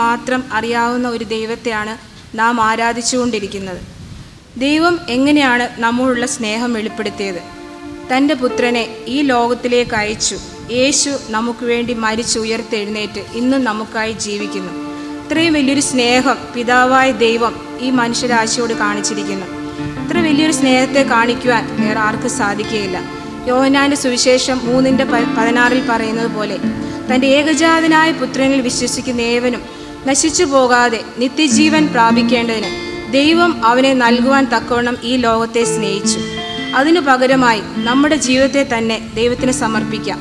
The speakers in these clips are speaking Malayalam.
മാത്രം അറിയാവുന്ന ഒരു ദൈവത്തെയാണ് നാം ആരാധിച്ചുകൊണ്ടിരിക്കുന്നത്. ദൈവം എങ്ങനെയാണ് നമ്മോടുള്ള സ്നേഹം വെളിപ്പെടുത്തിയത്? തൻ്റെ പുത്രനെ ഈ ലോകത്തിലേക്ക് അയച്ചു. യേശു നമുക്ക് വേണ്ടി മരിച്ചുയർത്തെഴുന്നേറ്റ് ഇന്നും നമുക്കായി ജീവിക്കുന്നു. ഇത്രയും വലിയൊരു സ്നേഹം പിതാവായ ദൈവം ഈ മനുഷ്യരാശിയോട് കാണിച്ചിരിക്കുന്നു. ഇത്ര വലിയൊരു സ്നേഹത്തെ കാണിക്കുവാൻ വേറെ ആർക്കും സാധിക്കുകയില്ല. യോഹന്നാന്റെ സുവിശേഷം 3:16 പറയുന്നത് പോലെ, തൻ്റെ ഏകജാതനായ പുത്രനിൽ വിശ്വസിക്കുന്ന ഏവനും നശിച്ചു പോകാതെ നിത്യജീവൻ പ്രാപിക്കേണ്ടതിന് ദൈവം അവനെ നൽകുവാൻ തക്കവണ്ണം ഈ ലോകത്തെ സ്നേഹിച്ചു. അതിനു പകരമായി നമ്മുടെ ജീവിതത്തെ തന്നെ ദൈവത്തിന് സമർപ്പിക്കാം.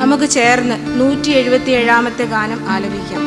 നമുക്ക് ചേർന്ന് 177 ഗാനം ആലപിക്കാം.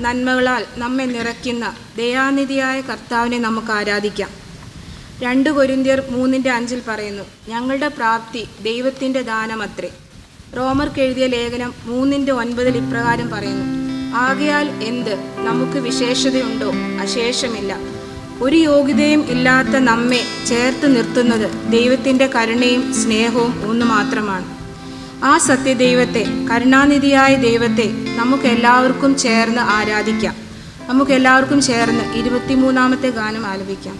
നന്മകളാൽ നമ്മെ നിറയ്ക്കുന്ന ദയാനിധിയായ കർത്താവിനെ നമുക്ക് ആരാധിക്കാം. 2 കൊരിന്ത്യർ 3:5 പറയുന്നു, ഞങ്ങളുടെ പ്രാപ്തി ദൈവത്തിൻ്റെ ദാനമത്രേ. റോമർക്ക് എഴുതിയ ലേഖനം 3:9 ഇപ്രകാരം പറയുന്നു, ആകയാൽ എന്ത് നമുക്ക് വിശേഷതയുണ്ടോ? അശേഷമില്ല. ഒരു യോഗ്യതയും ഇല്ലാത്ത നമ്മെ ചേർത്ത് നിർത്തുന്നത് ദൈവത്തിൻ്റെ കരുണയും സ്നേഹവും ഒന്ന് മാത്രമാണ്. ആ സത്യദൈവത്തെ, കരുണാനിധിയായ ദൈവത്തെ നമുക്കെല്ലാവർക്കും ചേർന്ന് ആരാധിക്കാം. നമുക്കെല്ലാവർക്കും ചേർന്ന് 23-ാമത്തെ ഗാനം ആലപിക്കാം.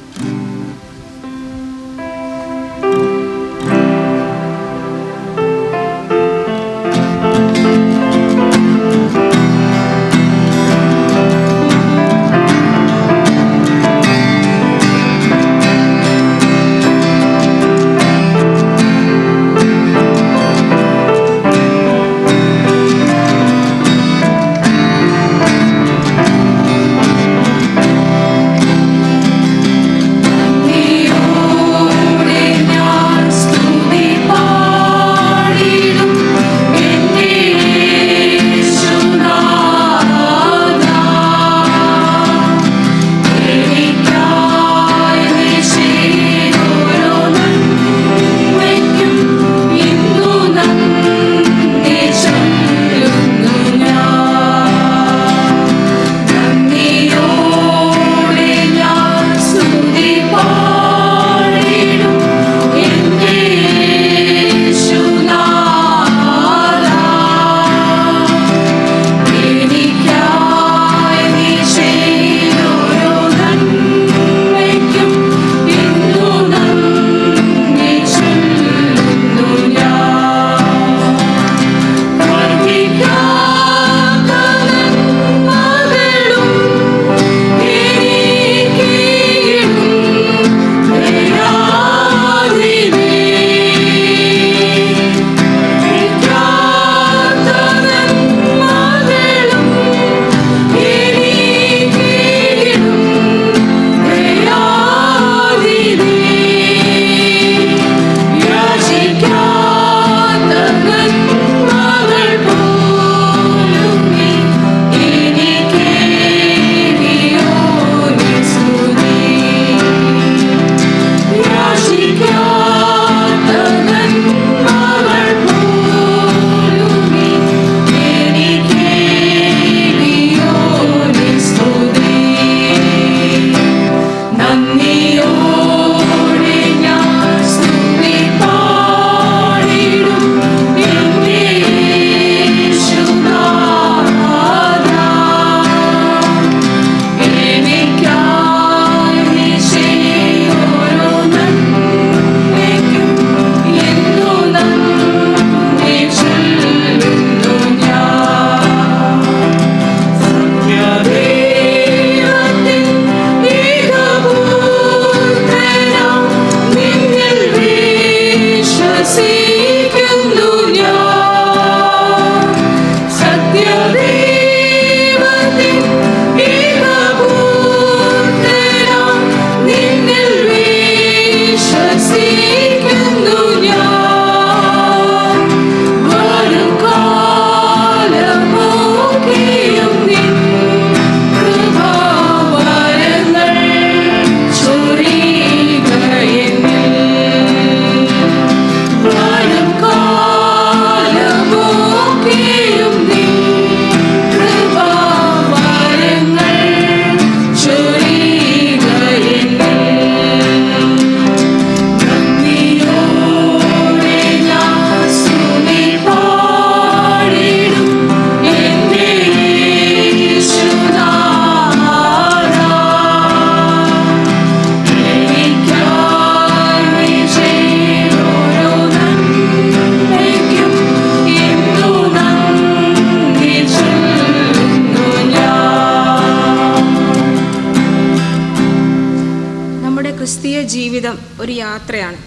ജീവിതം ഒരു യാത്രയാണ്.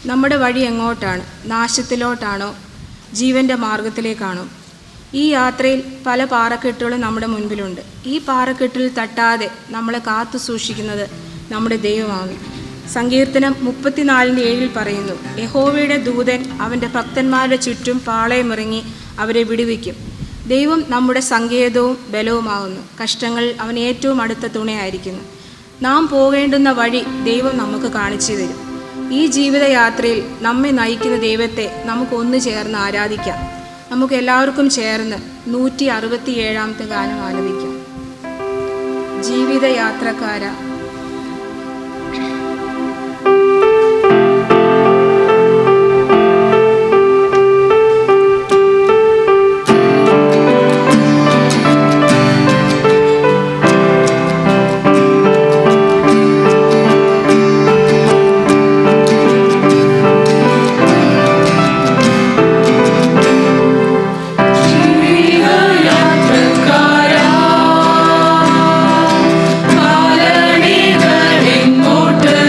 നമ്മുടെ വഴി എങ്ങോട്ടാണ്? നാശത്തിലോട്ടാണോ ജീവൻ്റെ മാർഗത്തിലേക്കാണോ? ഈ യാത്രയിൽ പല പാറക്കെട്ടുകളും നമ്മുടെ മുൻപിലുണ്ട്. ഈ പാറക്കെട്ടിൽ തട്ടാതെ നമ്മളെ കാത്തു സൂക്ഷിക്കുന്നത് നമ്മുടെ ദൈവമാണ്. സങ്കീർത്തനം 34:7 പറയുന്നു, യഹോവയുടെ ദൂതൻ അവൻ്റെ ഭക്തന്മാരുടെ ചുറ്റും പാളയമിറങ്ങി അവരെ വിടുവിക്കും. ദൈവം നമ്മുടെ സങ്കേതവും ബലവുമാകുന്നു. കഷ്ടങ്ങളിൽ അവൻ ഏറ്റവും അടുത്ത തുണയായിരിക്കുന്നു. നാം പോകേണ്ടുന്ന വഴി ദൈവം നമുക്ക് കാണിച്ചു തരും. ഈ ജീവിതയാത്രയിൽ നമ്മെ നയിക്കുന്ന ദൈവത്തെ നമുക്ക് ഒന്നു ചേർന്ന് ആരാധിക്കാം. നമുക്ക് എല്ലാവർക്കും ചേർന്ന് 167 ഗാനം ആലപിക്കാം. ജീവിതയാത്രക്കാര. ോട്ട്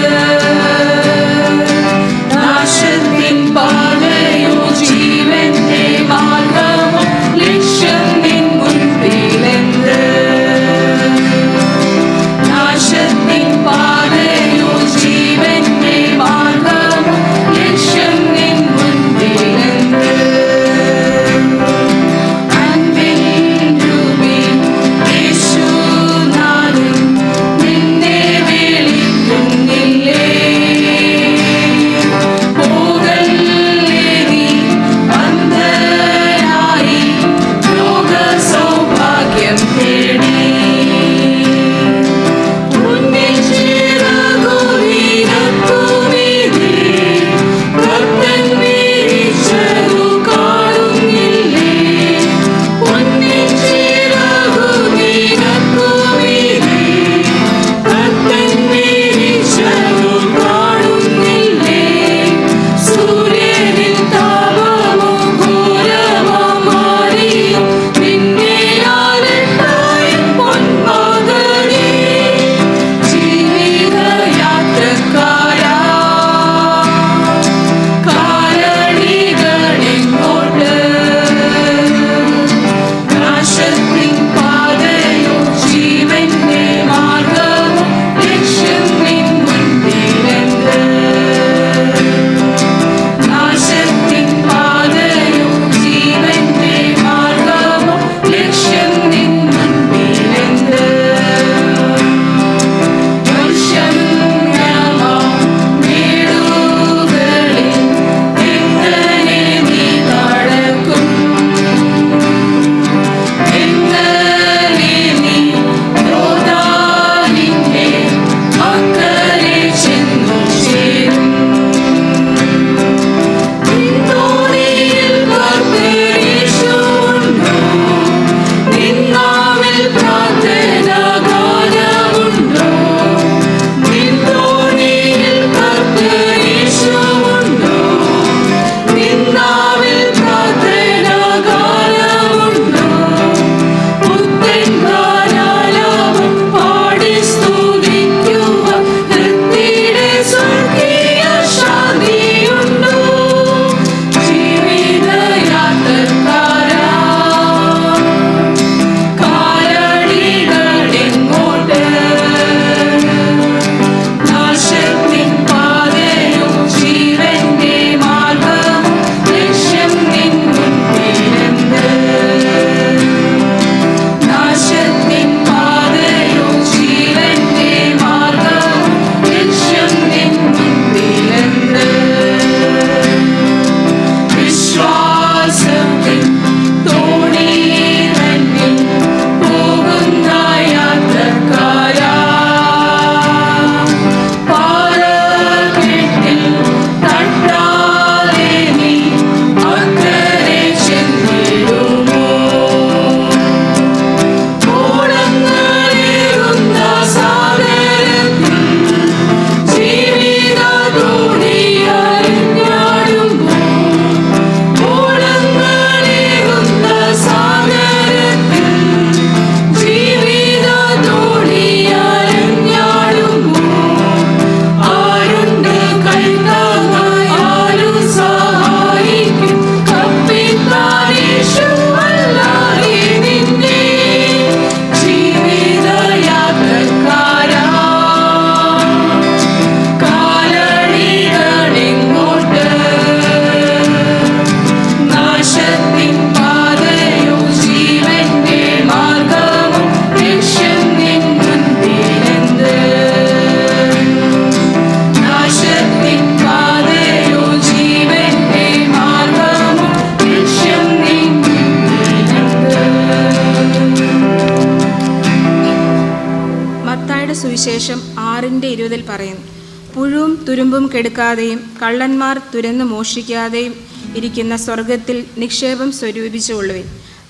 പറയുന്നു. പുഴുവും തുരുമ്പും കെടുക്കാതെയും കള്ളന്മാർ തുരന്ന് മോഷ്ടിക്കാതെയും ഇരിക്കുന്ന സ്വർഗത്തിൽ നിക്ഷേപം സ്വരൂപിച്ചുകൊള്ളുവിൻ.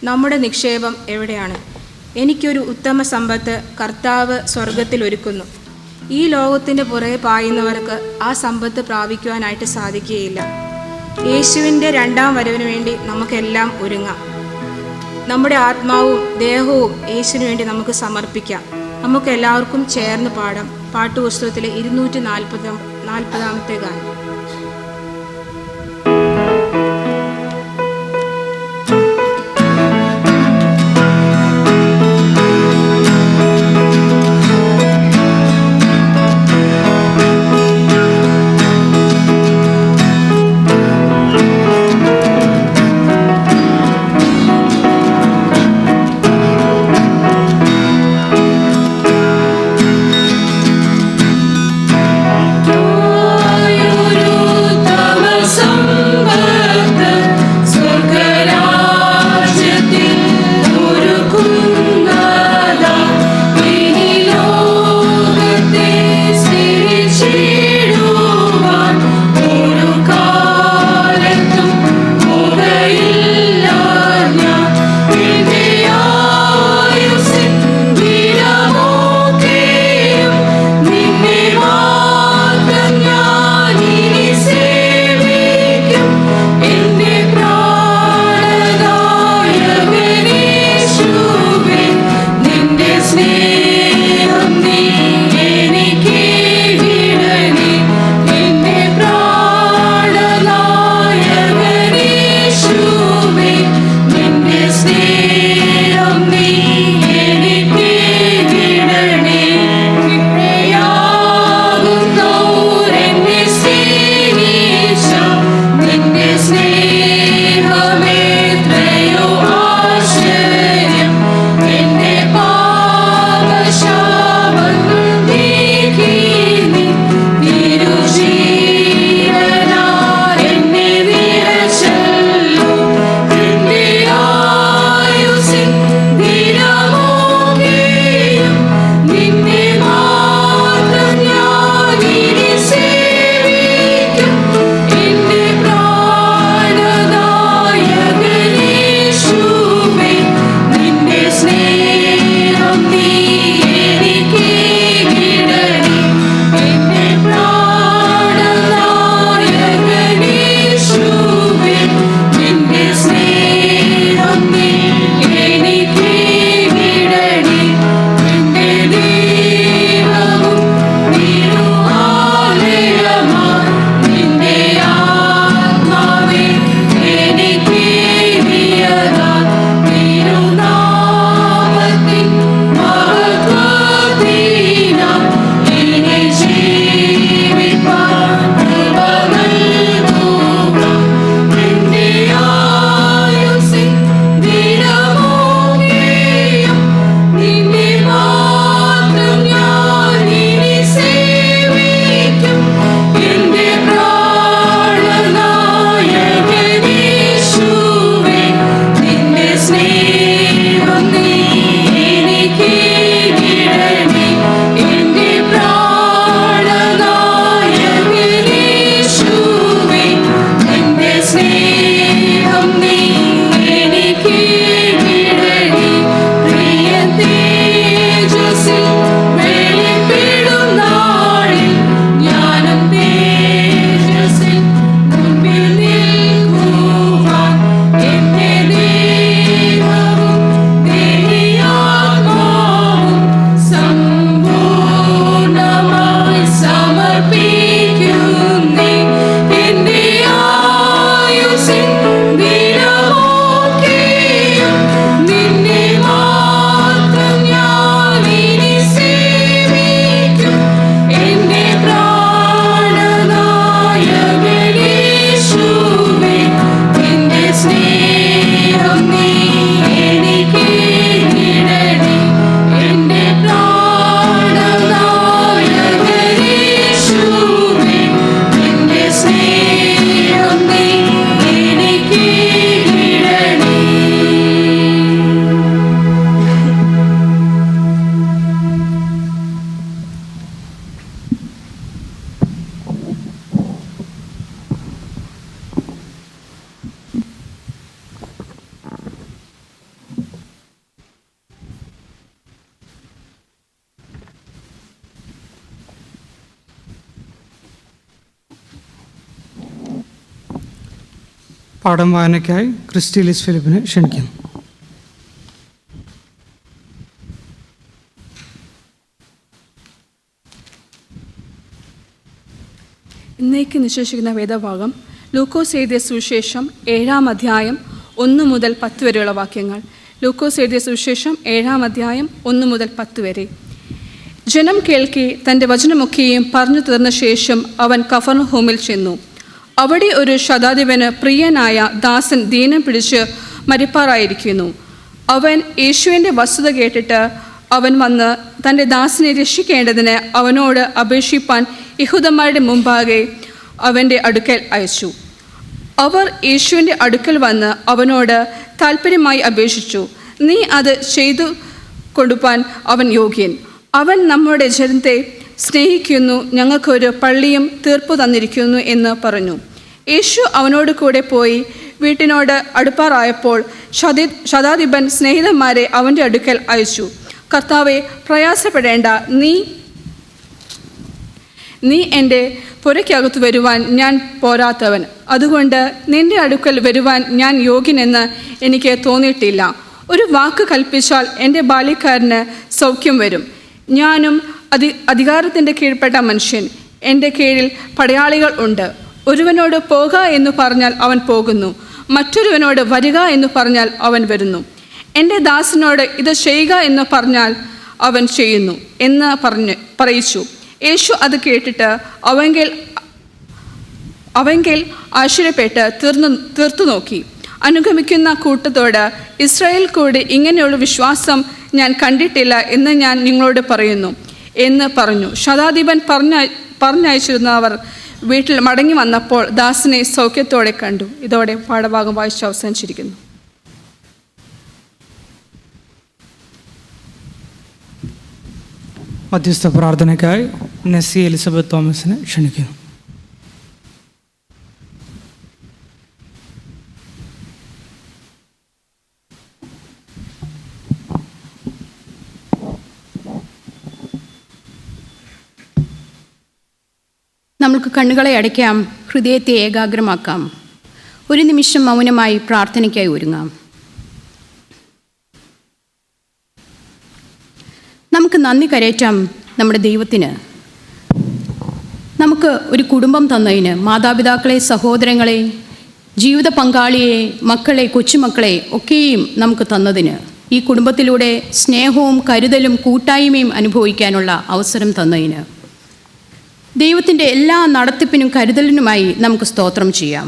നമ്മുടെ നിക്ഷേപം എവിടെയാണ്? എനിക്കൊരു ഉത്തമ സമ്പത്ത് കർത്താവ് സ്വർഗത്തിൽ ഒരുക്കുന്നു. ഈ ലോകത്തിൻ്റെ പുറകെ പായുന്നവർക്ക് ആ സമ്പത്ത് പ്രാപിക്കുവാനായിട്ട് സാധിക്കുകയില്ല. യേശുവിൻ്റെ രണ്ടാം വരവിന് വേണ്ടി നമുക്കെല്ലാം ഒരുങ്ങാം. നമ്മുടെ ആത്മാവും ദേഹവും യേശുവിന് വേണ്ടി നമുക്ക് സമർപ്പിക്കാം. നമുക്ക് എല്ലാവർക്കും ചേർന്ന് പാടാം പാട്ടുപുസ്തകത്തിലെ 240 ഗാനം. ഒരു പാഠം വായനയ്ക്കായി ക്രിസ്റ്റി ലിസ് ഫിലിപ്പിനെ ക്ഷണിക്കുന്നു. ഇന്നേക്ക് നിശ്ചയിച്ചിരിക്കുന്ന വേദഭാഗം ലൂക്കോസ് എഴുതിയ സുവിശേഷം 7-ാം അധ്യായം 1 മുതൽ 10 വരെയുള്ള വാക്യങ്ങൾ. ലൂക്കോസ് എഴുതിയ സുവിശേഷം 7-ാം അധ്യായം 1 മുതൽ 10 വരെ. ജനം കേൾക്കെ തൻ്റെ വചനമൊക്കെയും പറഞ്ഞു തീർന്ന ശേഷം അവൻ കഫർന്നഹൂമിൽ ചെന്നു. അവിടെ ഒരു ശതാധിപന് പ്രിയനായ ദാസൻ ദീനം പിടിച്ച് മരിപ്പാറായിരിക്കുന്നു. അവൻ യേശുവിൻ്റെ വസ്തുത കേട്ടിട്ട് അവൻ വന്ന് തൻ്റെ ദാസനെ രക്ഷിക്കേണ്ടതിന് അവനോട് അപേക്ഷിപ്പാൻ യഹൂദന്മാരുടെ മുമ്പാകെ അവൻ്റെ അടുക്കൽ അയച്ചു. അവർ യേശുവിൻ്റെ അടുക്കൽ വന്ന് അവനോട് താൽപ്പര്യമായി അപേക്ഷിച്ചു. നീ അത് ചെയ്തു കൊടുപ്പാൻ അവൻ യോഗ്യൻ. അവൻ നമ്മുടെ ജനത്തെ സ്നേഹിക്കുന്നു, ഞങ്ങൾക്കൊരു പള്ളിയും തീർപ്പു തന്നിരിക്കുന്നു എന്ന് പറഞ്ഞു. യേശു അവനോട് കൂടെ പോയി വീട്ടിനോട് അടുപ്പാറായപ്പോൾ ശതാധിപൻ സ്നേഹിതന്മാരെ അവൻ്റെ അടുക്കൽ അയച്ചു. കർത്താവെ, പ്രയാസപ്പെടേണ്ട, നീ എൻ്റെ പുരയ്ക്കകത്ത് വരുവാൻ ഞാൻ പോരാത്തവൻ. അതുകൊണ്ട് നിൻ്റെ അടുക്കൽ വരുവാൻ ഞാൻ യോഗ്യനെന്ന് എനിക്ക് തോന്നിയിട്ടില്ല. ഒരു വാക്ക് കൽപ്പിച്ചാൽ എൻ്റെ ബാല്യക്കാരന് സൗഖ്യം വരും. ഞാനും അധികാരത്തിൻ്റെ കീഴ്പ്പെട്ട മനുഷ്യൻ. എൻ്റെ കീഴിൽ പടയാളികൾ ഉണ്ട്. ഒരുവനോട് പോക എന്ന് പറഞ്ഞാൽ അവൻ പോകുന്നു, മറ്റൊരുവനോട് വരിക എന്ന് പറഞ്ഞാൽ അവൻ വരുന്നു. എൻ്റെ ദാസനോട് ഇത് ചെയ്യുക എന്ന് പറഞ്ഞാൽ അവൻ ചെയ്യുന്നു എന്ന് പറയിച്ചു. യേശു അത് കേട്ടിട്ട് അവങ്കിൽ ആശ്ചര്യപ്പെട്ട് തീർത്തു നോക്കി. അനുഗമിക്കുന്ന കൂട്ടത്തോട്, ഇസ്രായേൽ കൂടി ഇങ്ങനെയുള്ള വിശ്വാസം ഞാൻ കണ്ടിട്ടില്ല എന്ന് ഞാൻ നിങ്ങളോട് പറയുന്നു എന്ന് പറഞ്ഞു. ശതാധിപൻ പറഞ്ഞയച്ചിരുന്നവർ വീട്ടിൽ മടങ്ങി വന്നപ്പോൾ ദാസനെ സൗഖ്യത്തോടെ കണ്ടു. ഇതോടെ പാഠഭാഗം വായിച്ച് അവസാനിച്ചിരിക്കുന്നു. മധ്യസ്ഥ പ്രാർത്ഥനയ്ക്കായി നെസ്സി എലിസബത്ത് തോമസിനെ ക്ഷണിക്കുന്നു. നമുക്ക് കണ്ണുകളെ അടയ്ക്കാം, ഹൃദയത്തെ ഏകാഗ്രമാക്കാം. ഒരു നിമിഷം മൗനമായി പ്രാർത്ഥനയ്ക്കായി ഒരുങ്ങാം. നമുക്ക് നന്ദി കരയറ്റാം നമ്മുടെ ദൈവത്തിന്. നമുക്ക് ഒരു കുടുംബം തന്നതിന്, മാതാപിതാക്കളെ, സഹോദരങ്ങളെ, ജീവിത പങ്കാളിയെ, മക്കളെ, കൊച്ചുമക്കളെ ഒക്കെയും നമുക്ക് തന്നതിന്, ഈ കുടുംബത്തിലൂടെ സ്നേഹവും കരുതലും കൂട്ടായ്മയും അനുഭവിക്കാനുള്ള അവസരം തന്നതിന്, ദൈവത്തിൻ്റെ എല്ലാ നടത്തിപ്പിനും കരുതലിനുമായി നമുക്ക് സ്തോത്രം ചെയ്യാം.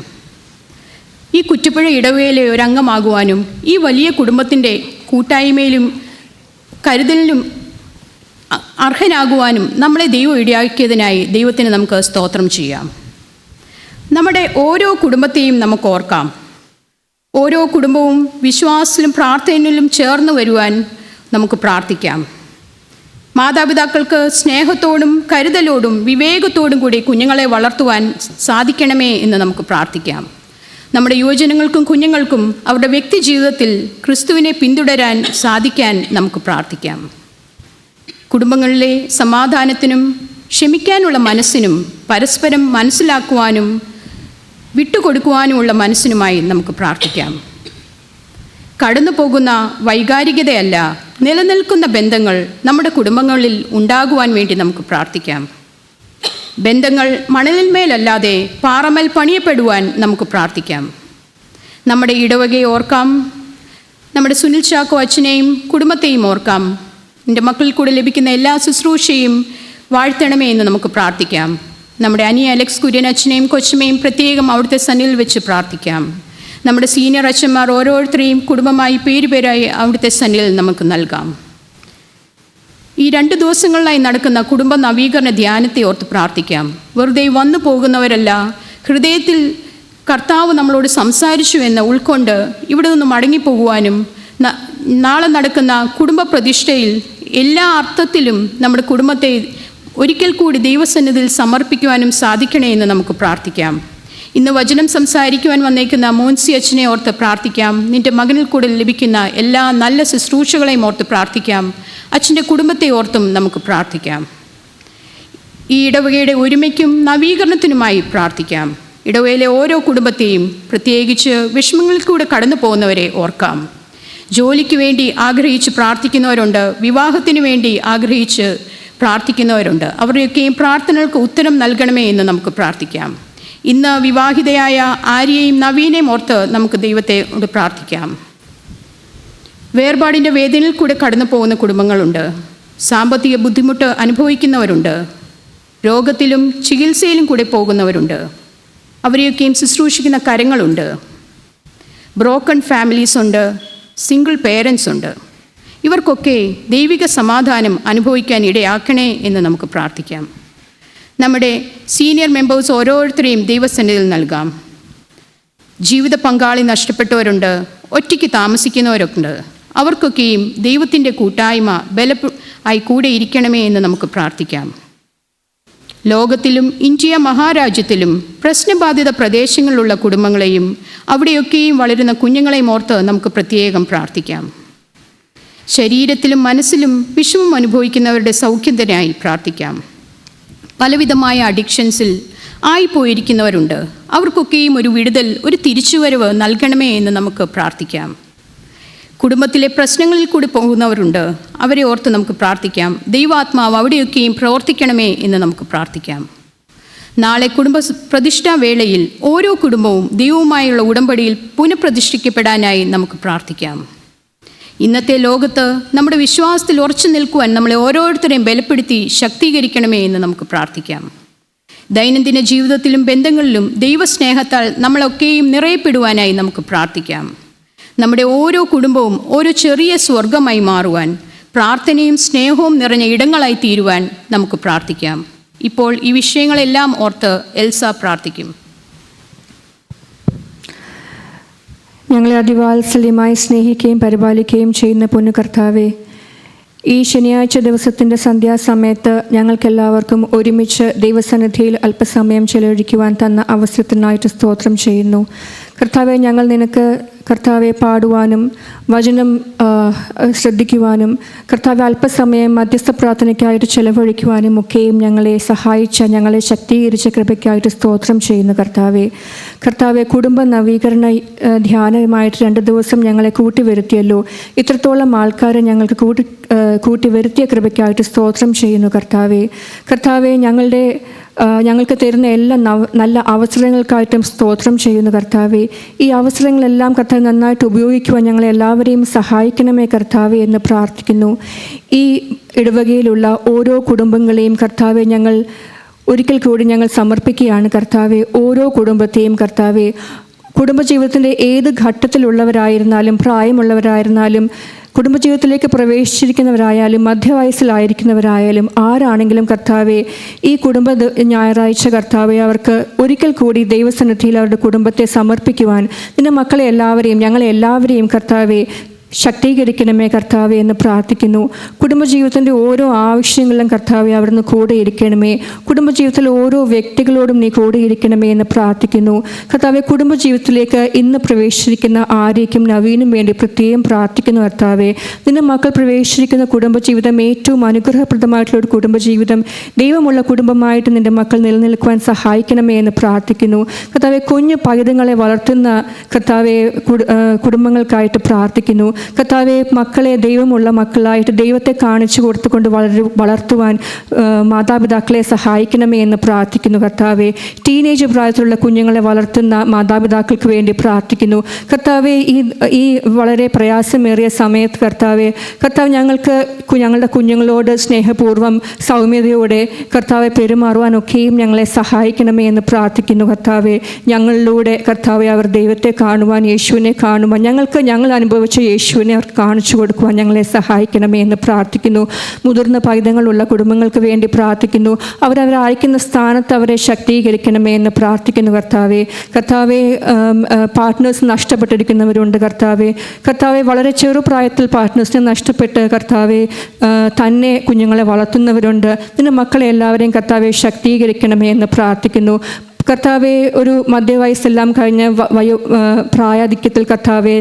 ഈ കുറ്റിപ്പുഴ ഇടവകയിലെ ഒരംഗമാകുവാനും ഈ വലിയ കുടുംബത്തിൻ്റെ കൂട്ടായ്മയിലും കരുതലിനും അർഹനാകുവാനും നമ്മളെ ദൈവം ഇടയാക്കിയതിനായി ദൈവത്തിന് നമുക്ക് സ്തോത്രം ചെയ്യാം. നമ്മുടെ ഓരോ കുടുംബത്തെയും നമുക്ക് ഓർക്കാം. ഓരോ കുടുംബവും വിശ്വാസത്തിലും പ്രാർത്ഥനയിലും ചേർന്ന് വരുവാൻ നമുക്ക് പ്രാർത്ഥിക്കാം. മാതാപിതാക്കൾക്ക് സ്നേഹത്തോടും കരുതലോടും വിവേകത്തോടും കൂടി കുഞ്ഞുങ്ങളെ വളർത്തുവാൻ സാധിക്കണമേ എന്ന് നമുക്ക് പ്രാർത്ഥിക്കാം. നമ്മുടെ യുവജനങ്ങൾക്കും കുഞ്ഞുങ്ങൾക്കും അവരുടെ വ്യക്തി ജീവിതത്തിൽ ക്രിസ്തുവിനെ പിന്തുടരാൻ സാധിക്കാൻ നമുക്ക് പ്രാർത്ഥിക്കാം. കുടുംബങ്ങളിലെ സമാധാനത്തിനും ക്ഷമിക്കാനുള്ള മനസ്സിനും പരസ്പരം മനസ്സിലാക്കുവാനും വിട്ടുകൊടുക്കുവാനുമുള്ള മനസ്സിനുമായി നമുക്ക് പ്രാർത്ഥിക്കാം. കടന്നു പോകുന്ന വൈകാരികതയല്ല, നിലനിൽക്കുന്ന ബന്ധങ്ങൾ നമ്മുടെ കുടുംബങ്ങളിൽ ഉണ്ടാകുവാൻ വേണ്ടി നമുക്ക് പ്രാർത്ഥിക്കാം. ബന്ധങ്ങൾ മണലിന്മേലല്ലാതെ പാറമേൽ പണിയപ്പെടുവാൻ നമുക്ക് പ്രാർത്ഥിക്കാം. നമ്മുടെ ഇടവകയെ ഓർക്കാം. നമ്മുടെ സുനിൽ ചാക്കോ അച്ഛനെയും കുടുംബത്തെയും ഓർക്കാം. എൻ്റെ മക്കളിൽ കൂടെ ലഭിക്കുന്ന എല്ലാ ശുശ്രൂഷയും വാഴ്ത്തണമേ എന്ന് നമുക്ക് പ്രാർത്ഥിക്കാം. നമ്മുടെ അനിയ അലക്സ് കുര്യൻ അച്ഛനെയും കൊച്ചമ്മയും പ്രത്യേകം അവിടുത്തെ സന്നിധിയിൽ വെച്ച് പ്രാർത്ഥിക്കാം. നമ്മുടെ സീനിയർ അച്ഛന്മാർ ഓരോരുത്തരെയും കുടുംബമായി പേരുപേരായി അവിടുത്തെ സന്നിധിയിൽ നമുക്ക് നൽകാം. ഈ 2 ദിവസങ്ങളിലായി നടക്കുന്ന കുടുംബ നവീകരണ ധ്യാനത്തെ ഓർത്ത് പ്രാർത്ഥിക്കാം. വെറുതെ വന്നു പോകുന്നവരല്ല, ഹൃദയത്തിൽ കർത്താവ് നമ്മളോട് സംസാരിച്ചു എന്ന് ഉൾക്കൊണ്ട് ഇവിടെ നിന്ന് മടങ്ങിപ്പോകുവാനും നാളെ നടക്കുന്ന കുടുംബ പ്രതിഷ്ഠയിൽ എല്ലാ അർത്ഥത്തിലും നമ്മുടെ കുടുംബത്തെ ഒരിക്കൽ കൂടി ദൈവസന്നിധിയിൽ സമർപ്പിക്കുവാനും സാധിക്കണേ എന്ന് നമുക്ക് പ്രാർത്ഥിക്കാം. ഇന്ന് വചനം സംസാരിക്കുവാൻ വന്നേക്കുന്ന മോൻസി അച്ഛനെ ഓർത്ത് പ്രാർത്ഥിക്കാം. നിൻ്റെ മകനിൽ കൂടെ ലഭിക്കുന്ന എല്ലാ നല്ല ശുശ്രൂഷകളെയും ഓർത്ത് പ്രാർത്ഥിക്കാം. അച്ഛൻ്റെ കുടുംബത്തെ ഓർത്തും നമുക്ക് പ്രാർത്ഥിക്കാം. ഈ ഇടവകയുടെ ഒരുമയ്ക്കും നവീകരണത്തിനുമായി പ്രാർത്ഥിക്കാം. ഇടവയിലെ ഓരോ കുടുംബത്തെയും, പ്രത്യേകിച്ച് വിഷമങ്ങളിൽ കൂടെ കടന്നു പോകുന്നവരെ ഓർക്കാം. ജോലിക്ക് വേണ്ടി ആഗ്രഹിച്ച് പ്രാർത്ഥിക്കുന്നവരുണ്ട്, വിവാഹത്തിന് വേണ്ടി ആഗ്രഹിച്ച് പ്രാർത്ഥിക്കുന്നവരുണ്ട്. അവരുടെയൊക്കെയും പ്രാർത്ഥനകൾക്ക് ഉത്തരം നൽകണമേ എന്ന് നമുക്ക് പ്രാർത്ഥിക്കാം. ഇന്ന് വിവാഹിതയായ ആര്യയെയും നവീനെയും ഓർത്ത് നമുക്ക് ദൈവത്തെ പ്രാർത്ഥിക്കാം. വേർപാടിൻ്റെ വേദനയിൽ കൂടെ കടന്നു പോകുന്ന കുടുംബങ്ങളുണ്ട്. സാമ്പത്തിക ബുദ്ധിമുട്ട് അനുഭവിക്കുന്നവരുണ്ട്. രോഗത്തിലും ചികിത്സയിലും കൂടെ പോകുന്നവരുണ്ട്. അവരെയൊക്കെയും ശുശ്രൂഷിക്കുന്ന കരങ്ങളുണ്ട്. ബ്രോക്കൺ ഫാമിലീസ് ഉണ്ട്, സിംഗിൾ പേരൻസ് ഉണ്ട്. ഇവർക്കൊക്കെ ദൈവിക സമാധാനം അനുഭവിക്കാൻ ഇടയാക്കണേ എന്ന് നമുക്ക് പ്രാർത്ഥിക്കാം. നമ്മുടെ സീനിയർ മെമ്പേഴ്സ് ഓരോരുത്തരെയും ദൈവസന്നിധിയിൽ നൽകാം. ജീവിത പങ്കാളി നഷ്ടപ്പെട്ടവരുണ്ട്, ഒറ്റയ്ക്ക് താമസിക്കുന്നവരൊക്കെ. അവർക്കൊക്കെയും ദൈവത്തിൻ്റെ കൂട്ടായ്മ ആയി കൂടെ ഇരിക്കണമേ എന്ന് നമുക്ക് പ്രാർത്ഥിക്കാം. ലോകത്തിലും ഇന്ത്യ മഹാരാജ്യത്തിലും പ്രശ്നബാധിത പ്രദേശങ്ങളിലുള്ള കുടുംബങ്ങളെയും അവിടെയൊക്കെയും വളരുന്ന കുഞ്ഞുങ്ങളെയും ഓർത്ത് നമുക്ക് പ്രത്യേകം പ്രാർത്ഥിക്കാം. ശരീരത്തിലും മനസ്സിലും വിഷമം അനുഭവിക്കുന്നവരുടെ സൗഖ്യത്തിനായി പ്രാർത്ഥിക്കാം. പലവിധമായ അഡിക്ഷൻസിൽ ആയിപ്പോയിരിക്കുന്നവരുണ്ട്. അവർക്കൊക്കെയും ഒരു വിടുതൽ, ഒരു തിരിച്ചുവരവ് നൽകണമേ എന്ന് നമുക്ക് പ്രാർത്ഥിക്കാം. കുടുംബത്തിലെ പ്രശ്നങ്ങളിൽ കൂടി പോകുന്നവരുണ്ട്. അവരെ ഓർത്ത് നമുക്ക് പ്രാർത്ഥിക്കാം. ദൈവാത്മാവ് അവിടെയൊക്കെയും പ്രവർത്തിക്കണമേ എന്ന് നമുക്ക് പ്രാർത്ഥിക്കാം. നാളെ കുടുംബ പ്രതിഷ്ഠാ വേളയിൽ ഓരോ കുടുംബവും ദൈവവുമായുള്ള ഉടമ്പടിയിൽ പുനഃപ്രതിഷ്ഠിക്കപ്പെടാനായി നമുക്ക് പ്രാർത്ഥിക്കാം. ഇന്നത്തെ ലോകത്ത് നമ്മുടെ വിശ്വാസത്തിൽ ഉറച്ചു നിൽക്കുവാൻ നമ്മളെ ഓരോരുത്തരെയും ബലപ്പെടുത്തി ശക്തീകരിക്കണമേ എന്ന് നമുക്ക് പ്രാർത്ഥിക്കാം. ദൈനംദിന ജീവിതത്തിലും ബന്ധങ്ങളിലും ദൈവസ്നേഹത്താൽ നമ്മളൊക്കെയും നിറയപ്പെടുവാനായി നമുക്ക് പ്രാർത്ഥിക്കാം. നമ്മുടെ ഓരോ കുടുംബവും ഒരു ചെറിയ സ്വർഗമായി മാറുവാൻ, പ്രാർത്ഥനയും സ്നേഹവും നിറഞ്ഞ ഇടങ്ങളായി തീരുവാൻ നമുക്ക് പ്രാർത്ഥിക്കാം. ഇപ്പോൾ ഈ വിഷയങ്ങളെല്ലാം ഓർത്ത് എൽസ പ്രാർത്ഥിക്കും. ഞങ്ങളെ അതിവാത്സല്യമായി സ്നേഹിക്കുകയും പരിപാലിക്കുകയും ചെയ്യുന്ന പൊന്നു കർത്താവേ, ഈ ശനിയാഴ്ച ദിവസത്തിൻ്റെ സന്ധ്യാസമയത്ത് ഞങ്ങൾക്കെല്ലാവർക്കും ഒരുമിച്ച് ദൈവസന്നിധിയിൽ അല്പസമയം ചെലവഴിക്കുവാൻ തന്ന അവസരത്തിനായിട്ട് സ്തോത്രം ചെയ്യുന്നു. കർത്താവെ, ഞങ്ങൾ നിനക്ക് കർത്താവെ പാടുവാനും വചനം ശ്രദ്ധിക്കുവാനും കർത്താവെ അല്പസമയം മധ്യസ്ഥ പ്രാർത്ഥനയ്ക്കായിട്ട് ചെലവഴിക്കുവാനും ഒക്കെയും ഞങ്ങളെ സഹായിച്ച, ഞങ്ങളെ ശക്തീകരിച്ച കൃപയ്ക്കായിട്ട് സ്തോത്രം ചെയ്യുന്നു. കർത്താവെ, കുടുംബ നവീകരണ ധ്യാനമായിട്ട് 2 ദിവസം ഞങ്ങളെ കൂട്ടിവരുത്തിയല്ലോ. ഇത്രത്തോളം ആൾക്കാരെ ഞങ്ങൾക്ക് കൂട്ടിവരുത്തിയ കൃപയ്ക്കായിട്ട് സ്തോത്രം ചെയ്യുന്നു. കർത്താവെ, ഞങ്ങൾക്ക് തരുന്ന എല്ലാ നല്ല അവസരങ്ങൾക്കായിട്ടും സ്തോത്രം ചെയ്യുന്നു. കർത്താവെ, ഈ അവസരങ്ങളെല്ലാം കർത്താവ് നന്നായിട്ട് ഉപയോഗിക്കുവാൻ ഞങ്ങളെ എല്ലാവരെയും സഹായിക്കണമേ കർത്താവെ എന്ന് പ്രാർത്ഥിക്കുന്നു. ഈ ഇടവകയിലുള്ള ഓരോ കുടുംബങ്ങളെയും കർത്താവെ ഞങ്ങൾ ഒരിക്കൽ കൂടി ഞങ്ങൾ സമർപ്പിക്കുകയാണ്. കർത്താവെ, ഓരോ കുടുംബത്തെയും കർത്താവെ, കുടുംബജീവിതത്തിൻ്റെ ഏത് ഘട്ടത്തിലുള്ളവരായിരുന്നാലും, പ്രായമുള്ളവരായിരുന്നാലും, കുടുംബജീവിതത്തിലേക്ക് പ്രവേശിച്ചിരിക്കുന്നവരായാലും, മധ്യവയസ്സിലായിരിക്കുന്നവരായാലും, ആരാണെങ്കിലും കർത്താവെ, ഈ ഞായറാഴ്ച കർത്താവെ അവർക്ക് ഒരിക്കൽ കൂടി ദൈവസന്നിധിയിൽ അവരുടെ കുടുംബത്തെ സമർപ്പിക്കുവാൻ നിന്റെ മക്കളെ എല്ലാവരെയും, ഞങ്ങളെ എല്ലാവരെയും കർത്താവെ ശക്തീകരിക്കണമേ കർത്താവെ എന്ന് പ്രാർത്ഥിക്കുന്നു. കുടുംബജീവിതത്തിൻ്റെ ഓരോ ആവശ്യങ്ങളിലും കർത്താവെ അവിടുന്ന് കൂടെ ഇരിക്കണമേ. കുടുംബജീവിതത്തിൽ ഓരോ വ്യക്തികളോടും നീ കൂടെ ഇരിക്കണമേ എന്ന് പ്രാർത്ഥിക്കുന്നു. കർത്താവെ, കുടുംബജീവിതത്തിലേക്ക് ഇന്ന് പ്രവേശിച്ചിരിക്കുന്ന ആര്യയ്ക്കും നവീനും വേണ്ടി പ്രത്യേകം പ്രാർത്ഥിക്കുന്നു. കർത്താവെ, നിന്റെ മക്കൾ പ്രവേശിച്ചിരിക്കുന്ന കുടുംബജീവിതം ഏറ്റവും അനുഗ്രഹപ്രദമായിട്ടുള്ള ഒരു കുടുംബജീവിതം, ദൈവമുള്ള കുടുംബമായിട്ട് നിന്റെ മക്കൾ നിലനിൽക്കുവാൻ സഹായിക്കണമേ എന്ന് പ്രാർത്ഥിക്കുന്നു. കർത്താവെ, കുഞ്ഞു പൈതങ്ങളെ വളർത്തുന്ന കർത്താവെ കുടുംബങ്ങൾക്കായിട്ട് പ്രാർത്ഥിക്കുന്നു. കർത്താവെ, മക്കളെ ദൈവമുള്ള മക്കളായിട്ട് ദൈവത്തെ കാണിച്ചു കൊടുത്തുകൊണ്ട് വളർത്തുവാൻ മാതാപിതാക്കളെ സഹായിക്കണമേ എന്ന് പ്രാർത്ഥിക്കുന്നു. കർത്താവെ, ടീനേജ് പ്രായത്തിലുള്ള കുഞ്ഞുങ്ങളെ വളർത്തുന്ന മാതാപിതാക്കൾക്ക് വേണ്ടി പ്രാർത്ഥിക്കുന്നു. കർത്താവെ, ഈ വളരെ പ്രയാസമേറിയ സമയത്ത് കർത്താവ് ഞങ്ങളുടെ കുഞ്ഞുങ്ങളോട് സ്നേഹപൂർവ്വം സൗമ്യതയോടെ കർത്താവെ പെരുമാറുവാനൊക്കെയും ഞങ്ങളെ സഹായിക്കണമേ എന്ന് പ്രാർത്ഥിക്കുന്നു. കർത്താവെ, ഞങ്ങളിലൂടെ കർത്താവെ അവർ ദൈവത്തെ കാണുവാൻ, യേശുവിനെ കാണുവാൻ, ഞങ്ങൾ അനുഭവിച്ച യേശുവിനെ അവർക്ക് കാണിച്ചു കൊടുക്കുവാൻ ഞങ്ങളെ സഹായിക്കണമേ എന്ന് പ്രാർത്ഥിക്കുന്നു. മുതിർന്ന പൈതങ്ങളുള്ള കുടുംബങ്ങൾക്ക് വേണ്ടി പ്രാർത്ഥിക്കുന്നു. അവരയക്കുന്ന സ്ഥാനത്ത് അവരെ ശക്തീകരിക്കണമേ എന്ന് പ്രാർത്ഥിക്കുന്നു. കർത്താവെ, പാർട്ട്നേഴ്സ് നഷ്ടപ്പെട്ടിരിക്കുന്നവരുണ്ട്. കർത്താവെ, വളരെ ചെറുപ്രായത്തിൽ പാർട്ട്നേഴ്സിനെ നഷ്ടപ്പെട്ട് കർത്താവെ തന്നെ കുഞ്ഞുങ്ങളെ വളർത്തുന്നവരുണ്ട്. നിന്റെ മക്കളെ എല്ലാവരെയും കർത്താവെ ശക്തീകരിക്കണമേ എന്ന് പ്രാർത്ഥിക്കുന്നു. കർത്താവെ, ഒരു മധ്യവയസ്സെല്ലാം കഴിഞ്ഞ് പ്രായാധിക്യത്തിൽ കർത്താവെ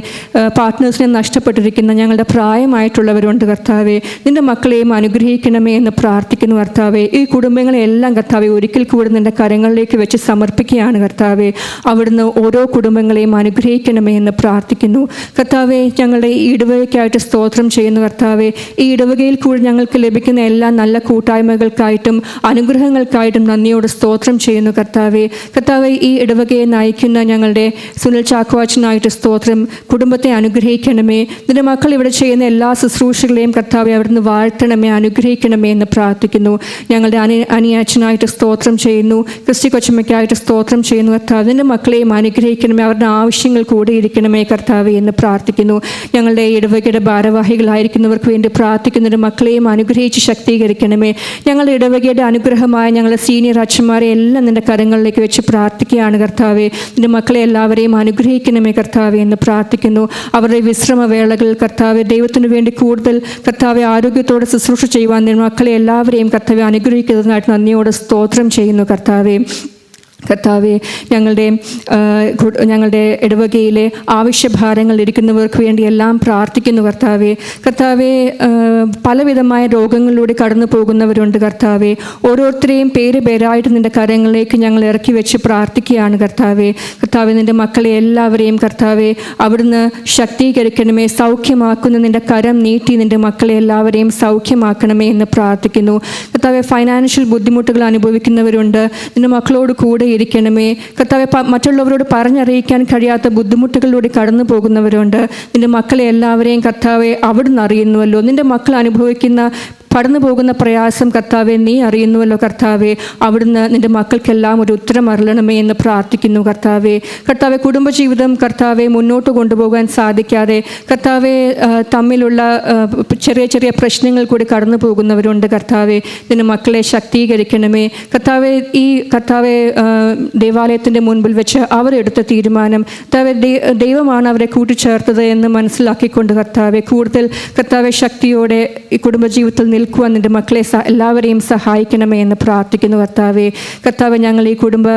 പാർട്ട്നേഴ്സിനെ നഷ്ടപ്പെട്ടിരിക്കുന്ന ഞങ്ങളുടെ പ്രായമായിട്ടുള്ളവരുണ്ട് കർത്താവെ. നിൻ്റെ മക്കളെയും അനുഗ്രഹിക്കണമേ എന്ന് പ്രാർത്ഥിക്കുന്നു കർത്താവെ. ഈ കുടുംബങ്ങളെല്ലാം കർത്താവെ ഒരിക്കൽ കൂടി നിൻ്റെ കരങ്ങളിലേക്ക് വെച്ച് സമർപ്പിക്കുകയാണ് കർത്താവെ. അവിടുന്ന് ഓരോ കുടുംബങ്ങളെയും അനുഗ്രഹിക്കണമേ എന്ന് പ്രാർത്ഥിക്കുന്നു കർത്താവെ. ഞങ്ങളുടെ ഈ ഇടവകയ്ക്കായിട്ട് സ്തോത്രം ചെയ്യുന്നു കർത്താവെ. ഈ ഇടവകയിൽ കൂടി ഞങ്ങൾക്ക് ലഭിക്കുന്ന എല്ലാ നല്ല കൂട്ടായ്മകൾക്കായിട്ടും അനുഗ്രഹങ്ങൾക്കായിട്ടും നന്ദിയോട് സ്തോത്രം ചെയ്യുന്നു കർത്താവെ. കർത്താവെ, ഈ ഇടവകയെ നയിക്കുന്ന ഞങ്ങളുടെ സുനിൽ ചാക്കോച്ചനായിട്ട് സ്തോത്രം. കുടുംബത്തെ അനുഗ്രഹിക്കണമേ. നിന്റെ മക്കൾ ഇവിടെ ചെയ്യുന്ന എല്ലാ ശുശ്രൂഷകളെയും കർത്താവെ അവിടുന്ന് വാഴ്ത്തണമേ, അനുഗ്രഹിക്കണമേ എന്ന് പ്രാർത്ഥിക്കുന്നു. ഞങ്ങളുടെ അനിയാച്ചനായിട്ട് സ്തോത്രം ചെയ്യുന്നു. ക്രിസ്റ്റി കൊച്ചമ്മയ്ക്കായിട്ട് സ്തോത്രം ചെയ്യുന്നു കർത്താവ്. നിന്റെ മക്കളെയും അനുഗ്രഹിക്കണമേ, അവരുടെ ആവശ്യങ്ങൾ കൂടെ ഇരിക്കണമേ കർത്താവെ എന്ന് പ്രാർത്ഥിക്കുന്നു. ഞങ്ങളുടെ ഇടവകയുടെ ഭാരവാഹികളായിരിക്കുന്നവർക്ക് വേണ്ടി പ്രാർത്ഥിക്കുന്നതിന് മക്കളെയും അനുഗ്രഹിച്ച് ശക്തീകരിക്കണമേ. ഞങ്ങളുടെ ഇടവകയുടെ അനുഗ്രഹമായ ഞങ്ങളുടെ സീനിയർ അച്ഛന്മാരെ എല്ലാം നിന്റെ കരങ്ങളിലേക്ക് വെച്ച് പ്രാർത്ഥിക്കുകയാണ് കർത്താവെ. നിന്റെ മക്കളെ എല്ലാവരെയും അനുഗ്രഹിക്കണമേ കർത്താവെ എന്ന് പ്രാർത്ഥിക്കുന്നു. അവരുടെ വിശ്രമവേളകളിൽ കർത്താവെ ദൈവത്തിനു വേണ്ടി കൂടുതൽ കർത്താവെ ആരോഗ്യത്തോടെ ശുശ്രൂഷ ചെയ്യുവാൻ നിന്റെ മക്കളെ എല്ലാവരെയും കർത്താവെ അനുഗ്രഹിക്കുന്നതിനായിട്ട് നന്ദിയോടെ സ്തോത്രം ചെയ്യുന്നു കർത്താവെ. കർത്താവെ, ഞങ്ങളുടെ ഇടവകയിലെ ആവശ്യഭാരങ്ങൾ ഇരിക്കുന്നവർക്ക് വേണ്ടി എല്ലാം പ്രാർത്ഥിക്കുന്നു കർത്താവെ. കർത്താവെ, പലവിധമായ രോഗങ്ങളിലൂടെ കടന്നു പോകുന്നവരുണ്ട് കർത്താവെ. ഓരോരുത്തരെയും പേരായിട്ട് നിൻ്റെ കരങ്ങളിലേക്ക് ഞങ്ങൾ ഇറക്കി വെച്ച് പ്രാർത്ഥിക്കുകയാണ് കർത്താവെ. കർത്താവെ, നിൻ്റെ മക്കളെ എല്ലാവരെയും കർത്താവെ അവിടുന്ന് ശക്തീകരിക്കണമേ. സൗഖ്യമാക്കുന്ന നിൻ്റെ കരം നീട്ടി നിൻ്റെ മക്കളെ എല്ലാവരെയും സൗഖ്യമാക്കണമേ എന്ന് പ്രാർത്ഥിക്കുന്നു കർത്താവെ. ഫൈനാൻഷ്യൽ ബുദ്ധിമുട്ടുകൾ അനുഭവിക്കുന്നവരുണ്ട്, നിൻ്റെ മക്കളോട് കൂടെ ഇരിക്കണമേ കർത്താവെ. മറ്റുള്ളവരോട് പറഞ്ഞറിയിക്കാൻ കഴിയാത്ത ബുദ്ധിമുട്ടുകളിലൂടെ കടന്നു പോകുന്നവരുണ്ട്. നിൻ്റെ മക്കളെ എല്ലാവരെയും കർത്താവെ അവിടുന്ന് അറിയുന്നുവല്ലോ. നിൻ്റെ മക്കൾ അനുഭവിക്കുന്ന കടന്നു പോകുന്ന പ്രയാസം കർത്താവെ നീ അറിയുന്നുവല്ലോ കർത്താവെ. അവിടുന്ന് നിൻ്റെ മക്കൾക്കെല്ലാം ഒരു ഉത്തരം അരുളണമേ എന്ന് പ്രാർത്ഥിക്കുന്നു കർത്താവെ. കർത്താവെ, കുടുംബജീവിതം കർത്താവെ മുന്നോട്ട് കൊണ്ടുപോകാൻ സാധിക്കാതെ കർത്താവെ തമ്മിലുള്ള ചെറിയ ചെറിയ പ്രശ്നങ്ങൾ കൂടി കടന്നു പോകുന്നവരുണ്ട് കർത്താവെ. നിൻ്റെ മക്കളെ ശക്തീകരിക്കണമേ കർത്താവെ. ഈ കർത്താവെ ദേവാലയത്തിൻ്റെ മുൻപിൽ വെച്ച് അവരെടുത്ത തീരുമാനം കർത്താവെ ദൈവമാണ് അവരെ കൂട്ടിച്ചേർത്തത് എന്ന് മനസ്സിലാക്കിക്കൊണ്ട് കർത്താവെ കൂടുതൽ കർത്താവെ ശക്തിയോടെ ഈ കുടുംബജീവിതത്തിൽ നിൽക്കുവാൻ നിൻ്റെ മക്കളെ എല്ലാവരെയും സഹായിക്കണമേ എന്ന് പ്രാർത്ഥിക്കുന്നു കർത്താവെ. കർത്താവെ, ഞങ്ങൾ ഈ കുടുംബ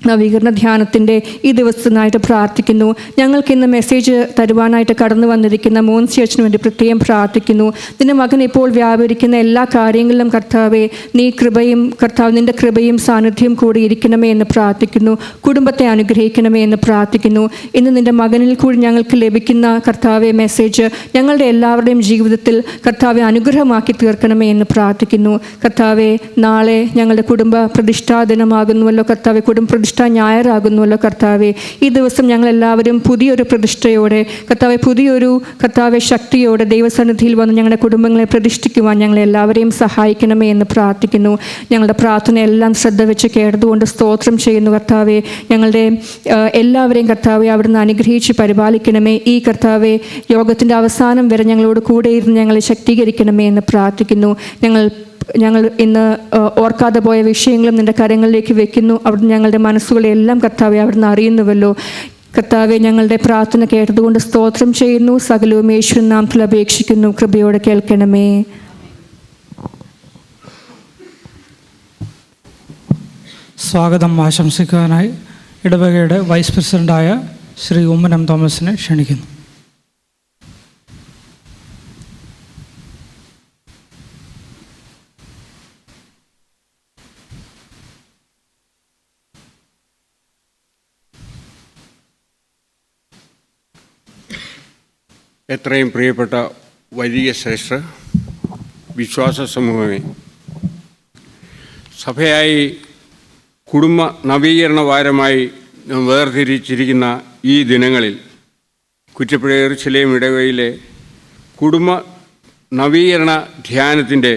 നവീകരണ ധ്യാനത്തിൻ്റെ ഈ ദിവസത്തിനായിട്ട് പ്രാർത്ഥിക്കുന്നു. ഞങ്ങൾക്കിന്ന് മെസ്സേജ് തരുവാനായിട്ട് കടന്നു വന്നിരിക്കുന്ന മോൻസി അച്ഛന് വേണ്ടി പ്രത്യേകം പ്രാർത്ഥിക്കുന്നു. നിൻ്റെ മകൻ ഇപ്പോൾ വ്യാപരിക്കുന്ന എല്ലാ കാര്യങ്ങളിലും കർത്താവെ നീ കൃപയും കർത്താവ് നിൻ്റെ കൃപയും സാന്നിധ്യം കൂടി ഇരിക്കണമേ എന്ന് പ്രാർത്ഥിക്കുന്നു. കുടുംബത്തെ അനുഗ്രഹിക്കണമേ എന്ന് പ്രാർത്ഥിക്കുന്നു. ഇന്ന് നിൻ്റെ മകനിൽ കൂടി ഞങ്ങൾക്ക് ലഭിക്കുന്ന കർത്താവെ മെസ്സേജ് ഞങ്ങളുടെ എല്ലാവരുടെയും ജീവിതത്തിൽ കർത്താവെ അനുഗ്രഹമാക്കി തീർക്കണമേ എന്ന് പ്രാർത്ഥിക്കുന്നു കർത്താവെ. നാളെ ഞങ്ങളുടെ കുടുംബ പ്രതിഷ്ഠാ ദിനമാകുന്നുവല്ലോ കർത്താവെ. കുടുംബ ഞായറാകുന്നുവല്ലോ കർത്താവെ. ഈ ദിവസം ഞങ്ങളെല്ലാവരും പുതിയൊരു പ്രതിഷ്ഠയോടെ കർത്താവെ പുതിയൊരു കർത്താവെ ശക്തിയോടെ ദൈവസന്നിധിയിൽ വന്ന് ഞങ്ങളുടെ കുടുംബങ്ങളെ പ്രതിഷ്ഠിക്കുവാൻ ഞങ്ങളെല്ലാവരെയും സഹായിക്കണമേ എന്ന് പ്രാർത്ഥിക്കുന്നു. ഞങ്ങളുടെ പ്രാർത്ഥനയെല്ലാം ശ്രദ്ധ വെച്ച് കേട്ടതുകൊണ്ട് സ്തോത്രം ചെയ്യുന്നു കർത്താവെ. ഞങ്ങളുടെ എല്ലാവരെയും കർത്താവെ അവിടുന്ന് അനുഗ്രഹിച്ച് പരിപാലിക്കണമേ. ഈ കർത്താവെ യോഗത്തിൻ്റെ അവസാനം വരെ ഞങ്ങളോട് കൂടെ ഇരുന്ന് ഞങ്ങളെ ശക്തീകരിക്കണമേ എന്ന് പ്രാർത്ഥിക്കുന്നു. ഞങ്ങൾ ഇന്ന് ഓർക്കാതെ പോയ വിഷയങ്ങളും നിൻ്റെ കരങ്ങളിലേക്ക് വെക്കുന്നു. അവിടുന്ന് ഞങ്ങളുടെ മനസ്സുകളെല്ലാം കർത്താവെ അവിടുന്ന് അറിയുന്നുവല്ലോ കർത്താവെ. ഞങ്ങളുടെ പ്രാർത്ഥന കേട്ടതുകൊണ്ട് സ്തോത്രം ചെയ്യുന്നു. സകലവും യേശുവിൻ നാമത്തിൽ അപേക്ഷിക്കുന്നു. കൃപയോടെ കേൾക്കണമേ. സ്വാഗതം ആശംസിക്കാനായി ഇടവകയുടെ വൈസ് പ്രസിഡൻ്റായ ശ്രീ ഉമ്മൻ എം തോമസിനെ ക്ഷണിക്കുന്നു. എത്രയും പ്രിയപ്പെട്ട വലിയ ശ്രേഷ്ഠ വിശ്വാസ സമൂഹമേ, സഭയായി കുടുംബ നവീകരണ വാരമായി വേർതിരിച്ചിരിക്കുന്ന ഈ ദിനങ്ങളിൽ കുറ്റിപ്പുഴ എറുശലേം ഇടവകയിലെ കുടുംബ നവീകരണ ധ്യാനത്തിൻ്റെ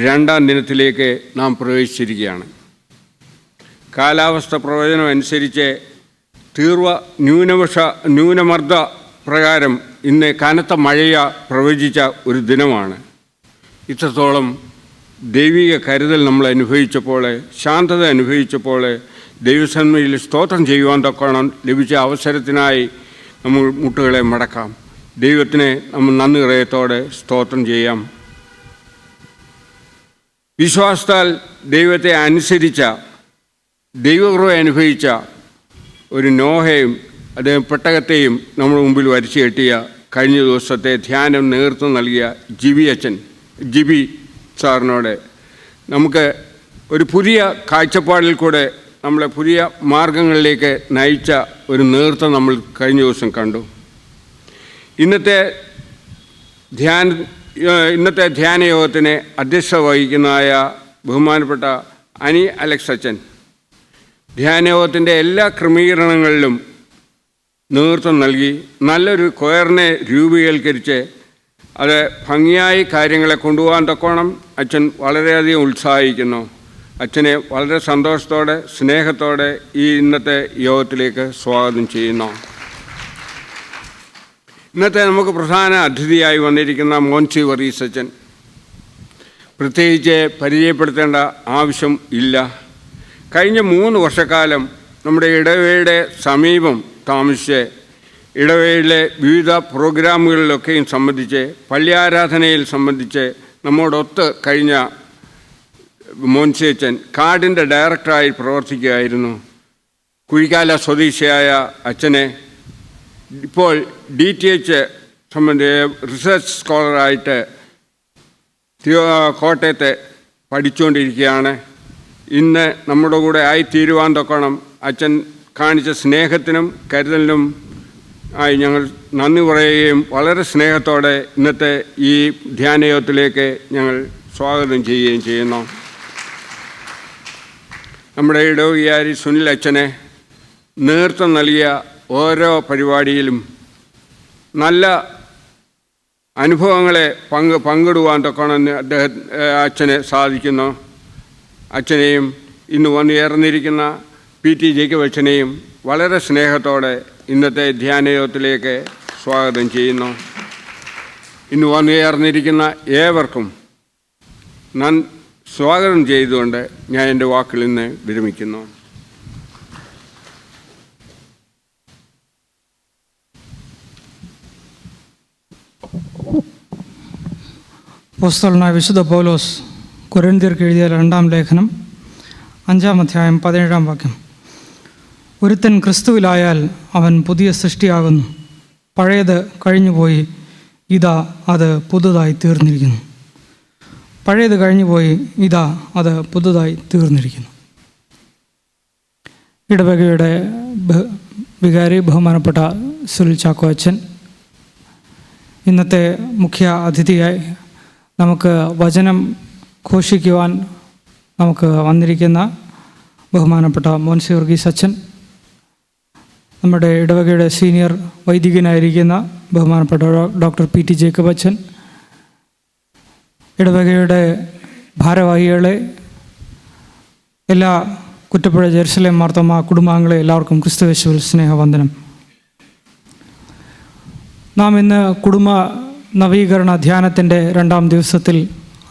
2ാം ദിനത്തിലേക്ക് നാം പ്രവേശിച്ചിരിക്കുകയാണ്. കാലാവസ്ഥ പ്രവചനം അനുസരിച്ച് ന്യൂനമർദ്ദ പ്രകാരം ഇന്ന് കനത്ത മഴയ പ്രവചിച്ച ഒരു ദിനമാണ്. ഇത്രത്തോളം ദൈവിക കരുതൽ നമ്മൾ അനുഭവിച്ചപ്പോൾ, ശാന്തത അനുഭവിച്ചപ്പോൾ ദൈവസന്നിധിയിൽ സ്തോത്രം ചെയ്യുവാൻ തക്കോണം ലഭിച്ച അവസരത്തിനായി നമ്മൾ മുട്ടുകളെ മടക്കാം. ദൈവത്തിനെ നമ്മൾ നന്ദി ഹൃദയത്തോടെ സ്തോത്രം ചെയ്യാം. വിശ്വാസത്താൽ ദൈവത്തെ അനുസരിച്ച ദൈവകൃപ അനുഭവിച്ച ഒരു നോഹയും അദ്ദേഹം പെട്ടകത്തെയും നമ്മുടെ മുമ്പിൽ വരച്ചു കെട്ടിയ കഴിഞ്ഞ ദിവസത്തെ ധ്യാനം നേതൃത്വം നൽകിയ ജിബി സാറിനോട് നമുക്ക് ഒരു പുതിയ കാഴ്ചപ്പാടിൽ കൂടെ നമ്മളെ പുതിയ മാർഗങ്ങളിലേക്ക് നയിച്ച ഒരു നേതൃത്വം നമ്മൾ കഴിഞ്ഞ ദിവസം കണ്ടു. ഇന്നത്തെ ധ്യാന യോഗത്തിന് അധ്യക്ഷത വഹിക്കുന്നതായ ബഹുമാനപ്പെട്ട അനി അലക്സ് അച്ഛൻ ധ്യാനയോഗത്തിൻ്റെ എല്ലാ ക്രമീകരണങ്ങളിലും നേതൃത്വം നൽകി നല്ലൊരു കൊയറിനെ രൂപീകരിച്ച് അത് ഭംഗിയായി കാര്യങ്ങളെ കൊണ്ടുപോകാൻ തക്കോണം അച്ഛൻ വളരെയധികം ഉത്സാഹിക്കുന്നു. അച്ഛനെ വളരെ സന്തോഷത്തോടെ സ്നേഹത്തോടെ ഈ ഇന്നത്തെ യോഗത്തിലേക്ക് സ്വാഗതം ചെയ്യുന്നു. ഇന്നത്തെ നമുക്ക് പ്രധാന അതിഥിയായി വന്നിരിക്കുന്ന മോൻസി വർഗീസ് അച്ഛൻ പ്രത്യേകിച്ച് പരിചയപ്പെടുത്തേണ്ട ആവശ്യം ഇല്ല. കഴിഞ്ഞ 3 വർഷക്കാലം നമ്മുടെ ഇടവകയുടെ സമീപം താമസിച്ച് ഇടവകയിലെ വിവിധ പ്രോഗ്രാമുകളിലൊക്കെയും സംബന്ധിച്ച് പള്ളി ആരാധനയിൽ സംബന്ധിച്ച് നമ്മോടൊത്ത് കഴിഞ്ഞ മോൻസി അച്ഛൻ കാർഡിൻ്റെ ഡയറക്ടറായി പ്രവർത്തിക്കുകയായിരുന്നു. കുഴിക്കാല സ്വദേശിയായ അച്ഛനെ ഇപ്പോൾ DTH റിസർച്ച് സ്കോളറായിട്ട് കോട്ടയത്തെ പഠിച്ചുകൊണ്ടിരിക്കുകയാണ്. ഇന്ന് നമ്മുടെ കൂടെ ആയിത്തീരുവാൻ തൊക്കണം അച്ഛൻ കാണിച്ച സ്നേഹത്തിനും കരുതലിനും ആയി ഞങ്ങൾ നന്ദി പറയുകയും വളരെ സ്നേഹത്തോടെ ഇന്നത്തെ ഈ ധ്യാനയോഗത്തിലേക്ക് ഞങ്ങൾ സ്വാഗതം ചെയ്യുകയും ചെയ്യുന്നു. നമ്മുടെ ഇടവകയാരി സുനിൽ അച്ഛനെ നേതൃത്വം നൽകിയ ഓരോ പരിപാടിയിലും നല്ല അനുഭവങ്ങളെ പങ്കിടുവാൻ തൊക്കണം അച്ഛനെ സാധിക്കുന്നു. അച്ഛനെയും ഇന്ന് വന്നു ചേർന്നിരിക്കുന്ന PT ജേക്കബ് അച്ഛനെയും വളരെ സ്നേഹത്തോടെ ഇന്നത്തെ ധ്യാനയോഗത്തിലേക്ക് സ്വാഗതം ചെയ്യുന്നു. ഇന്ന് വന്നു ചേർന്നിരിക്കുന്ന ഏവർക്കും സ്വാഗതം ചെയ്തുകൊണ്ട് ഞാൻ എൻ്റെ വാക്കിൽ നിന്ന് വിരമിക്കുന്നു. അപ്പോസ്തലനായ വിശുദ്ധ പൗലോസ് കൊരിന്ത്യർക്ക് എഴുതിയ 2-ാം ലേഖനം 5-ാം അധ്യായം 17-ാം വാക്യം. ഒരുത്തൻ ക്രിസ്തുവിലായാൽ അവൻ പുതിയ സൃഷ്ടിയാകുന്നു, പഴയത് കഴിഞ്ഞുപോയി, ഇതാ അത് പുതുതായി തീർന്നിരിക്കുന്നു. പഴയത് കഴിഞ്ഞുപോയി, ഇതാ അത് പുതുതായി തീർന്നിരിക്കുന്നു. ഇടവകയുടെ വികാരി ബഹുമാനപ്പെട്ട സുനിൽ ചാക്കോ അച്ഛൻ, ഇന്നത്തെ മുഖ്യ അതിഥിയായി നമുക്ക് വചനം ഘോഷിക്കുവാൻ നമുക്ക് വന്നിരിക്കുന്ന ബഹുമാനപ്പെട്ട മോൻസി വർഗീസ് അച്ഛൻ, നമ്മുടെ ഇടവകയുടെ സീനിയർ വൈദികനായിരിക്കുന്ന ബഹുമാനപ്പെട്ട ഡോക്ടർ PT ജേക്കബ് അച്ഛൻ, ഇടവകയുടെ ഭാരവാഹികളെ, എല്ലാ കുറ്റപ്പുഴ ജെറുസലേം മാർത്തോമ കുടുംബാംഗങ്ങളെ എല്ലാവർക്കും ക്രിസ്തുയേശുവിൽ സ്നേഹവന്ദനം. നാം ഇന്ന് കുടുംബ നവീകരണ ധ്യാനത്തിൻ്റെ 2-ാം ദിവസത്തിൽ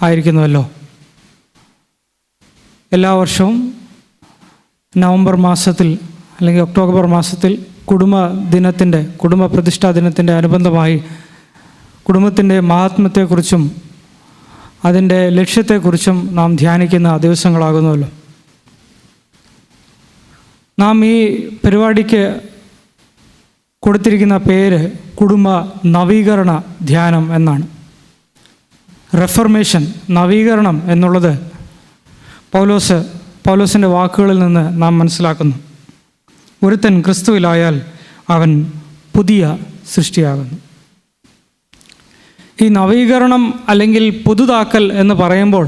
ആയിരിക്കുന്നുവല്ലോ. എല്ലാ വർഷവും നവംബർ മാസത്തിൽ അല്ലെങ്കിൽ ഒക്ടോബർ മാസത്തിൽ കുടുംബ പ്രതിഷ്ഠാ ദിനത്തിൻ്റെ അനുബന്ധമായി കുടുംബത്തിൻ്റെ മഹാത്മ്യത്തെക്കുറിച്ചും അതിൻ്റെ ലക്ഷ്യത്തെക്കുറിച്ചും നാം ധ്യാനിക്കുന്ന ദിവസങ്ങളാകുന്നുവല്ലോ. നാം ഈ പരിപാടിക്ക് കൊടുത്തിരിക്കുന്ന പേര് കുടുംബ നവീകരണ ധ്യാനം എന്നാണ്. റെഫർമേഷൻ, നവീകരണം എന്നുള്ളത് പൗലോസിൻ്റെ വാക്കുകളിൽ നിന്ന് നാം മനസ്സിലാക്കുന്നു. ഒരുത്തൻ ക്രിസ്തുവിലായാൽ അവൻ പുതിയ സൃഷ്ടിയാകുന്നു. ഈ നവീകരണം അല്ലെങ്കിൽ പുതുതാക്കൽ എന്ന് പറയുമ്പോൾ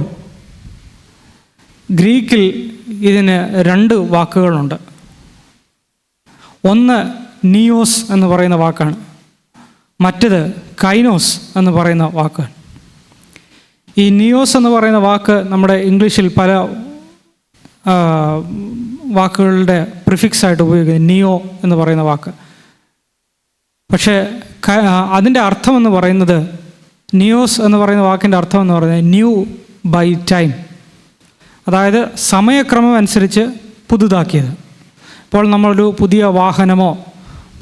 ഗ്രീക്കിൽ ഇതിന് 2 വാക്കുകളുണ്ട്. ഒന്ന് നിയോസ് എന്ന് പറയുന്ന വാക്കാണ്, മറ്റത് കൈനോസ് എന്ന് പറയുന്ന വാക്കാണ്. ഈ നിയോസ് എന്ന് പറയുന്ന വാക്ക് നമ്മുടെ ഇംഗ്ലീഷിൽ പല വാക്കുകളുടെ പ്രിഫിക്സായിട്ട് ഉപയോഗിക്കുന്നത്, നിയോ എന്ന് പറയുന്ന വാക്ക്. പക്ഷേ അതിൻ്റെ അർത്ഥം എന്ന് പറയുന്നത്, നിയോസ് എന്ന് പറയുന്ന വാക്കിൻ്റെ അർത്ഥം എന്ന് പറയുന്നത് ന്യൂ ബൈ ടൈം, അതായത് സമയക്രമം അനുസരിച്ച് പുതുതാക്കിയത്. ഇപ്പോൾ നമ്മളൊരു പുതിയ വാഹനമോ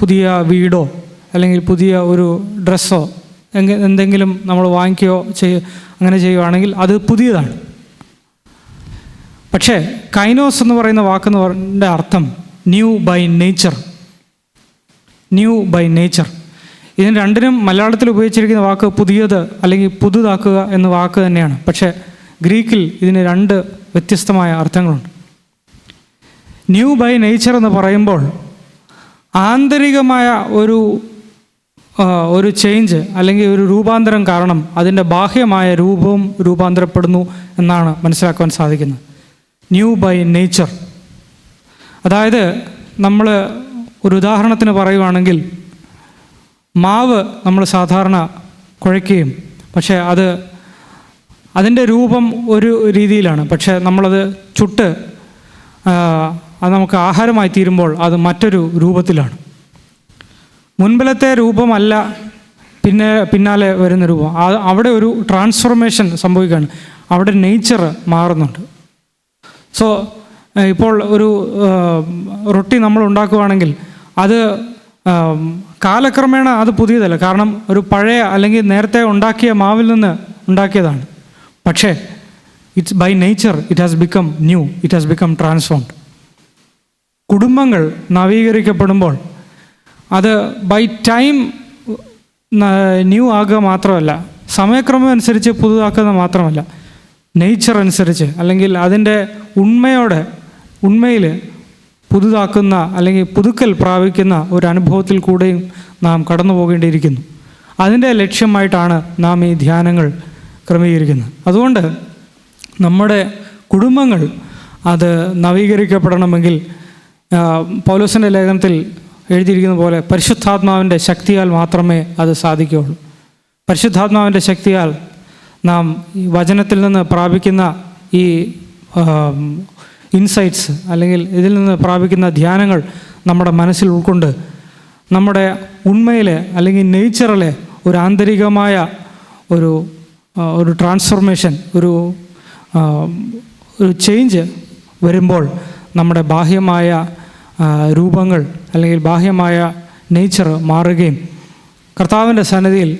പുതിയ വീടോ അല്ലെങ്കിൽ പുതിയ ഒരു ഡ്രസ്സോ എന്തെങ്കിലും നമ്മൾ വാങ്ങിക്കുകയോ അങ്ങനെ ചെയ്യുകയാണെങ്കിൽ അത് പുതിയതാണ്. പക്ഷേ കൈനോസ് എന്ന് പറയുന്ന വാക്കെന്ന് പറഞ്ഞ അർത്ഥം new by nature. New by nature. ഇതിന് രണ്ടിനും മലയാളത്തിൽ ഉപയോഗിച്ചിരിക്കുന്ന വാക്ക് പുതിയത് അല്ലെങ്കിൽ പുതുതാക്കുക എന്ന വാക്ക് തന്നെയാണ്. പക്ഷേ ഗ്രീക്കിൽ ഇതിന് രണ്ട് വ്യത്യസ്തമായ അർത്ഥങ്ങളുണ്ട്. ന്യൂ ബൈ നേച്ചർ എന്ന് പറയുമ്പോൾ ആന്തരികമായ ഒരു ചേഞ്ച് അല്ലെങ്കിൽ ഒരു രൂപാന്തരം കാരണം അതിൻ്റെ ബാഹ്യമായ രൂപവും രൂപാന്തരപ്പെടുന്നു എന്നാണ് മനസ്സിലാക്കുവാൻ സാധിക്കുന്നത്. ന്യൂ ബൈ നേച്ചർ, അതായത് നമ്മൾ ഒരു ഉദാഹരണത്തിന് പറയുവാണെങ്കിൽ, മാവ് നമ്മൾ സാധാരണ കുഴയ്ക്കുകയും പക്ഷേ അതിൻ്റെ രൂപം ഒരു രീതിയിലാണ്. പക്ഷേ നമ്മളത് ചുട്ട് അത് നമുക്ക് ആഹാരമായി തീരുമ്പോൾ അത് മറ്റൊരു രൂപത്തിലാണ്. മുൻപിലത്തെ രൂപമല്ല പിന്നാലെ വരുന്ന രൂപം. അവിടെ ഒരു ട്രാൻസ്ഫോർമേഷൻ സംഭവിക്കുകയാണ്. അവിടെ നേച്ചർ മാറുന്നുണ്ട്. സോ ഇപ്പോൾ ഒരു റൊട്ടി നമ്മൾ ഉണ്ടാക്കുകയാണെങ്കിൽ അത് കാലക്രമേണ അത് പുതിയതല്ല. കാരണം ഒരു പഴയ അല്ലെങ്കിൽ നേരത്തെ ഉണ്ടാക്കിയ മാവിൽ നിന്ന് ഉണ്ടാക്കിയതാണ്. പക്ഷേ it's by nature it has become new, it has become transformed. കുടുംബങ്ങൾ നവീകരിക്കപ്പെടുമ്പോൾ അത് ബൈ ടൈം ന്യൂ ആകുക മാത്രമല്ല, സമയക്രമം അനുസരിച്ച് പുതുതാക്കുക മാത്രമല്ല, നേച്ചർ അനുസരിച്ച് അല്ലെങ്കിൽ അതിൻ്റെ ഉണ്മയിൽ പുതുതാക്കുന്ന അല്ലെങ്കിൽ പുതുക്കൽ പ്രാപിക്കുന്ന ഒരു അനുഭവത്തിൽ കൂടെയും നാം കടന്നു പോകേണ്ടിയിരിക്കുന്നു. അതിൻ്റെ ലക്ഷ്യമായിട്ടാണ് നാം ഈ ധ്യാനങ്ങൾ ക്രമീകരിക്കുന്നത്. അതുകൊണ്ട് നമ്മുടെ കുടുംബങ്ങൾ അത് നവീകരിക്കപ്പെടണമെങ്കിൽ പൗലോസിൻ്റെ ലേഖനത്തിൽ എഴുതിയിരിക്കുന്ന പോലെ പരിശുദ്ധാത്മാവിൻ്റെ ശക്തിയാൽ മാത്രമേ അത് സാധിക്കുകയുള്ളൂ. പരിശുദ്ധാത്മാവിൻ്റെ ശക്തിയാൽ നാം ഈ വചനത്തിൽ നിന്ന് പ്രാപിക്കുന്ന ഈ ഇൻസൈറ്റ്സ് അല്ലെങ്കിൽ ഇതിൽ നിന്ന് പ്രാപിക്കുന്ന ധ്യാനങ്ങൾ നമ്മുടെ മനസ്സിൽ ഉൾക്കൊണ്ട് നമ്മുടെ ഉണ്മയിലെ അല്ലെങ്കിൽ നേച്ചറിലെ ഒരു ആന്തരികമായ ഒരു ട്രാൻസ്ഫോർമേഷൻ, ഒരു ചേഞ്ച് വരുമ്പോൾ നമ്മുടെ ബാഹ്യമായ രൂപങ്ങൾ അല്ലെങ്കിൽ ബാഹ്യമായ നേച്ചർ മാറുകയും കർത്താവിൻ്റെ സന്നിധിയിൽ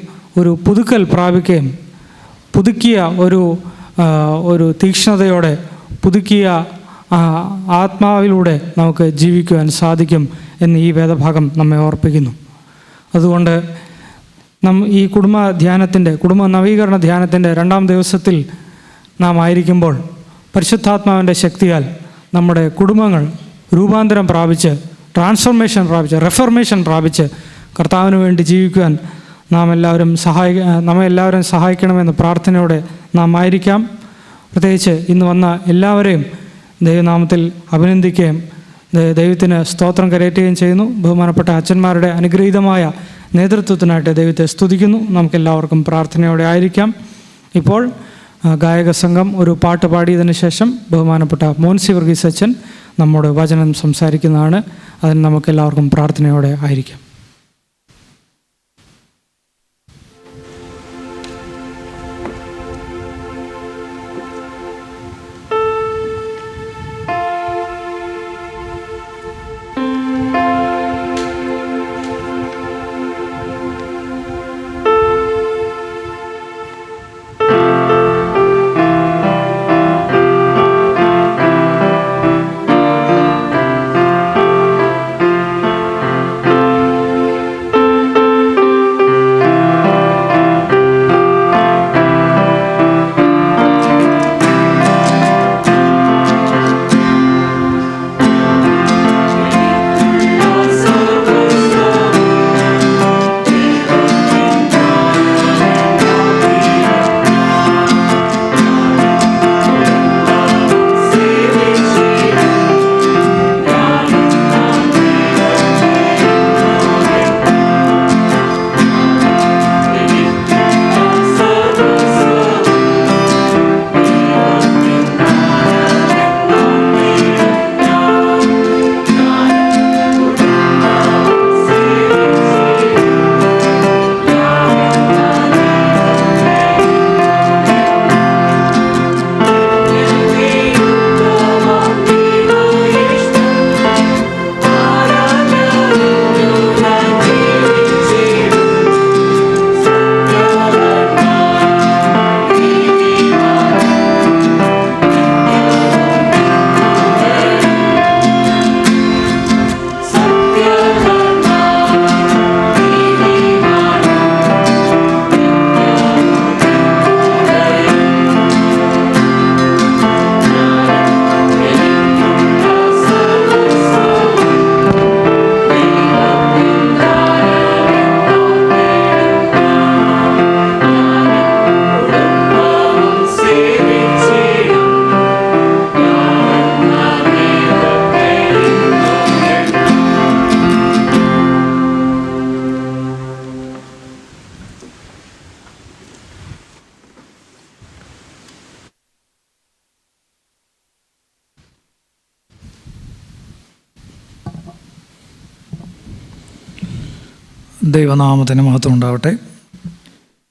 ഒരു പുതുക്കൽ പ്രാപിക്കുകയും പുതുക്കിയ ഒരു തീക്ഷ്ണതയോടെ പുതുക്കിയ ആത്മാവിലൂടെ നമുക്ക് ജീവിക്കുവാൻ സാധിക്കും എന്ന് ഈ വേദഭാഗം നമ്മെ ഓർപ്പിക്കുന്നു. അതുകൊണ്ട് ഈ കുടുംബ നവീകരണ ധ്യാനത്തിൻ്റെ 2-ാം ദിവസത്തിൽ നാം ആയിരിക്കുമ്പോൾ പരിശുദ്ധാത്മാവിൻ്റെ ശക്തിയാൽ നമ്മുടെ കുടുംബങ്ങൾ രൂപാന്തരം പ്രാപിച്ച് റെഫർമേഷൻ പ്രാപിച്ച് കർത്താവിന് വേണ്ടി ജീവിക്കുവാൻ നമ്മെ എല്ലാവരും സഹായിക്കണമെന്ന് പ്രാർത്ഥനയോടെ നാം ആയിരിക്കാം. പ്രത്യേകിച്ച് ഇന്ന് വന്ന എല്ലാവരെയും ദൈവനാമത്തിൽ അഭിനന്ദിക്കുകയും ദൈവത്തിന് സ്തോത്രം കരയറ്റുകയും ചെയ്യുന്നു. ബഹുമാനപ്പെട്ട അച്ഛന്മാരുടെ അനുഗ്രഹീതമായ നേതൃത്വത്തിനായിട്ട് ദൈവത്തെ സ്തുതിക്കുന്നു. നമുക്കെല്ലാവർക്കും പ്രാർത്ഥനയോടെ ആയിരിക്കാം. ഇപ്പോൾ ഗായക സംഘം ഒരു പാട്ട് പാടിയതിന് ശേഷം ബഹുമാനപ്പെട്ട മോൻസി വർഗീസ് അച്ഛൻ നമ്മോട് വചനം സംസാരിക്കുന്നതാണ്. അതിന് നമുക്കെല്ലാവർക്കും പ്രാർത്ഥനയോടെ ആയിരിക്കാം. ദൈവനാമത്തിന് മഹത്വം ഉണ്ടാവട്ടെ.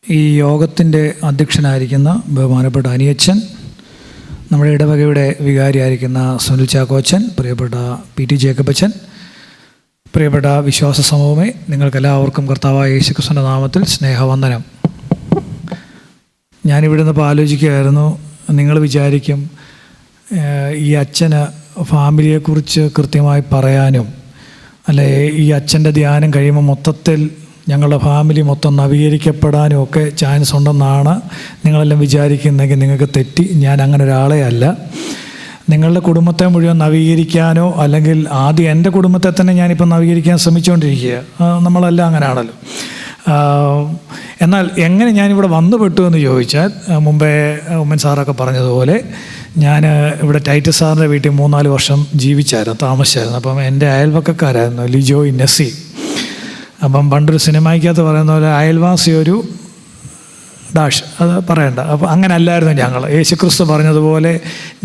ഈ യോഗത്തിൻ്റെ അധ്യക്ഷനായിരിക്കുന്ന ബഹുമാനപ്പെട്ട അനിയച്ചൻ, നമ്മുടെ ഇടവകയുടെ വികാരിയായിരിക്കുന്ന സുനിൽ ചാക്കോച്ചൻ, പ്രിയപ്പെട്ട പി.ടി. ജേക്കബച്ചൻ, പ്രിയപ്പെട്ട വിശ്വാസ സമൂഹമേ, നിങ്ങൾക്കെല്ലാവർക്കും കർത്താവായ യേശുക്രിസ്തുവിൻ്റെ നാമത്തിൽ സ്നേഹവന്ദനം. ഞാനിവിടെ നിന്ന് ആലോചിക്കുകയായിരുന്നു, നിങ്ങൾ വിചാരിക്കും ഈ അച്ഛന് ഫാമിലിയെക്കുറിച്ച് കൃത്യമായി പറയാനും, അല്ലെ ഈ അച്ഛൻ്റെ ധ്യാനം കഴിയുമ്പോൾ മൊത്തത്തിൽ ഞങ്ങളുടെ ഫാമിലി മൊത്തം നവീകരിക്കപ്പെടാനും ഒക്കെ ചാൻസ് ഉണ്ടെന്നാണ് നിങ്ങളെല്ലാം വിചാരിക്കുന്നതെങ്കിൽ നിങ്ങൾക്ക് തെറ്റി. ഞാൻ അങ്ങനെ ഒരാളെ അല്ല. നിങ്ങളുടെ കുടുംബത്തെ മുഴുവൻ നവീകരിക്കാനോ, അല്ലെങ്കിൽ ആദ്യം എൻ്റെ കുടുംബത്തെ തന്നെ ഞാനിപ്പോൾ നവീകരിക്കാൻ ശ്രമിച്ചുകൊണ്ടിരിക്കുക. നമ്മളെല്ലാം അങ്ങനെയാണല്ലോ. എന്നാൽ എങ്ങനെ ഞാനിവിടെ വന്നുപെട്ടു എന്ന് ചോദിച്ചാൽ, മുമ്പേ ഉമ്മൻ സാറൊക്കെ പറഞ്ഞതുപോലെ ഞാൻ ഇവിടെ ടൈറ്റസ് സാറിൻ്റെ വീട്ടിൽ 3-4 വർഷം താമസിച്ചായിരുന്നു. അപ്പം എൻ്റെ അയൽവക്കക്കാരായിരുന്നു ലിജോയ്, നസീം. അപ്പം പണ്ടൊരു സിനിമയ്ക്കകത്ത് പറയുന്ന പോലെ അയൽവാസി ഒരു ഡാഷ്, അത് പറയണ്ട. അപ്പോൾ അങ്ങനെ അല്ലായിരുന്നു ഞങ്ങൾ. യേശുക്രിസ്തു പറഞ്ഞതുപോലെ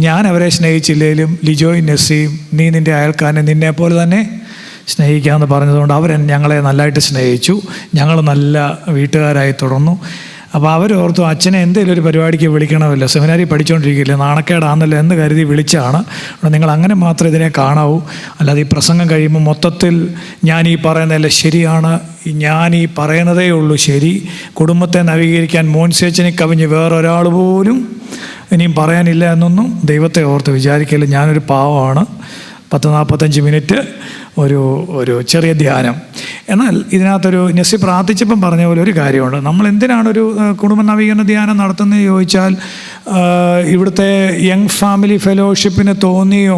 ഞാൻ അവരെ സ്നേഹിച്ചില്ലെങ്കിലും ലിജോയ്, നസീം, നീ നിൻ്റെ അയൽക്കാരനെ നിന്നെപ്പോലെ തന്നെ സ്നേഹിക്കാമെന്ന് പറഞ്ഞതുകൊണ്ട് ഞങ്ങളെ നല്ലതായിട്ട് സ്നേഹിച്ചു. ഞങ്ങൾ നല്ല വീട്ടുകാരായി തുടർന്നു. അപ്പോൾ അവരോർത്തു അച്ഛനെ എന്തെങ്കിലും ഒരു പരിപാടിക്ക് വിളിക്കണമല്ലോ, സെമിനാരി പഠിച്ചുകൊണ്ടിരിക്കില്ലേ, നാണക്കേടാണെന്നല്ലോ എന്ന് കരുതി വിളിച്ചാണ്. നിങ്ങൾ അങ്ങനെ മാത്രമേ ഇതിനെ കാണാവൂ. അല്ലാതെ ഈ പ്രസംഗം കഴിയുമ്പോൾ മൊത്തത്തിൽ ഞാൻ ഈ പറയുന്നതല്ല ശരിയാണ്, ഞാൻ ഈ പറയുന്നതേ ഉള്ളൂ ശരി, കുടുംബത്തെ നവീകരിക്കാൻ മോൻസേച്ചനെ കവിഞ്ഞ് വേറൊരാൾ പോലും ഇനിയും പറയാനില്ല എന്നൊന്നും ദൈവത്തെ ഓർത്ത് വിചാരിക്കില്ല. ഞാനൊരു പാവമാണ്. 10-45 മിനിറ്റ് ഒരു ചെറിയ ധ്യാനം. എന്നാൽ ഇതിനകത്തൊരു നസി പ്രാർത്ഥിച്ചപ്പം പറഞ്ഞ പോലെ ഒരു കാര്യമുണ്ട്. നമ്മൾ എന്തിനാണൊരു കുടുംബ നവീകരണ ധ്യാനം നടത്തുന്നത് ചോദിച്ചാൽ, ഇവിടുത്തെ യങ് ഫാമിലി ഫെലോഷിപ്പിന് തോന്നിയോ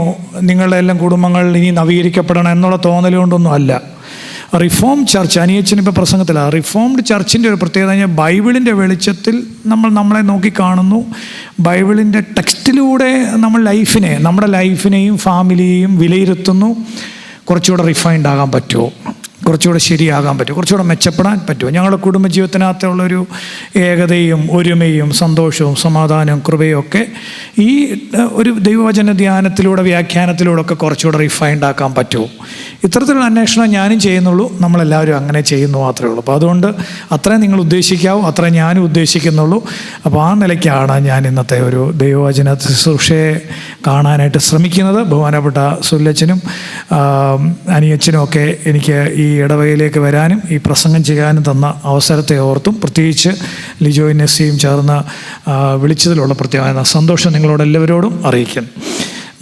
നിങ്ങളുടെ എല്ലാം കുടുംബങ്ങൾ ഇനി നവീകരിക്കപ്പെടണം എന്നുള്ള തോന്നലുകൊണ്ടൊന്നും അല്ല. റിഫോം ചർച്ച്, അനിയച്ചനിപ്പോൾ പ്രസംഗത്തിലാണ്, റിഫോംഡ് ചർച്ചിൻ്റെ ഒരു പ്രത്യേകത കഴിഞ്ഞാൽ ബൈബിളിൻ്റെ വെളിച്ചത്തിൽ നമ്മളെ നോക്കിക്കാണുന്നു. ബൈബിളിൻ്റെ ടെക്സ്റ്റിലൂടെ നമ്മുടെ ലൈഫിനെയും ഫാമിലിയെയും വിലയിരുത്തുന്നു. കുറച്ചുകൂടെ റിഫൈൻഡ് ആകാൻ പറ്റുമോ, കുറച്ചുകൂടെ ശരിയാകാൻ പറ്റുമോ, കുറച്ചുകൂടെ മെച്ചപ്പെടാൻ പറ്റുമോ, ഞങ്ങളുടെ കുടുംബജീവിതത്തിനകത്തുള്ളൊരു ഏകതയും ഒരുമയും സന്തോഷവും സമാധാനവും കൃപയും ഒക്കെ ഈ ഒരു ദൈവവചന ധ്യാനത്തിലൂടെ വ്യാഖ്യാനത്തിലൂടെ ഒക്കെ കുറച്ചുകൂടെ റിഫൈൻഡ് ആക്കാൻ പറ്റുമോ? ഇത്തരത്തിലുള്ള അന്വേഷണം ഞാനും ചെയ്യുന്നുള്ളൂ, നമ്മളെല്ലാവരും അങ്ങനെ ചെയ്യുന്നു മാത്രമേ ഉള്ളൂ. അപ്പോൾ അതുകൊണ്ട് അത്രയും നിങ്ങൾ ഉദ്ദേശിക്കാവൂ, അത്രയും ഞാനും ഉദ്ദേശിക്കുന്നുള്ളൂ. അപ്പോൾ ആ നിലയ്ക്കാണ് ഞാൻ ഇന്നത്തെ ഒരു ദൈവവചന ശുശ്രൂഷയെ കാണാനായിട്ട് ശ്രമിക്കുന്നത്. ബഹുമാനപ്പെട്ട സുല്ലച്ചനും അനിയച്ചനും ഒക്കെ എനിക്ക് ഈ ഇടവകയിലേക്ക് വരാനും ഈ പ്രസംഗം ചെയ്യാനും തന്ന അവസരത്തെ ഓർത്തും, പ്രത്യേകിച്ച് ലിജോയ്, നസീം ചേർന്ന് വിളിച്ചതിലുള്ള പ്രത്യേകമായ സന്തോഷം നിങ്ങളോടെല്ലാവരോടും അറിയിക്കുന്നു.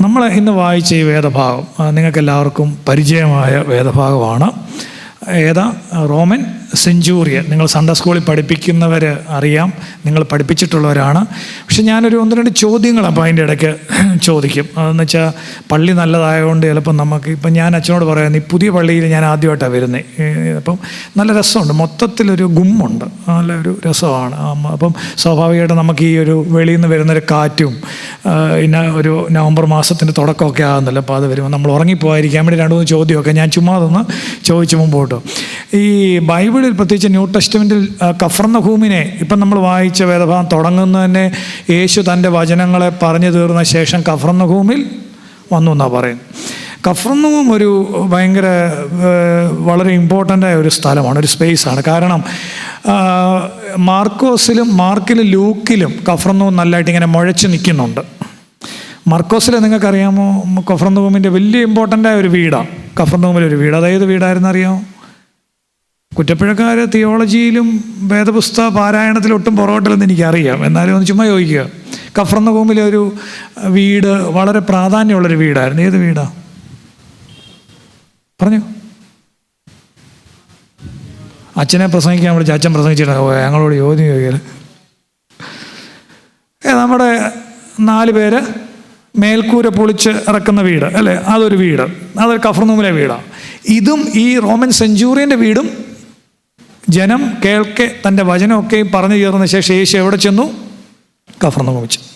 നമ്മൾ ഇന്ന് വായിച്ച ഈ വേദഭാഗം നിങ്ങൾക്കെല്ലാവർക്കും പരിചയമായ വേദഭാഗമാണ്. Roman centurion. നിങ്ങൾ സൺഡേ സ്കൂളിൽ പഠിപ്പിക്കുന്നവർ അറിയാം, നിങ്ങൾ പഠിപ്പിച്ചിട്ടുള്ളവരാണ്. പക്ഷെ ഞാനൊരു 1-2 ചോദ്യങ്ങൾ അപ്പോൾ അതിൻ്റെ ഇടയ്ക്ക് ചോദിക്കും. അതെന്ന് വെച്ചാൽ പള്ളി നല്ലതായതുകൊണ്ട് ചിലപ്പം ഇപ്പം ഞാൻ അച്ഛനോട് പറയാം, ഈ പുതിയ പള്ളിയിൽ ഞാൻ ആദ്യമായിട്ടാണ് വരുന്നത്. അപ്പം നല്ല രസമുണ്ട്, മൊത്തത്തിലൊരു ഗുമ്മുണ്ട്, നല്ല ഒരു രസമാണ്. അപ്പം സ്വാഭാവികമായിട്ട് നമുക്ക് ഈ ഒരു വെളിയിൽ നിന്ന് വരുന്നൊരു കാറ്റും ഒരു നവംബർ മാസത്തിൻ്റെ തുടക്കമൊക്കെ ആകുന്നല്ലോ. അപ്പോൾ അത് വരുമ്പോൾ നമ്മൾ ഉറങ്ങിപ്പോയിരിക്കാൻ വേണ്ടി 2-3 ചോദ്യമൊക്കെ ഞാൻ ചുമ്മാ തന്ന് ചോദിച്ചു മുമ്പോട്ട്. ഈ ബൈബിളിൽ പ്രത്യേകിച്ച് ന്യൂ ടെസ്റ്റ്മെൻറ്റിൽ കഫർന്നഹൂമിനെ ഇപ്പം നമ്മൾ വായിച്ച വേദഭാഗം തുടങ്ങുന്നത് തന്നെ യേശു തൻ്റെ വചനങ്ങളെ പറഞ്ഞു തീർന്ന ശേഷം കഫർന്നഹൂമിൽ വന്നു എന്നാണ് പറയുന്നത്. കഫർന്നഹൂം ഒരു ഭയങ്കര വളരെ ഇമ്പോർട്ടൻ്റായ ഒരു സ്ഥലമാണ്, ഒരു സ്പേസാണ്. കാരണം മാർക്കിലും ലൂക്കിലും കഫർന്നഹൂം നല്ലതായിട്ട് ഇങ്ങനെ മുഴച്ച് നിൽക്കുന്നുണ്ട്. മർക്കോസിൽ നിങ്ങൾക്കറിയാമോ, കഫർന്നഹൂമിൻ്റെ വലിയ ഇമ്പോർട്ടൻ്റായ ഒരു വീടാണ് കഫർന്നഹൂമിലൊരു വീട്. അതായത് വീടായിരുന്നു അറിയാമോ? കുറ്റപ്പുഴക്കാർ തിയോളജിയിലും വേദപുസ്തക പാരായണത്തിലും ഒട്ടും പുറകോട്ടില്ലെന്ന് എനിക്കറിയാം, എന്നാലും ഒന്ന് ചുമ്മാ ചോദിക്കുക. കഫർന്നഹൂമിലെ ഒരു വീട് വളരെ പ്രാധാന്യമുള്ളൊരു വീടായിരുന്നു. ഏത് വീടാ പറഞ്ഞു? അച്ഛനെ പ്രസംഗിക്കാൻ വിളിച്ച് അച്ഛൻ പ്രസംഗിച്ചിട്ട് ഞങ്ങളോട് ചോദ്യം ചോദിക്കൽ. നമ്മുടെ 4 പേര് മേൽക്കൂര പൊളിച്ച് ഇറക്കുന്ന വീട് അല്ലേ, അതൊരു വീട്, അതൊരു കഫർന്നഹൂമിലെ വീടാണ്. ഇതും ഈ റോമൻ സെഞ്ചൂറിയൻ്റെ വീടും ജനം കേൾക്കെ തൻ്റെ വചനമൊക്കെ പറഞ്ഞു ചേർന്ന ശേഷം യേശു എവിടെ ചെന്നു? കഫർന്നഹൂമിൽ ചെന്നു.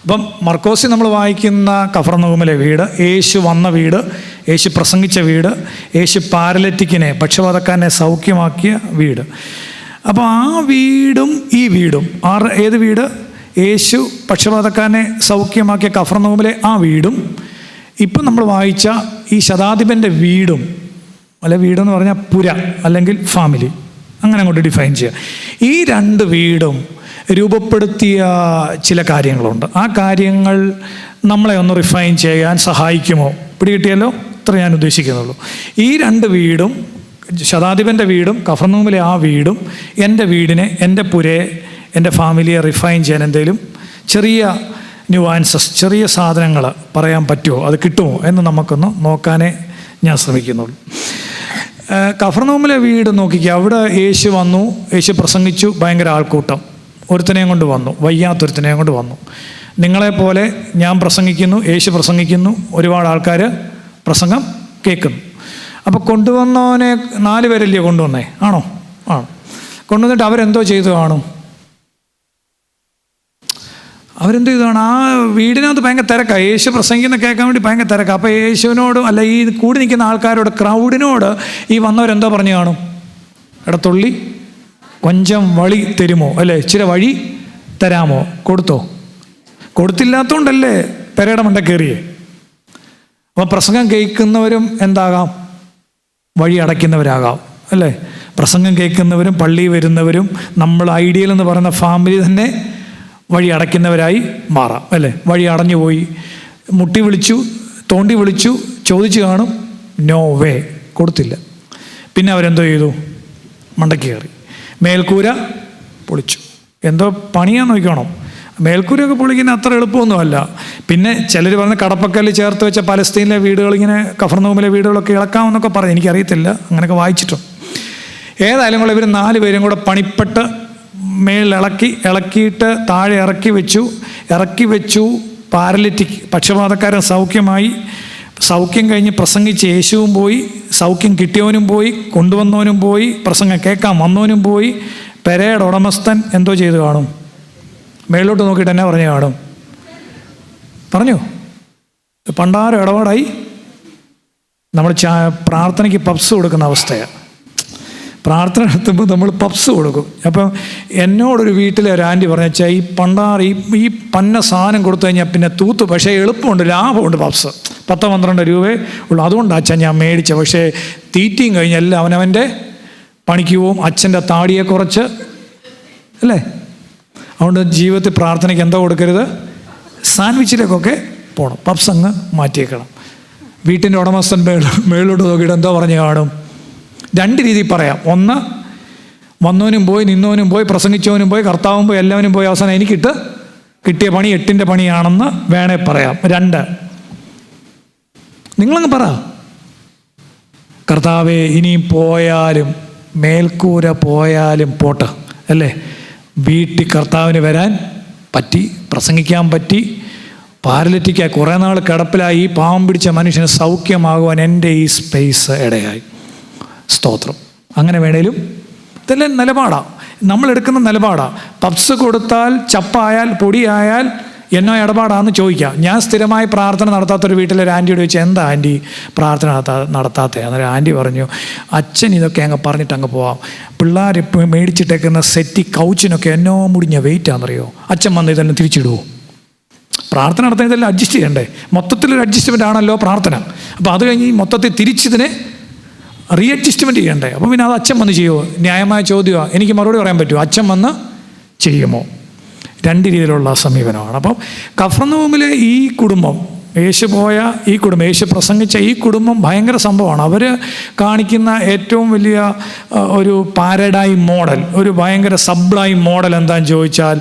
അപ്പം മർക്കോസിൽ നമ്മൾ വായിക്കുന്ന കഫർന്നഹൂമിലെ വീട്, യേശു വന്ന വീട്, യേശു പ്രസംഗിച്ച വീട്, യേശു പാരലറ്റിക്കിനെ പക്ഷപാതക്കാരനെ സൗഖ്യമാക്കിയ വീട്. അപ്പോൾ ആ വീടും ഈ വീടും ഏത് വീട്? യേശു പക്ഷപാതക്കാരനെ സൗഖ്യമാക്കിയ കഫർന്നഹൂമിലെ ആ വീടും ഇപ്പം നമ്മൾ വായിച്ച ഈ ശതാധിപൻ്റെ വീടും, അല്ലെ വീടെന്ന് പറഞ്ഞാൽ പുര അല്ലെങ്കിൽ ഫാമിലി, അങ്ങനെ അങ്ങോട്ട് ഡിഫൈൻ ചെയ്യുക. ഈ 2 വീടും രൂപപ്പെടുത്തിയ ചില കാര്യങ്ങളുണ്ട്. ആ കാര്യങ്ങൾ നമ്മളെ ഒന്ന് റിഫൈൻ ചെയ്യാൻ സഹായിക്കുമോ? പിടികിട്ടിയല്ലോ? ഇത്ര ഞാൻ ഉദ്ദേശിക്കുന്നുള്ളൂ. ഈ 2 വീടും, ശതാധിപൻ്റെ വീടും കഫർനഹൂമിലെ ആ വീടും എൻ്റെ വീടിനെ, എൻ്റെ പുരയെ, എൻ്റെ ഫാമിലിയെ റിഫൈൻ ചെയ്യാൻ എന്തെങ്കിലും ചെറിയ ന്യൂവാൻസസ്, ചെറിയ സാധനങ്ങൾ പറയാൻ പറ്റുമോ, അത് കിട്ടുമോ എന്ന് നമുക്കൊന്ന് നോക്കാനേ ഞാൻ ശ്രമിക്കുന്നുള്ളൂ. കഫർനഹൂമിലെ വീട് നോക്കിക്കുക. അവിടെ യേശു വന്നു, യേശു പ്രസംഗിച്ചു, ഭയങ്കര ആൾക്കൂട്ടം. ഒരുത്തനെയും കൊണ്ട് വന്നു, വയ്യാത്തൊരുത്തനെയും കൊണ്ട് വന്നു. നിങ്ങളെപ്പോലെ ഞാൻ പ്രസംഗിക്കുന്നു, യേശു പ്രസംഗിക്കുന്നു, ഒരുപാട് ആൾക്കാർ പ്രസംഗം കേൾക്കുന്നു. അപ്പോൾ കൊണ്ടുവന്നവനെ 4 പേരല്ലേ കൊണ്ടുവന്നേ? ആണോ? ആണോ. കൊണ്ടുവന്നിട്ട് അവരെന്തോ ചെയ്തു കാണും? അവരെന്ത് ചെയ്താണ്? ആ വീടിനകത്ത് ഭയങ്കര തിരക്കാണ്. യേശു പ്രസംഗിക്കുന്ന കേൾക്കാൻ വേണ്ടി ഭയങ്കര തിരക്കാണ്. അപ്പോൾ യേശുവിനോടും അല്ല ഈ കൂടി നിൽക്കുന്ന ആൾക്കാരോട്, ക്രൗഡിനോട് ഈ വന്നവരെന്തോ പറഞ്ഞു കാണും? ഇടത്തുള്ളി കൊഞ്ചം വഴി തരുമോ, അല്ലേ, ഇച്ചിരി വഴി തരാമോ? കൊടുത്തോ? കൊടുത്തില്ലാത്തതുകൊണ്ടല്ലേ പെരയുടെ മണ്ട കയറിയേ. അപ്പോൾ പ്രസംഗം കേൾക്കുന്നവരും എന്താകാം? വഴി അടയ്ക്കുന്നവരാകാം, അല്ലേ? പ്രസംഗം കേൾക്കുന്നവരും പള്ളി വരുന്നവരും നമ്മൾ ഐഡിയൽ എന്ന് പറയുന്ന ഫാമിലി തന്നെ വഴി അടയ്ക്കുന്നവരായി മാറാം, അല്ലേ? വഴി അടഞ്ഞു പോയി, മുട്ടി വിളിച്ചു, തോണ്ടി വിളിച്ചു, ചോദിച്ചു കാണും, നോ വേ, കൊടുത്തില്ല. പിന്നെ അവരെന്തോ ചെയ്തു? മണ്ടയ്ക്ക് കയറി. മേൽക്കൂര പൊളിച്ചു. എന്തോ പണിയാൻ നോക്കണം. മേൽക്കൂരയൊക്കെ പൊളിക്കുന്ന അത്ര എളുപ്പമൊന്നുമല്ല. പിന്നെ ചിലർ പറഞ്ഞ് കടപ്പക്കല്ല് ചേർത്ത് വെച്ച പലസ്തീനിലെ വീടുകൾ, ഇങ്ങനെ കഫർനഹൂമിലെ വീടുകളൊക്കെ ഇളക്കാമെന്നൊക്കെ പറഞ്ഞു. എനിക്കറിയത്തില്ല, അങ്ങനെയൊക്കെ വായിച്ചിട്ടുണ്ട്. ഏതായാലും കൂടെ ഇവർ 4 പേരും കൂടെ പണിപ്പെട്ട് ഇളക്കിയിട്ട് താഴെ ഇറക്കി വെച്ചു. പാരലിറ്റിക്, പക്ഷപാതക്കാരൻ സൗഖ്യമായി. സൗഖ്യം കഴിഞ്ഞ് പ്രസംഗിച്ച് യേശുവും പോയി, സൗഖ്യം കിട്ടിയവനും പോയി, കൊണ്ടുവന്നവനും പോയി, പ്രസംഗം കേൾക്കാൻ വന്നവനും പോയി. പെരയുടെ ഉടമസ്ഥൻ എന്തോ ചെയ്ത് കാണും? മേളിലോട്ട് നോക്കിയിട്ട് എന്നാ പറഞ്ഞു കാണും? പറഞ്ഞു പണ്ടാരം ഇടപാടായി. നമ്മൾ പ്രാർത്ഥനയ്ക്ക് പപ്സ് കൊടുക്കുന്ന അവസ്ഥയാണ്. പ്രാർത്ഥന നടത്തുമ്പോൾ നമ്മൾ പപ്സ് കൊടുക്കും. അപ്പം എന്നോടൊരു വീട്ടിലെ ഒരു ആൻറ്റി പറഞ്ഞു വെച്ചാൽ ഈ പണ്ടാറ് ഈ പന്ന സാധനം കൊടുത്തു കഴിഞ്ഞാൽ പിന്നെ തൂത്ത്, പക്ഷേ എളുപ്പമുണ്ട്, ലാഭമുണ്ട്. പപ്സ് 10-12 രൂപയേ ഉള്ളൂ. അതുകൊണ്ടാണ് അച്ഛൻ ഞാൻ മേടിച്ചത്. പക്ഷേ തീറ്റയും കഴിഞ്ഞെല്ലാം അവനവൻ്റെ പണിക്ക് പോവും. അച്ഛൻ്റെ താടിയെ കുറച്ച്, അല്ലേ? അതുകൊണ്ട് ജീവിതത്തിൽ പ്രാർത്ഥനയ്ക്ക് എന്താ കൊടുക്കരുത്? സാൻഡ്വിച്ചിലേക്കൊക്കെ പോകണം. പപ്സ് അങ്ങ് മാറ്റിയേക്കണം. വീട്ടിൻ്റെ ഉടമസ്ഥൻ മേളിലോട്ട് നോക്കിയിട്ട് എന്തോ പറഞ്ഞു കാണും? 2 രീതിയിൽ പറയാം. ഒന്ന്, വന്നവനും പോയി, നിന്നവനും പോയി, പ്രസംഗിച്ചവനും പോയി, കർത്താവും പോയി, എല്ലാവരും പോയി, അവസാനം എനിക്കിട്ട് കിട്ടിയ പണി 8ൻ്റെ പണിയാണെന്ന് വേണേ പറയാം. 2, നിങ്ങളങ്ങ് പറ, കർത്താവേ ഇനിയും പോയാലും, മേൽക്കൂര പോയാലും പോട്ടെ, അല്ലേ? വീട്ടിൽ കർത്താവിന് വരാൻ പറ്റി, പ്രസംഗിക്കാൻ പറ്റി. പാരലിറ്റിക്കായി കുറേ നാൾ കിടപ്പിലായി ഈ പാവം പിടിച്ച മനുഷ്യന് സൗഖ്യമാകുവാൻ എൻ്റെ ഈ സ്പേസ് ഇടയായി. സ്തോത്രം. അങ്ങനെ വേണേലും ഇതെല്ലാം നിലപാടാണ്, നമ്മളെടുക്കുന്ന നിലപാടാണ്. പപ്സ് കൊടുത്താൽ, ചപ്പായാൽ, പൊടിയായാൽ എന്നോ ഇടപാടാണെന്ന് ചോദിക്കാം. ഞാൻ സ്ഥിരമായി പ്രാർത്ഥന നടത്താത്തൊരു വീട്ടിലൊരു ആൻറ്റിയോട് ചോദിച്ചാൽ എന്താ ആൻറ്റി പ്രാർത്ഥന നടത്താത്തത്? അന്നേരം ആൻറ്റി പറഞ്ഞു, അച്ഛൻ ഇതൊക്കെ അങ്ങ് പറഞ്ഞിട്ട് അങ്ങ് പോവാം. പിള്ളേർ ഇപ്പോൾ മേടിച്ചിട്ടേക്കുന്ന സെറ്റി കൗച്ചിനൊക്കെ എന്നോ മുടിഞ്ഞ വെയിറ്റാണെന്നറിയോ? അച്ഛൻ വന്ന് ഇതെല്ലാം തിരിച്ചിടുമോ? പ്രാർത്ഥന നടത്താൻ ഇതെല്ലാം അഡ്ജസ്റ്റ് ചെയ്യണ്ടേ? മൊത്തത്തിലൊരു അഡ്ജസ്റ്റ്മെൻ്റ് ആണല്ലോ പ്രാർത്ഥന. അപ്പോൾ അത് കഴിഞ്ഞ് മൊത്തത്തിൽ തിരിച്ചിതിനെ റീഅഡ്ജസ്റ്റ്മെൻറ്റ് ചെയ്യണ്ടേ? അപ്പോൾ പിന്നെ അത് അച്ഛൻ വന്ന് ചെയ്യുമോ? ന്യായമായ ചോദ്യമാണ്. എനിക്ക് മറുപടി പറയാൻ പറ്റുമോ? അച്ഛൻ വന്ന് ചെയ്യുമോ? 2 രീതിയിലുള്ള സമീപനമാണ്. അപ്പം കഫർനഹൂമിലെ ഈ കുടുംബം, യേശു പോയ ഈ കുടുംബം, യേശു പ്രസംഗിച്ച ഈ കുടുംബം ഭയങ്കര സംഭവമാണ്. അവർ കാണിക്കുന്ന ഏറ്റവും വലിയ ഒരു പാരഡൈം മോഡൽ, ഒരു ഭയങ്കര സബ്ലൈം മോഡൽ എന്താണെന്ന് ചോദിച്ചാൽ,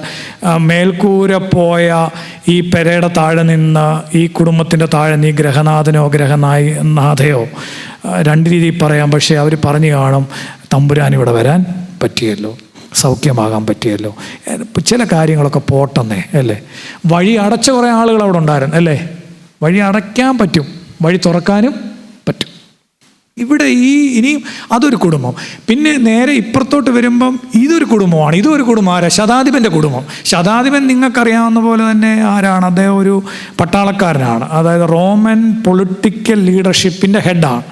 മേൽക്കൂര പോയ ഈ പെരയുടെ താഴെ നിന്ന് ഈ കുടുംബത്തിൻ്റെ താഴെ നീ ഗ്രഹനാഥനോ ഗ്രഹനാഥയോ 2 രീതിയിൽ പറയാം. പക്ഷേ അവർ പറഞ്ഞു കാണും, തമ്പുരാൻ ഇവിടെ വരാൻ പറ്റിയല്ലോ, സൗഖ്യമാകാൻ പറ്റിയല്ലോ, ചില കാര്യങ്ങളൊക്കെ പോട്ടെന്നേ, അല്ലേ? വഴി അടച്ച കുറേ ആളുകൾ അവിടെ ഉണ്ടായിരുന്നു, അല്ലേ? വഴി അടയ്ക്കാൻ പറ്റും, വഴി തുറക്കാനും പറ്റും. ഇവിടെ ഇനിയും അതൊരു കുടുംബം. പിന്നെ നേരെ ഇപ്പുറത്തോട്ട് വരുമ്പം ഇതൊരു കുടുംബമാണ്. ഇതൊരു കുടുംബം ആരാ? ശതാധിപൻ്റെ കുടുംബം. ശതാധിപൻ നിങ്ങൾക്കറിയാവുന്ന പോലെ തന്നെ ആരാണ്? അദ്ദേഹം ഒരു പട്ടാളക്കാരനാണ്. അതായത് റോമൻ പൊളിറ്റിക്കൽ ലീഡർഷിപ്പിൻ്റെ ഹെഡാണ്.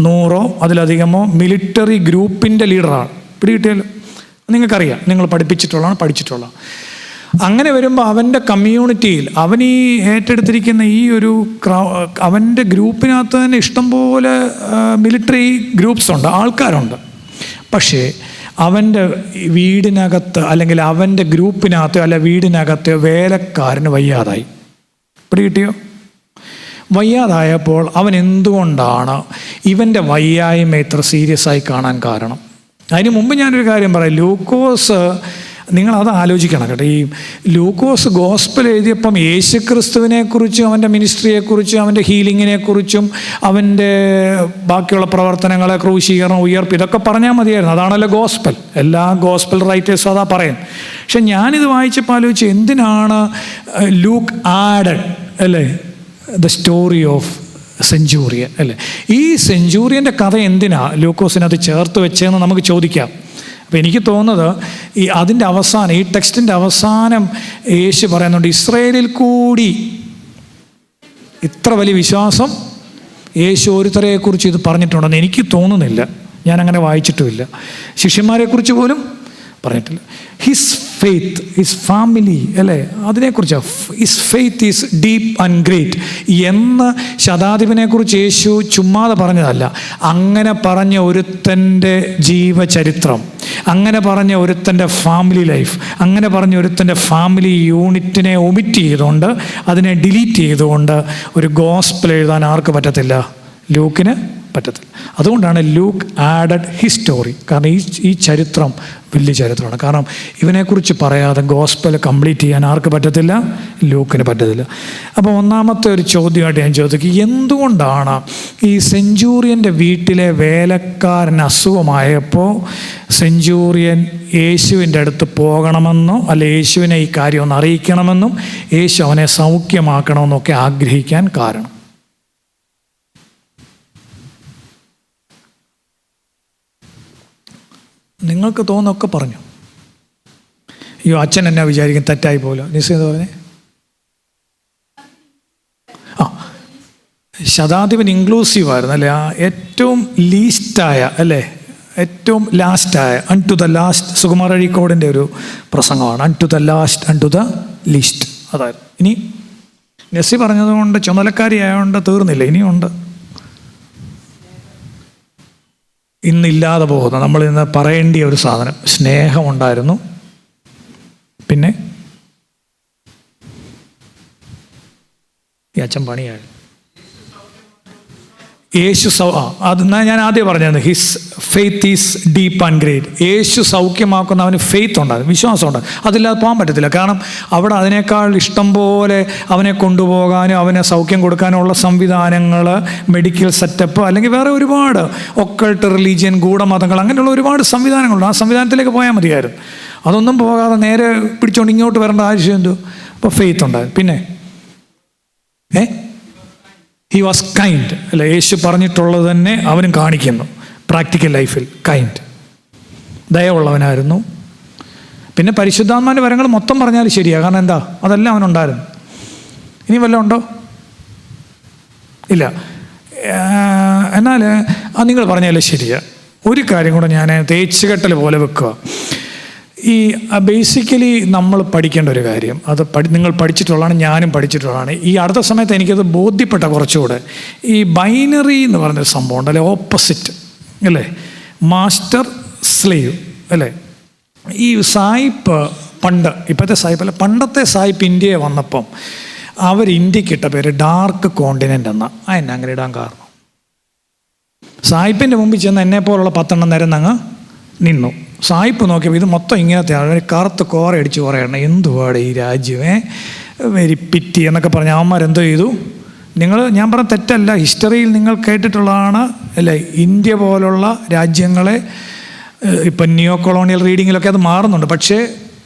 100 അതിലധികമോ മിലിറ്ററി ഗ്രൂപ്പിൻ്റെ ലീഡറാണ്. പിടികിട്ടിയല്ലോ, നിങ്ങൾക്കറിയാം, നിങ്ങൾ പഠിച്ചിട്ടുള്ള. അങ്ങനെ വരുമ്പോൾ അവൻ്റെ കമ്മ്യൂണിറ്റിയിൽ അവൻ ഈ ഏറ്റെടുത്തിരിക്കുന്ന ഈ ഒരു അവൻ്റെ ഗ്രൂപ്പിനകത്ത് തന്നെ ഇഷ്ടംപോലെ മിലിറ്ററി ഗ്രൂപ്പ്സ് ഉണ്ട്, ആൾക്കാരുണ്ട്. പക്ഷേ അവൻ്റെ വീടിനകത്ത് അല്ലെങ്കിൽ അവൻ്റെ ഗ്രൂപ്പിനകത്ത് അല്ല വീടിനകത്ത് വേലക്കാരന് വയ്യാതായി. പിടികിട്ടിയോ? വയ്യാതായപ്പോൾ അവൻ എന്തുകൊണ്ടാണ് ഇവൻ്റെ വയ്യായ്മ ഇത്ര സീരിയസ് ആയി കാണാൻ കാരണം? അതിന് മുമ്പ് ഞാനൊരു കാര്യം പറയാം. ലൂക്കോസ്, നിങ്ങളത് ആലോചിക്കണം കേട്ടോ. ഈ ലൂക്കോസ് ഗോസ്പൽ എഴുതിയപ്പം യേശുക്രിസ്തുവിനെക്കുറിച്ചും അവൻ്റെ മിനിസ്ട്രിയെക്കുറിച്ചും അവൻ്റെ ഹീലിങ്ങിനെക്കുറിച്ചും അവൻ്റെ ബാക്കിയുള്ള പ്രവർത്തനങ്ങളെ, ക്രൂശീകരണം, ഉയർപ്പ്, ഇതൊക്കെ പറഞ്ഞാൽ മതിയായിരുന്നു. അതാണല്ലോ ഗോസ്പൽ. എല്ലാ ഗോസ്പൽ റൈറ്റേഴ്സും അതാ പറയും. പക്ഷെ ഞാനിത് വായിച്ചപ്പോൾ ആലോചിച്ച്, എന്തിനാണ് ലൂക്ക് ആഡഡ് അല്ലേ ദ സ്റ്റോറി ഓഫ് സെഞ്ചൂറിയൻ അല്ലേ? ഈ സെഞ്ചൂറിയൻ്റെ കഥ എന്തിനാ ലൂക്കോസിനത് ചേർത്ത് വെച്ചതെന്ന് നമുക്ക് ചോദിക്കാം. അപ്പോൾ എനിക്ക് തോന്നുന്നത് അതിൻ്റെ അവസാനം, ഈ ടെക്സ്റ്റിൻ്റെ അവസാനം യേശു പറയുന്നുണ്ട്, ഇസ്രായേലിൽ കൂടി ഇത്ര വലിയ വിശ്വാസം യേശു ഒരുത്തരെക്കുറിച്ച് ഇത് പറഞ്ഞിട്ടുണ്ടെന്ന് എനിക്ക് തോന്നുന്നില്ല. ഞാനങ്ങനെ വായിച്ചിട്ടുമില്ല. ശിഷ്യന്മാരെക്കുറിച്ച് പോലും പറഞ്ഞിട്ടില്ല. ഹിസ് ഫെയ്ത്ത്, ഹിസ് ഫാമിലി അല്ലേ, അതിനെക്കുറിച്ച് his faith is deep and great എന്ന് ശതാധിപനെക്കുറിച്ച് യേശു ചുമ്മാതെ പറഞ്ഞതല്ല. അങ്ങനെ പറഞ്ഞ ഒരുത്തൻ്റെ ജീവചരിത്രം, അങ്ങനെ പറഞ്ഞ ഒരുത്തൻ്റെ ഫാമിലി ലൈഫ്, അങ്ങനെ പറഞ്ഞ ഒരുത്തൻ്റെ ഫാമിലി യൂണിറ്റിനെ ഒമിറ്റ് ചെയ്തുകൊണ്ട്, അതിനെ ഡിലീറ്റ് ചെയ്തുകൊണ്ട് ഒരു ഗോസ്പൽ എഴുതാൻ ആർക്ക് പറ്റത്തില്ല? ലൂക്കിന് പറ്റത്തില്ല. അതുകൊണ്ടാണ് ലൂക്ക് ആഡഡ് ഹിസ്റ്റോറി. കാരണം ഈ ചരിത്രം വലിയ ചരിത്രമാണ്. കാരണം ഇവനെക്കുറിച്ച് പറയാതെ ഗോസ്പൽ കംപ്ലീറ്റ് ചെയ്യാൻ ആർക്ക് പറ്റത്തില്ല? ലൂക്കിന് പറ്റത്തില്ല. അപ്പോൾ ഒന്നാമത്തെ ഒരു ചോദ്യമായിട്ട് ഞാൻ ചോദിക്കും, എന്തുകൊണ്ടാണ് ഈ സെഞ്ചൂറിയൻ്റെ വീട്ടിലെ വേലക്കാരന് അസുഖമായപ്പോൾ സെഞ്ചൂറിയൻ യേശുവിൻ്റെ അടുത്ത് പോകണമെന്നോ അല്ലെ യേശുവിനെ ഈ കാര്യം ഒന്ന് അറിയിക്കണമെന്നും യേശു അവനെ സൗഖ്യമാക്കണമെന്നൊക്കെ ആഗ്രഹിക്കാൻ കാരണം? നിങ്ങൾക്ക് തോന്നുന്നൊക്കെ പറഞ്ഞു. അയ്യോ അച്ഛൻ എന്നാ വിചാരിക്കും, തെറ്റായി പോലും. നിശ്ചയം പറഞ്ഞേ. ശതാധിപൻ ഇൻക്ലൂസീവായിരുന്നു അല്ലേ? ഏറ്റവും ലീസ്റ്റായ അല്ലേ, ഏറ്റവും ലാസ്റ്റായ, unto the last. Sukumar അഴീക്കോടിൻ്റെ ഒരു പ്രസംഗമാണ്, unto the last unto the least. അതായിരുന്നു. ഇനി നെസ്സി പറഞ്ഞതുകൊണ്ട് ചുമതലക്കാരി ആയതുകൊണ്ട് തീർന്നില്ല, ഇനിയുണ്ട്. ഇന്നില്ലാതെ പോകുന്ന, നമ്മൾ ഇന്ന് പറയേണ്ടിയ ഒരു സാധനം, സ്നേഹമുണ്ടായിരുന്നു. പിന്നെ ഈ അച്ഛൻ പണിയായിരുന്നു. യേശു അത് ഞാൻ ആദ്യം പറഞ്ഞത്, his faith is deep and great. Yesu സൗഖ്യമാക്കുന്ന അവന് ഫെയ്ത്ത് ഉണ്ടാകും, വിശ്വാസമുണ്ട്. അതില്ലാതെ പോകാൻ പറ്റത്തില്ല. കാരണം അവിടെ അതിനേക്കാൾ ഇഷ്ടം പോലെ അവനെ കൊണ്ടുപോകാനും അവനെ സൗഖ്യം കൊടുക്കാനുമുള്ള സംവിധാനങ്ങൾ, മെഡിക്കൽ സെറ്റപ്പ്, അല്ലെങ്കിൽ വേറെ ഒരുപാട് ഒക്കൾട്ട് റിലീജിയൻ, ഗൂഢമതങ്ങൾ, അങ്ങനെയുള്ള ഒരുപാട് സംവിധാനങ്ങളുണ്ട്. ആ സംവിധാനത്തിലേക്ക് പോയാൽ മതിയായിരുന്നു. അതൊന്നും പോകാതെ നേരെ പിടിച്ചുകൊണ്ട് ഇങ്ങോട്ട് വരേണ്ട ആവശ്യം എന്തോ? അപ്പോൾ ഫെയ്ത്ത് ഉണ്ടായിരുന്നു. പിന്നെ ഹി വാസ് കൈൻഡ് അല്ലേ? യേശു പറഞ്ഞിട്ടുള്ളത് തന്നെ അവനും കാണിക്കുന്നു പ്രാക്ടിക്കൽ ലൈഫിൽ. കൈൻഡ്, ദയവുള്ളവനായിരുന്നു. പിന്നെ പരിശുദ്ധാത്മാവിൻ്റെ വരങ്ങൾ മൊത്തം പറഞ്ഞാൽ ശരിയാണ്. കാരണം എന്താ, അതെല്ലാം അവനുണ്ടായിരുന്നു. ഇനി വല്ലതും ഉണ്ടോ? ഇല്ല. എന്നാൽ നിങ്ങൾ പറഞ്ഞാലേ ശരിയാണ്. ഒരു കാര്യം കൂടെ ഞാൻ തേച്ചുകെട്ടൽ പോലെ വെക്കുക. ഈ ബേസിക്കലി നമ്മൾ പഠിക്കേണ്ട ഒരു കാര്യം, അത് നിങ്ങൾ പഠിച്ചിട്ടുള്ളതാണ്, ഞാനും പഠിച്ചിട്ടുള്ളതാണ്. ഈ അടുത്ത സമയത്ത് എനിക്കത് ബോധ്യപ്പെട്ട കുറച്ചുകൂടെ. ഈ ബൈനറി എന്ന് പറഞ്ഞൊരു സംഭവം ഉണ്ട് അല്ലേ, ഓപ്പോസിറ്റ് അല്ലേ, മാസ്റ്റർ സ്ലേവ് അല്ലേ. ഈ സായിപ്പ് പണ്ട്, ഇപ്പോഴത്തെ സായിപ്പ് അല്ല, പണ്ടത്തെ സായിപ്പ് ഇന്ത്യയെ വന്നപ്പം അവർ ഇന്ത്യക്കിട്ട പേര് ഡാർക്ക് കോണ്ടിനെൻ്റ് എന്ന. അതിനെ അങ്ങനെ ഇടാൻ കാരണം, സായിപ്പിൻ്റെ മുമ്പിൽ ചെന്ന് എന്നെപ്പോലുള്ള 10 നിരന്നങ്ങ് നിന്നു. സായിപ്പ് നോക്കിയപ്പോൾ ഇത് മൊത്തം ഇങ്ങനത്തെ കറുത്ത് കോറയടിച്ച് പറയണം, എന്തുവാടെ ഈ രാജ്യമേ, വെരി പിറ്റി എന്നൊക്കെ പറഞ്ഞ് അവന്മാരെന്തോ ചെയ്തു. ഞാൻ പറഞ്ഞ തെറ്റല്ല, ഹിസ്റ്ററിയിൽ നിങ്ങൾ കേട്ടിട്ടുള്ളതാണ് അല്ലേ. ഇന്ത്യ പോലുള്ള രാജ്യങ്ങളെ ഇപ്പം നിയോ കൊളോണിയൽ റീഡിങ്ങിലൊക്കെ അത് മാറുന്നുണ്ട്. പക്ഷേ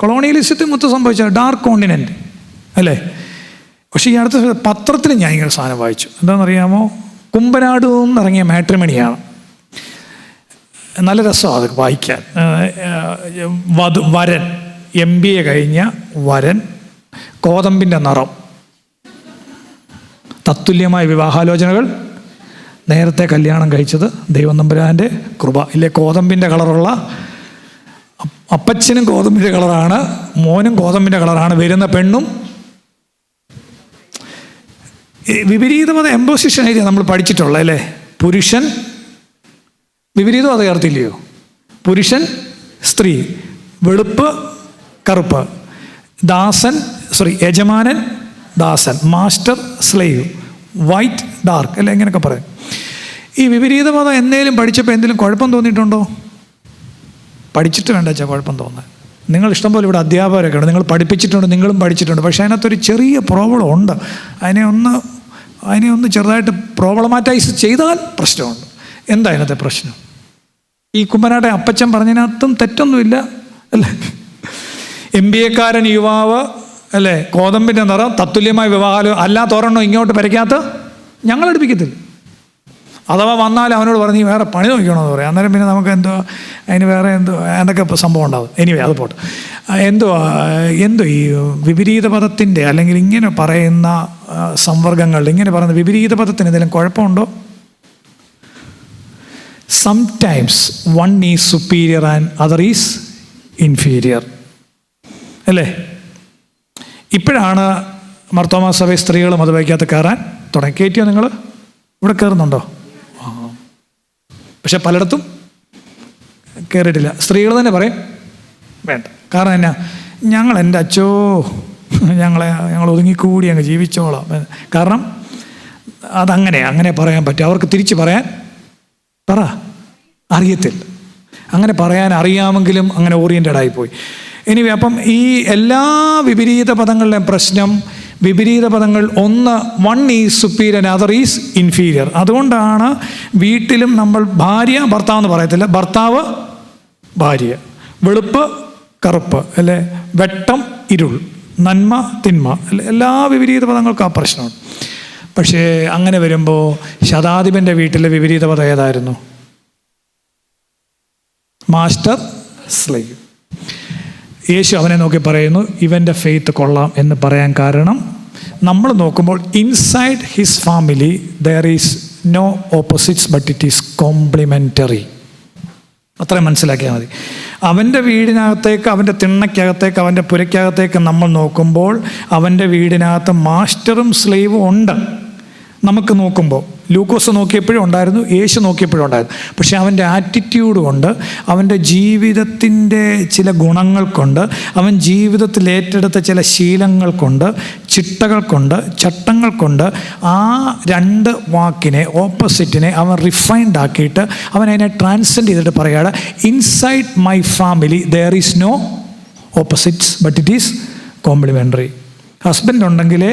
കൊളോണിയലിസത്തിൽ മൊത്തം സംഭവിച്ച ഡാർക്ക് കോണ്ടിനെൻ്റ് അല്ലേ. പക്ഷേ ഈ അടുത്ത പത്രത്തിൽ ഞാൻ ഇങ്ങനെ സാധനം വായിച്ചു. എന്താണെന്നറിയാമോ? കുമ്പനാട് നിന്നിറങ്ങിയ മാട്രിമണിയാണ്. നല്ല രസമാണ് അത് വായിക്കാൻ. വരൻ, MBA കഴിഞ്ഞ വരൻ, കോതമ്പിൻ്റെ നിറം, തത്തുല്യമായ വിവാഹാലോചനകൾ, നേരത്തെ കല്യാണം കഴിച്ചത് ദൈവം തമ്പുരാൻ്റെ കൃപ ഇല്ലേ. കോതമ്പിൻ്റെ കളറുള്ള അപ്പച്ചനും കോതമ്പിൻ്റെ കളറാണ്, മോനും കോതമ്പിൻ്റെ കളറാണ്, വരുന്ന പെണ്ണും വിപരീതമത എംബോസിഷൻ ഏരിയ നമ്മൾ പഠിച്ചിട്ടുള്ള അല്ലേ. പുരുഷൻ വിപരീതം അത് ചേർത്തില്ലയോ? പുരുഷൻ സ്ത്രീ, വെളുപ്പ് കറുപ്പ്, യജമാനൻ ദാസൻ, മാസ്റ്റർ സ്ലേവ്, വൈറ്റ് ഡാർക്ക്, അല്ലെ എങ്ങനെയൊക്കെ പറയും. ഈ വിപരീത പദം എന്തെങ്കിലും പഠിച്ചപ്പോൾ എന്തെങ്കിലും കുഴപ്പം തോന്നിയിട്ടുണ്ടോ? പഠിച്ചിട്ട് വേണ്ട വെച്ചാൽ കുഴപ്പം തോന്നുന്നത്. നിങ്ങൾ ഇഷ്ടംപോലെ ഇവിടെ അധ്യാപകരൊക്കെ ഉണ്ട്, നിങ്ങൾ പഠിപ്പിച്ചിട്ടുണ്ട്, നിങ്ങളും പഠിച്ചിട്ടുണ്ട്. പക്ഷേ അതിനകത്തൊരു ചെറിയ പ്രോബ്ലം ഉണ്ട്. അതിനെ ഒന്ന് ചെറുതായിട്ട് പ്രോബ്ലമാറ്റൈസ് ചെയ്താൽ പ്രശ്നമുണ്ട്. എന്താ അതിനകത്തെ പ്രശ്നം? ഈ കുമ്മനാട്ടെ അപ്പച്ചൻ പറഞ്ഞതിനകത്തും തെറ്റൊന്നുമില്ല അല്ലേ? MBA-കാരൻ യുവാവ് അല്ലേ, കോതമ്പിൻ്റെ നിറം, തത്തുല്യമായ വിവാഹം, അല്ലാത്തൊരെണ്ണം ഇങ്ങോട്ട് പെരയ്ക്കകത്ത് ഞങ്ങൾ അടുപ്പിക്കത്തില്ല. അഥവാ വന്നാൽ അവനോട് പറഞ്ഞ് വേറെ പണി നോക്കണമെന്ന് പറയാം. അന്നേരം പിന്നെ നമുക്ക് അതിന് വേറെ എന്തൊക്കെ സംഭവം ഉണ്ടാവും. എനിവേ അത് പോട്ടെ. എന്തോ ഈ വിപരീത പദത്തിൻ്റെ അല്ലെങ്കിൽ ഇങ്ങനെ പറയുന്ന സംവർഗങ്ങളിൽ ഇങ്ങനെ പറയുന്ന വിപരീത പദത്തിന് എന്തെങ്കിലും കുഴപ്പമുണ്ടോ? Sometimes one is superior and other is inferior അല്ലേ? ഇപ്പോഴാണ് മർത്തോമാ സഭ സ്ത്രീകൾ മതവയ്ക്കകത്ത് കയറാൻ തുടങ്ങി. കയറ്റിയോ നിങ്ങൾ? ഇവിടെ കയറുന്നുണ്ടോ? പക്ഷെ പലയിടത്തും കയറിയിട്ടില്ല. സ്ത്രീകൾ തന്നെ പറയും വേണ്ട. കാരണം എന്നാ? എൻ്റെ അച്ചോ ഞങ്ങൾ ഒതുങ്ങിക്കൂടി അങ്ങ് ജീവിച്ചോളാം. കാരണം അങ്ങനെ പറയാൻ പറ്റും. അവർക്ക് തിരിച്ച് പറയാൻ അറിയത്തില്ല. അങ്ങനെ പറയാൻ അറിയാമെങ്കിലും അങ്ങനെ ഓറിയൻറ്റഡ് ആയിപ്പോയി. എനിവേ, അപ്പം ഈ എല്ലാ വിപരീത പദങ്ങളുടെയും പ്രശ്നം, വിപരീത പദങ്ങൾ one is superior and other is inferior. അതുകൊണ്ടാണ് വീട്ടിലും നമ്മൾ ഭാര്യ ഭർത്താവ് എന്ന് പറയത്തില്ല, ഭർത്താവ് ഭാര്യ, വെളുപ്പ് കറുപ്പ് അല്ലേ, വെട്ടം ഇരുൾ, നന്മ തിന്മ, എല്ലാ വിപരീത പദങ്ങൾക്കും ആ പ്രശ്നമാണ്. പക്ഷേ അങ്ങനെ വരുമ്പോൾ ശതാധിപൻ്റെ വീട്ടിലെ വിപരീത പദം ഏതായിരുന്നു? Master slave. യേശു അവനെ നോക്കി പറയുന്നു ഇവൻ്റെ ഫെയ്ത്ത് കൊള്ളാം എന്ന് പറയാൻ കാരണം നമ്മൾ നോക്കുമ്പോൾ inside his family there is no opposites but it is complementary. അത്രയും മനസ്സിലാക്കിയാൽ മതി. അവൻ്റെ വീടിനകത്തേക്ക്, അവൻ്റെ തിണ്ണയ്ക്കകത്തേക്ക്, അവൻ്റെ പുരയ്ക്കകത്തേക്ക് നമ്മൾ നോക്കുമ്പോൾ അവൻ്റെ വീടിനകത്ത് മാസ്റ്ററും സ്ലേവും ഉണ്ട്. നമുക്ക് നോക്കുമ്പോൾ ലൂക്കോസ് നോക്കിയപ്പോഴും ഉണ്ടായിരുന്നു, യേശു നോക്കിയപ്പോഴും ഉണ്ടായിരുന്നു. പക്ഷേ അവൻ്റെ ആറ്റിറ്റ്യൂഡ് കൊണ്ട്, അവൻ്റെ ജീവിതത്തിൻ്റെ ചില ഗുണങ്ങൾ കൊണ്ട്, അവൻ ജീവിതത്തിൽ ഏറ്റെടുത്ത ചില ശീലങ്ങൾ കൊണ്ട്, ചിട്ടകൾ കൊണ്ട്, ചട്ടങ്ങൾ കൊണ്ട് ആ രണ്ട് വാക്കിനെ, ഓപ്പോസിറ്റിനെ അവൻ റിഫൈൻഡ് ആക്കിയിട്ട് അവൻ അതിനെ ട്രാൻസെൻഡ് ചെയ്തിട്ട് പറയുകയാണ് inside my family there is no opposites but it is complementary. Husband ഉണ്ടെങ്കിലേ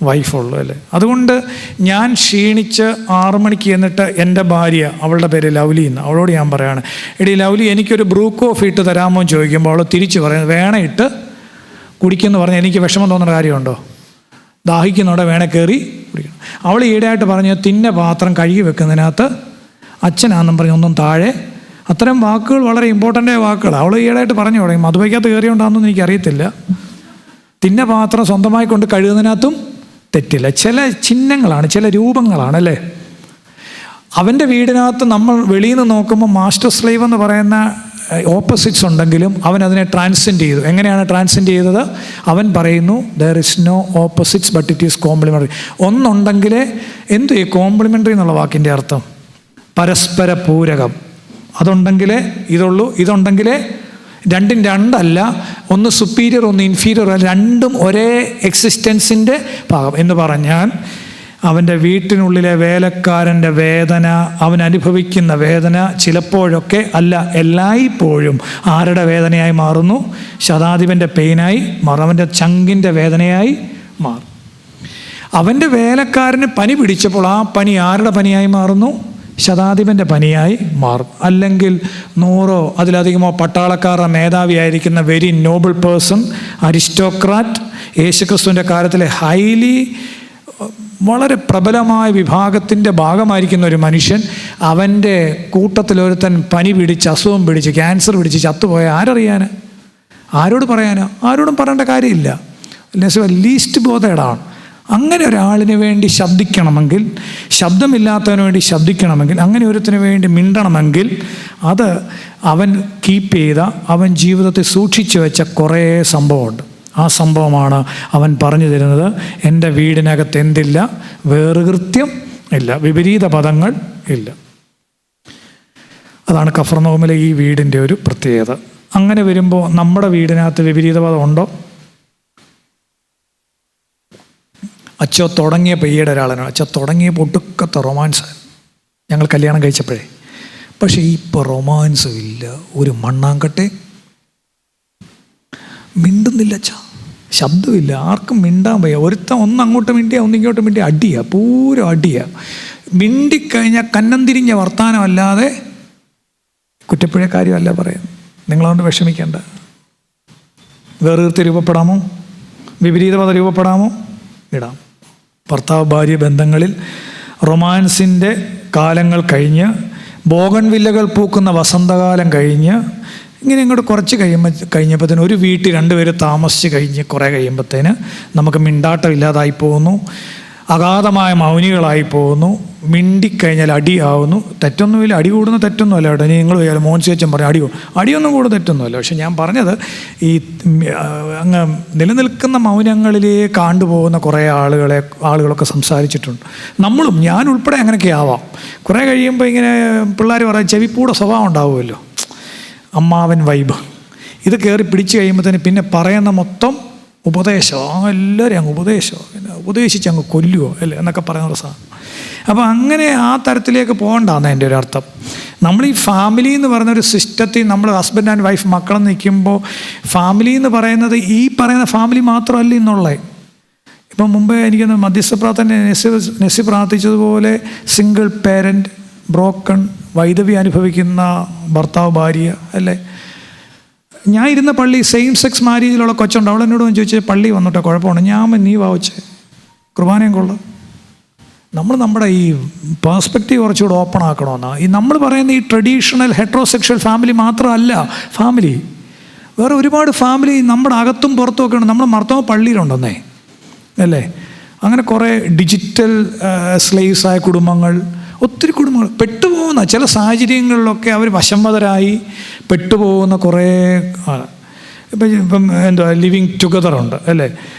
വൈഫുള്ളൂ അല്ലേ? അതുകൊണ്ട് ഞാൻ ക്ഷീണിച്ച് 6 മണിക്ക് എന്നിട്ട് എൻ്റെ ഭാര്യ, അവളുടെ പേര് ലൗലി എന്ന്, അവളോട് ഞാൻ പറയാണ് എടീ ലൗലി എനിക്കൊരു ബ്രൂ കോഫി ഇട്ട് തരാമോ എന്ന് ചോദിക്കുമ്പോൾ അവൾ തിരിച്ച് പറയുന്നത് വേണേ ഇട്ട് കുടിക്കുമെന്ന് പറഞ്ഞാൽ എനിക്ക് വിഷമം തോന്നുന്ന കാര്യമുണ്ടോ? ദാഹിക്കുന്നവിടെ വേണേ കയറി കുടിക്കണം. അവൾ ഈടായിട്ട് പറഞ്ഞ് തിന്ന പാത്രം കഴുകി വെക്കുന്നതിനകത്ത് അച്ഛനാണെന്നും പറഞ്ഞ് ഒന്നും താഴെ. അത്തരം വാക്കുകൾ വളരെ ഇമ്പോർട്ടൻ്റായ വാക്കുകൾ അവൾ ഈടായിട്ട് പറഞ്ഞു തുടങ്ങി. മധുവയ്ക്കകത്ത് കയറിയുണ്ടാകുന്നൊന്നും എനിക്കറിയത്തില്ല. തിന്ന പാത്രം സ്വന്തമായി കൊണ്ട് കഴുകുന്നതിനകത്തും തെറ്റില്ല. ചില ചിഹ്നങ്ങളാണ്, ചില രൂപങ്ങളാണ് അല്ലേ? അവൻ്റെ വീടിനകത്ത് നമ്മൾ വെളിയിൽ നിന്ന് നോക്കുമ്പോൾ മാസ്റ്റർ സ്ലേവ് എന്ന് പറയുന്ന ഓപ്പോസിറ്റ്സ് ഉണ്ടെങ്കിലും അവൻ അതിനെ ട്രാൻസെൻഡ് ചെയ്തു. എങ്ങനെയാണ് ട്രാൻസെൻഡ് ചെയ്തത്? അവൻ പറയുന്നു there is no opposites but it is complementary. ഒന്നുണ്ടെങ്കിലേ ഈ കോംപ്ലിമെൻ്ററി എന്നുള്ള വാക്കിൻ്റെ അർത്ഥം പരസ്പര പൂരകം. അതുണ്ടെങ്കിലേ ഇതുള്ളൂ, ഇതുണ്ടെങ്കിലേ രണ്ടും രണ്ടല്ല, ഒന്ന് സുപ്പീരിയർ ഒന്ന് ഇൻഫീരിയർ അല്ല, രണ്ടും ഒരേ എക്സിസ്റ്റൻസിൻ്റെ ഭാഗം എന്ന് പറഞ്ഞാൽ അവൻ്റെ വീട്ടിനുള്ളിലെ വേലക്കാരൻ്റെ വേദന, അവൻ അനുഭവിക്കുന്ന വേദന ചിലപ്പോഴൊക്കെ അല്ല എല്ലായ്പ്പോഴും ആരുടെ വേദനയായി മാറുന്നു? ശതാധിപൻ്റെ പെയിനായി മാറും, അവൻ്റെ ചങ്കിൻ്റെ വേദനയായി മാറും. അവൻ്റെ വേലക്കാരന് പനി പിടിച്ചപ്പോൾ ആ പനി ആരുടെ പനിയായി മാറുന്നു? ശതാധിപൻ്റെ പനിയായി മാറും. അല്ലെങ്കിൽ 100 അതിലധികമോ പട്ടാളക്കാരുടെ മേധാവിയായിരിക്കുന്ന വെരി നോബിൾ പേഴ്സൺ, അരിസ്റ്റോക്രാറ്റ്, യേശുക്രിസ്തുവിൻ്റെ കാലത്തിലെ ഹൈലി വളരെ പ്രബലമായ വിഭാഗത്തിൻ്റെ ഭാഗമായിരിക്കുന്ന ഒരു മനുഷ്യൻ, അവൻ്റെ കൂട്ടത്തിലൊരുത്തൻ പനി പിടിച്ച്, അസുഖം പിടിച്ച്, ക്യാൻസർ പിടിച്ച് ചത്തുപോയ ആരറിയാൻ? ആരോട് പറയാനോ? ആരോടും പറയേണ്ട കാര്യമില്ല. ലീസ്റ്റ് ബോധേഡാണ്. അങ്ങനെ ഒരാളിന് വേണ്ടി ശബ്ദിക്കണമെങ്കിൽ, ശബ്ദമില്ലാത്തവന് വേണ്ടി ശബ്ദിക്കണമെങ്കിൽ, അങ്ങനെ ഒരുത്തിന് വേണ്ടി മിണ്ടണമെങ്കിൽ അത് അവൻ കീപ്പ് ചെയ്ത, അവൻ ജീവിതത്തിൽ സൂക്ഷിച്ചു വെച്ച കുറേ സംഭവമുണ്ട്. ആ സംഭവമാണ് അവൻ പറഞ്ഞു തരുന്നത്. എൻ്റെ വീടിനകത്ത് എന്തില്ല? വേറുകൃത്യം ഇല്ല, വിപരീത പദങ്ങൾ ഇല്ല. അതാണ് കഫർനഹൂമിലെ ഈ വീടിൻ്റെ ഒരു പ്രത്യേകത. അങ്ങനെ വരുമ്പോൾ നമ്മുടെ വീടിനകത്ത് വിപരീതവാദം ഉണ്ടോ? അച്ഛൻ തുടങ്ങിയപ്പോൾ ഈയിടെ ഒരാളാണ്, അച്ഛൻ തുടങ്ങിയപ്പോൾ ഒടുക്കത്തെ റൊമാൻസാണ് ഞങ്ങൾ കല്യാണം കഴിച്ചപ്പോഴേ. പക്ഷേ ഇപ്പോൾ റൊമാൻസും ഇല്ല, ഒരു മണ്ണാങ്കട്ടെ മിണ്ടുന്നില്ല അച്ഛാ, ശബ്ദമില്ല, ആർക്കും മിണ്ടാൻ വയ്യ. ഒരുത്തൻ ഒന്നങ്ങോട്ട് മിണ്ടിയ ഒന്നിങ്ങോട്ട് മിണ്ടിയ അടിയാണ്, പൂരം അടിയാണ്. മിണ്ടിക്കഴിഞ്ഞാൽ കന്നം തിരിഞ്ഞ വർത്താനമല്ലാതെ കുറ്റപ്പുഴ കാര്യമല്ല പറയാം. നിങ്ങളതുകൊണ്ട് വിഷമിക്കേണ്ട. വേറീർത്തി രൂപപ്പെടാമോ? വിപരീതമത രൂപപ്പെടാമോ? ഇടാം. ഭർത്താവ് ഭാര്യ ബന്ധങ്ങളിൽ റൊമാൻസിൻ്റെ കാലങ്ങൾ കഴിഞ്ഞ്, ബോഗൺവില്ലകൾ പൂക്കുന്ന വസന്തകാലം കഴിഞ്ഞ്, ഇങ്ങനെ ഇങ്ങോട്ട് കുറച്ച് കഴിഞ്ഞപ്പോഴത്തേന് ഒരു വീട്ടിൽ രണ്ടുപേര് താമസിച്ച് കഴിഞ്ഞ് കുറേ കഴിയുമ്പോഴത്തേന് നമുക്ക് മിണ്ടാട്ടമില്ലാതായി പോകുന്നു, അഗാധമായ മൗനികളായി പോകുന്നു, മിണ്ടിക്കഴിഞ്ഞാൽ അടിയാവുന്നു. തെറ്റൊന്നുമില്ല, അടി കൂടുന്ന തെറ്റൊന്നുമല്ല കേട്ടോ. ഇനി നിങ്ങൾ വിചാരിക്കും മോൻസിയച്ചൻ പറഞ്ഞു അടിയൊന്നും കൂടുന്ന തെറ്റൊന്നുമല്ല. പക്ഷെ ഞാൻ പറഞ്ഞത് ഈ അങ്ങ് നിലനിൽക്കുന്ന മൗനങ്ങളിലേക്ക് കാണ്ടുപോകുന്ന കുറേ ആളുകളൊക്കെ സംസാരിച്ചിട്ടുണ്ട്. ഞാൻ ഉൾപ്പെടെ അങ്ങനെയൊക്കെ ആവാം. കുറേ കഴിയുമ്പോൾ ഇങ്ങനെ പിള്ളേർ പറയാം ചെവിപ്പൂടെ സ്വഭാവം ഉണ്ടാവുമല്ലോ, അമ്മാവൻ വൈബ്. ഇത് കയറി പിടിച്ചു കഴിയുമ്പോഴത്തേന് പിന്നെ പറയുന്ന മൊത്തം ഉപദേശമോ, എല്ലാവരും അങ്ങ് ഉപദേശിച്ച് അങ്ങ് കൊല്ലുമോ അല്ലേ എന്നൊക്കെ പറയുന്ന സാധനം. അപ്പോൾ അങ്ങനെ ആ തരത്തിലേക്ക് പോകണ്ടെന്ന് എൻ്റെ ഒരു അർത്ഥം. നമ്മൾ ഈ ഫാമിലി എന്ന് പറയുന്നൊരു സിസ്റ്റത്തിൽ നമ്മൾ ഹസ്ബൻഡ് ആൻഡ് വൈഫ് മക്കളെന്ന് നിൽക്കുമ്പോൾ ഫാമിലി എന്ന് പറയുന്നത് ഈ പറയുന്ന ഫാമിലി മാത്രമല്ല എന്നുള്ളത്. ഇപ്പം മുമ്പേ എനിക്കൊന്ന് മധ്യസ്ഥ പ്രാർത്ഥന നെസ്സി പ്രാർത്ഥിച്ചതുപോലെ സിംഗിൾ പേരൻറ്റ്, ബ്രോക്കൺ, വൈധവ്യം അനുഭവിക്കുന്ന ഭർത്താവ് ഭാര്യ അല്ലേ. ഞാൻ ഇരുന്ന പള്ളി സെയിം സെക്സ് മാരേജിലുള്ള കൊച്ചുണ്ട്. അവൾ എന്നോട് ചോദിച്ചാൽ പള്ളി വന്നിട്ടോ കുഴപ്പമാണ്. ഞാൻ നീ വായിച്ചേ കുർബാനയും കൊള്ളു. നമ്മുടെ ഈ പേഴ്സ്പെക്റ്റീവ് കുറച്ചുകൂടെ ഓപ്പൺ ആക്കണമെന്നാണ് ഈ നമ്മൾ പറയുന്ന ഈ ട്രഡീഷണൽ ഹെട്രോസെക്ഷൽ ഫാമിലി മാത്രമല്ല ഫാമിലി. വേറെ ഒരുപാട് ഫാമിലി നമ്മുടെ അകത്തും പുറത്തും ഒക്കെ ഉണ്ട്. നമ്മൾ മർത്തോമ പള്ളിയിലുണ്ടെന്നേ അല്ലേ. അങ്ങനെ കുറേ ഡിജിറ്റൽ സ്ലേവ്സായ കുടുംബങ്ങൾ, ഒത്തിരി കുടുംബങ്ങൾ പെട്ടുപോകുന്ന ചില സാഹചര്യങ്ങളിലൊക്കെ അവർ വശംവദരായി പെട്ടുപോകുന്ന കുറേ ഇപ്പം ലിവിങ് ടുഗദർ ഉണ്ട് അല്ലേ.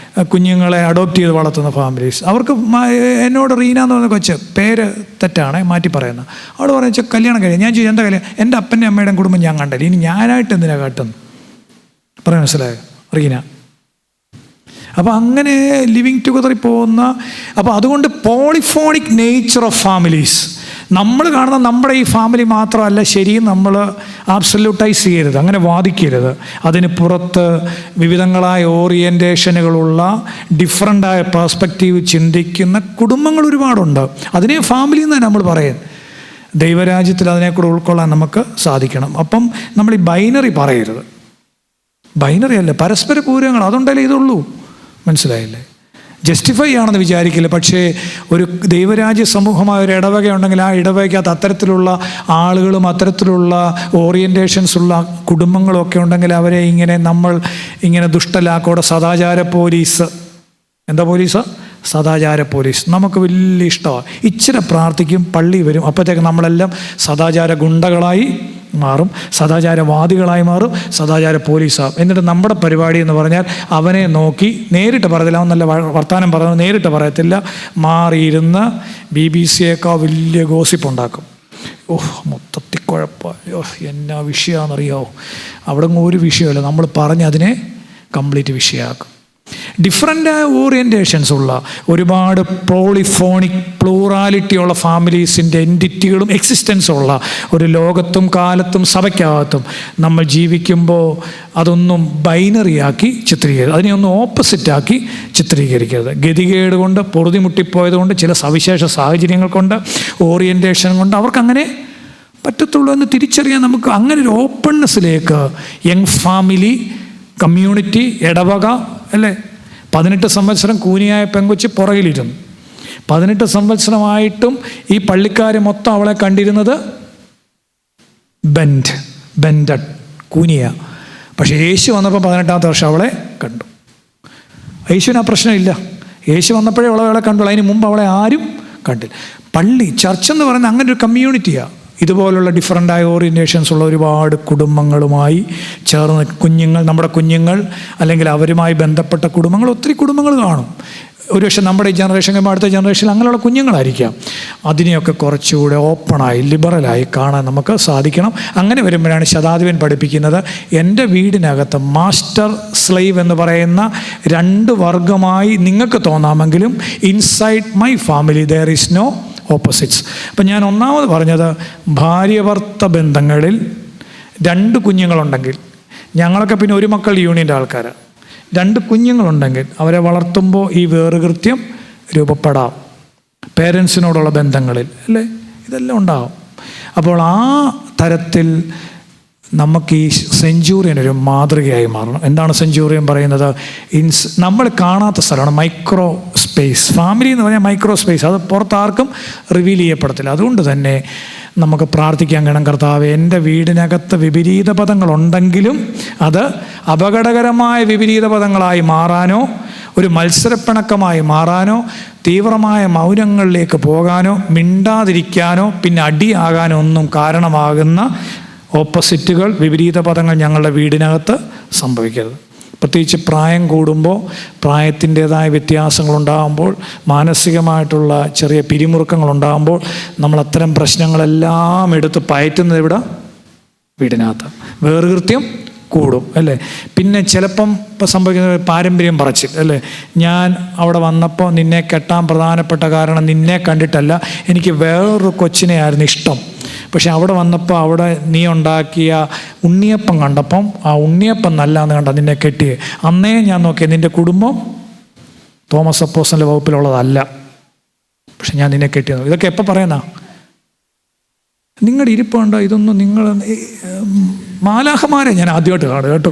കുഞ്ഞുങ്ങളെ അഡോപ്റ്റ് ചെയ്ത് വളർത്തുന്ന ഫാമിലീസ്. അവർക്ക് എന്നോട് റീന എന്ന് പറഞ്ഞ കൊച്ച്, പേര് തെറ്റാണ് മാറ്റി പറയുന്നത്, അവൾ പറഞ്ഞ കല്യാണം കഴിയും. ഞാൻ ചോദിച്ചു എന്താ കല്യാണം? എൻ്റെ അപ്പൻ്റെ അമ്മയുടെയും കുടുംബം ഞാൻ കണ്ടില്ല, ഇനി ഞാനായിട്ട് എന്തിനാണ് കാട്ടുന്നു പറയാൻ മനസ്സിലായോ റീന. അപ്പോൾ അങ്ങനെ ലിവിങ് ടുഗദറിൽ പോകുന്ന, അപ്പോൾ അതുകൊണ്ട് പോളിഫോണിക് നേച്ചർ ഓഫ് ഫാമിലീസ്. നമ്മൾ കാണുന്ന നമ്മുടെ ഈ ഫാമിലി മാത്രമല്ല ശരിയും നമ്മൾ ആബ്സല്യൂട്ടൈസ് ചെയ്യരുത്, അങ്ങനെ വാദിക്കരുത്. അതിന് പുറത്ത് വിവിധങ്ങളായ ഓറിയൻറ്റേഷനുകളുള്ള ഡിഫറൻ്റായ പേഴ്സ്പെക്റ്റീവ് ചിന്തിക്കുന്ന കുടുംബങ്ങൾ ഒരുപാടുണ്ട്. അതിനെ ഫാമിലി എന്ന് നമ്മൾ പറയും. ദൈവരാജ്യത്തിൽ അതിനെക്കൂടെ ഉൾക്കൊള്ളാൻ നമുക്ക് സാധിക്കണം. അപ്പം നമ്മൾ ഈ ബൈനറി പറയരുത്. ബൈനറി അല്ല, പരസ്പര പൂരങ്ങൾ, അതുകൊണ്ടല്ലേ ഇതുള്ളൂ. മനസ്സിലായില്ലേ? ജസ്റ്റിഫൈ ആണെന്ന് വിചാരിക്കില്ല. പക്ഷേ ഒരു ദൈവരാജ്യ സമൂഹമായ ഒരു ഇടവക ഉണ്ടെങ്കിൽ ആ ഇടവകയ്ക്കകത്ത് അത്തരത്തിലുള്ള ആളുകളും അത്തരത്തിലുള്ള ഓറിയൻറ്റേഷൻസ് ഉള്ള കുടുംബങ്ങളും ഒക്കെ ഉണ്ടെങ്കിൽ അവരെ നമ്മൾ ഇങ്ങനെ ദുഷ്ടലാക്കോടെ സദാചാര പോലീസ്, എന്താ പോലീസ്? സദാചാര പോലീസ്. നമുക്ക് വലിയ ഇഷ്ടമാണ്. ഇച്ചിരി പ്രാർത്ഥിക്കും, പള്ളി വരും, അപ്പോഴത്തേക്ക് നമ്മളെല്ലാം സദാചാര ഗുണ്ടകളായി മാറും, സദാചാരവാദികളായി മാറും, സദാചാര പോലീസാകും. എന്നിട്ട് നമ്മുടെ പരിപാടി എന്ന് പറഞ്ഞാൽ അവനെ നോക്കി നേരിട്ട് പറയത്തില്ല, അവൻ നല്ല വർത്തമാനം പറഞ്ഞു നേരിട്ട് പറയത്തില്ല, മാറിയിരുന്ന് BBC വലിയ ഗോസിപ്പുണ്ടാക്കും. മൊത്തത്തിൽ കുഴപ്പമോ എന്നാ വിഷയമാണെന്നറിയാമോ? അവിടെ ഒരു വിഷയമല്ല, നമ്മൾ പറഞ്ഞ് അതിനെ കംപ്ലീറ്റ് വിഷയമാക്കും. ഡിഫറൻ്റ് ഓറിയൻറ്റേഷൻസ് ഉള്ള ഒരുപാട് പോളിഫോണിക് പ്ലൂറാലിറ്റി ഉള്ള ഫാമിലീസിൻ്റെ എൻറ്റിറ്റികളും എക്സിസ്റ്റൻസും ഉള്ള ഒരു ലോകത്തും കാലത്തും സഭയ്ക്കകത്തും നമ്മൾ ജീവിക്കുമ്പോൾ അതൊന്നും ബൈനറിയാക്കി ചിത്രീകരിക്കരുത്, അതിനെയൊന്നും ഓപ്പോസിറ്റാക്കി ചിത്രീകരിക്കരുത്. ഗതികേട് കൊണ്ട്, പൊറുതിമുട്ടിപ്പോയത് കൊണ്ട്, ചില സവിശേഷ സാഹചര്യങ്ങൾ കൊണ്ട്, ഓറിയൻറ്റേഷൻ കൊണ്ട് അവർക്കങ്ങനെ പറ്റത്തുള്ളൂ എന്ന് തിരിച്ചറിയാൻ നമുക്ക് അങ്ങനെ ഒരു ഓപ്പൺനെസ്സിലേക്ക് യങ് ഫാമിലി കമ്മ്യൂണിറ്റി ഇടവക അല്ലേ. 18 സംവത്സരം കൂനിയായ പെങ്കൊച്ച് പുറകിലിരുന്നു. 18 സംവത്സരമായിട്ടും ഈ പള്ളിക്കാർ മൊത്തം അവളെ കണ്ടിരുന്നത് ബെൻഡഡ് കൂനിയ. പക്ഷേ യേശു വന്നപ്പോൾ 18ാമത്തെ വർഷം അവളെ കണ്ടു. യേശുവിന് ആ പ്രശ്നമില്ല. യേശു വന്നപ്പോഴേ അവളെ കണ്ടുള്ളൂ, അതിന് മുമ്പ് അവളെ ആരും കണ്ടില്ല. പള്ളി, ചർച്ച് എന്ന് പറയുന്നത് അങ്ങനെ ഒരു കമ്മ്യൂണിറ്റിയാണ്. ഇതുപോലുള്ള ഡിഫറൻ്റായ ഓറിയൻറ്റേഷൻസ് ഉള്ള ഒരുപാട് കുടുംബങ്ങളുമായി ചേർന്ന് നമ്മുടെ കുഞ്ഞുങ്ങൾ അല്ലെങ്കിൽ അവരുമായി ബന്ധപ്പെട്ട കുടുംബങ്ങൾ, ഒത്തിരി കുടുംബങ്ങൾ കാണും. ഒരുപക്ഷെ നമ്മുടെ ഈ ജനറേഷൻ കഴിയുമ്പോൾ അടുത്ത ജനറേഷനിൽ അങ്ങനെയുള്ള കുഞ്ഞുങ്ങളായിരിക്കാം. അതിനെയൊക്കെ കുറച്ചുകൂടെ ഓപ്പണായി ലിബറലായി കാണാൻ നമുക്ക് സാധിക്കണം. അങ്ങനെ വരുമ്പോഴാണ് ശതാധിപൻ പഠിപ്പിക്കുന്നത്, എൻ്റെ വീടിനകത്ത് മാസ്റ്റർ സ്ലേവ് എന്ന് പറയുന്ന രണ്ട് വർഗമായി നിങ്ങൾക്ക് തോന്നാമെങ്കിലും inside my family there is no opposites. അപ്പം ഞാൻ ഒന്നാമത് പറഞ്ഞത്, ഭാര്യ-ഭർത്ത ബന്ധങ്ങളിൽ 2 കുഞ്ഞുങ്ങളുണ്ടെങ്കിൽ, ഞങ്ങളൊക്കെ പിന്നെ ഒരു മക്കൾ യൂണിയൻ്റെ ആൾക്കാരാണ്, 2 കുഞ്ഞുങ്ങളുണ്ടെങ്കിൽ അവരെ വളർത്തുമ്പോൾ ഈ വേറുകൃത്യം രൂപപ്പെടാം. പേരൻസിനോടുള്ള ബന്ധങ്ങളിൽ അല്ലേ, ഇതെല്ലാം ഉണ്ടാകും. അപ്പോൾ ആ തരത്തിൽ നമുക്ക് ഈ സെഞ്ചൂറിയൻ ഒരു മാതൃകയായി മാറണം. എന്താണ് സെഞ്ചൂറിയൻ പറയുന്നത്? നമ്മൾ കാണാത്ത സ്ഥലമാണ് മൈക്രോ സ്പേസ്. ഫാമിലി എന്ന് പറഞ്ഞാൽ മൈക്രോ സ്പേസ്, അത് പുറത്താർക്കും റിവീൽ ചെയ്യപ്പെടത്തില്ല. അതുകൊണ്ട് തന്നെ നമുക്ക് പ്രാർത്ഥിക്കാൻ കഴിയണം, കർത്താവേ, എൻ്റെ വീടിനകത്ത് വിപരീത പദങ്ങളുണ്ടെങ്കിലും അത് അപകടകരമായ വിപരീത പദങ്ങളായി മാറാനോ ഒരു മത്സരപ്പിണക്കമായി മാറാനോ തീവ്രമായ മൗനങ്ങളിലേക്ക് പോകാനോ മിണ്ടാതിരിക്കാനോ പിന്നെ അടിയാകാനോ ഒന്നും കാരണമാകുന്ന ഓപ്പോസിറ്റുകൾ, വിപരീത പദങ്ങൾ ഞങ്ങളുടെ വീടിനകത്ത് സംഭവിക്കരുത്. പ്രത്യേകിച്ച് പ്രായം കൂടുമ്പോൾ, പ്രായത്തിൻ്റേതായ വ്യത്യാസങ്ങളുണ്ടാകുമ്പോൾ, മാനസികമായിട്ടുള്ള ചെറിയ പിരിമുറുക്കങ്ങളുണ്ടാകുമ്പോൾ നമ്മൾ അത്തരം പ്രശ്നങ്ങളെല്ലാം എടുത്ത് പയറ്റുന്നത് ഇവിടെ വീടിനകത്ത്. വേറുകൃത്യം കൂടും അല്ലേ. പിന്നെ ചിലപ്പം ഇപ്പം സംഭവിക്കുന്നത് പാരമ്പര്യം പറച്ചിൽ അല്ലേ. ഞാൻ അവിടെ വന്നപ്പോൾ നിന്നെ കെട്ടാൻ പ്രധാനപ്പെട്ട കാരണം നിന്നെ കണ്ടിട്ടല്ല, എനിക്ക് വേറൊരു കൊച്ചിനെയായിരുന്നു ഇഷ്ടം. പക്ഷെ അവിടെ വന്നപ്പോൾ അവിടെ നീ ഉണ്ടാക്കിയ ഉണ്ണിയപ്പം കണ്ടപ്പം ആ ഉണ്ണിയപ്പം നല്ലതെന്ന് കണ്ട നിന്നെ കെട്ടിയേ. അന്നേ ഞാൻ നോക്കിയത് നിൻ്റെ കുടുംബം തോമസ് അപ്പോസ്തലൻ്റെ വകുപ്പിലുള്ളതല്ല, പക്ഷെ ഞാൻ നിന്നെ കെട്ടിയത്. ഇതൊക്കെ എപ്പോൾ പറയുന്ന നിങ്ങളുടെ ഇരിപ്പുണ്ടോ? ഇതൊന്നും നിങ്ങൾ മാലാഖമാരെ ഞാൻ ആദ്യമായിട്ട് കാണുക കേട്ടോ,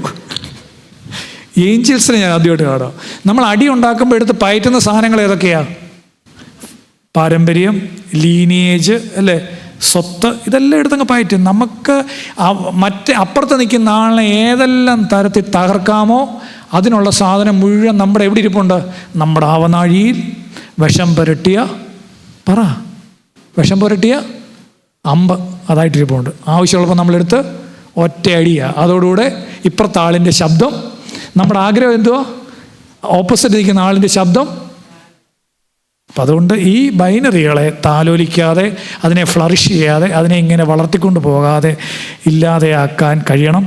ഏഞ്ചൽസിനെ ഞാൻ ആദ്യമായിട്ട് കാണുക. നമ്മൾ അടി ഉണ്ടാക്കുമ്പോൾ എടുത്ത് പയറ്റുന്ന സാധനങ്ങൾ ഏതൊക്കെയാ? പാരമ്പര്യം, ലീനിയേജ് അല്ലേ, സ്വത്ത്, ഇതെല്ലാം എടുത്തങ്ങ് പയറ്റും. നമുക്ക് മറ്റേ അപ്പുറത്ത് നിൽക്കുന്ന ആളിനെ ഏതെല്ലാം തരത്തിൽ തകർക്കാമോ അതിനുള്ള സാധനം മുഴുവൻ നമ്മുടെ എവിടെ ഇരിപ്പുണ്ട്? നമ്മുടെ ആവനാഴിയിൽ വിഷം പുരട്ടിയ വിഷം പുരട്ടിയ അമ്പ് അതായിട്ടിരിപ്പുണ്ട്. ആവശ്യമുള്ളപ്പോൾ നമ്മളെടുത്ത് ഒറ്റയടിയ. അതോടുകൂടെ ഇപ്പുറത്തെ ആളിൻ്റെ ശബ്ദം, നമ്മുടെ ആഗ്രഹം എന്തുവാ? ഓപ്പോസിറ്റ് ഇരിക്കുന്ന ആളിൻ്റെ ശബ്ദം. അപ്പം അതുകൊണ്ട് ഈ ബൈനറികളെ താലോലിക്കാതെ, അതിനെ ഫ്ലറിഷ് ചെയ്യാതെ, അതിനെ ഇങ്ങനെ വളർത്തിക്കൊണ്ട് പോകാതെ ഇല്ലാതെയാക്കാൻ കഴിയണം.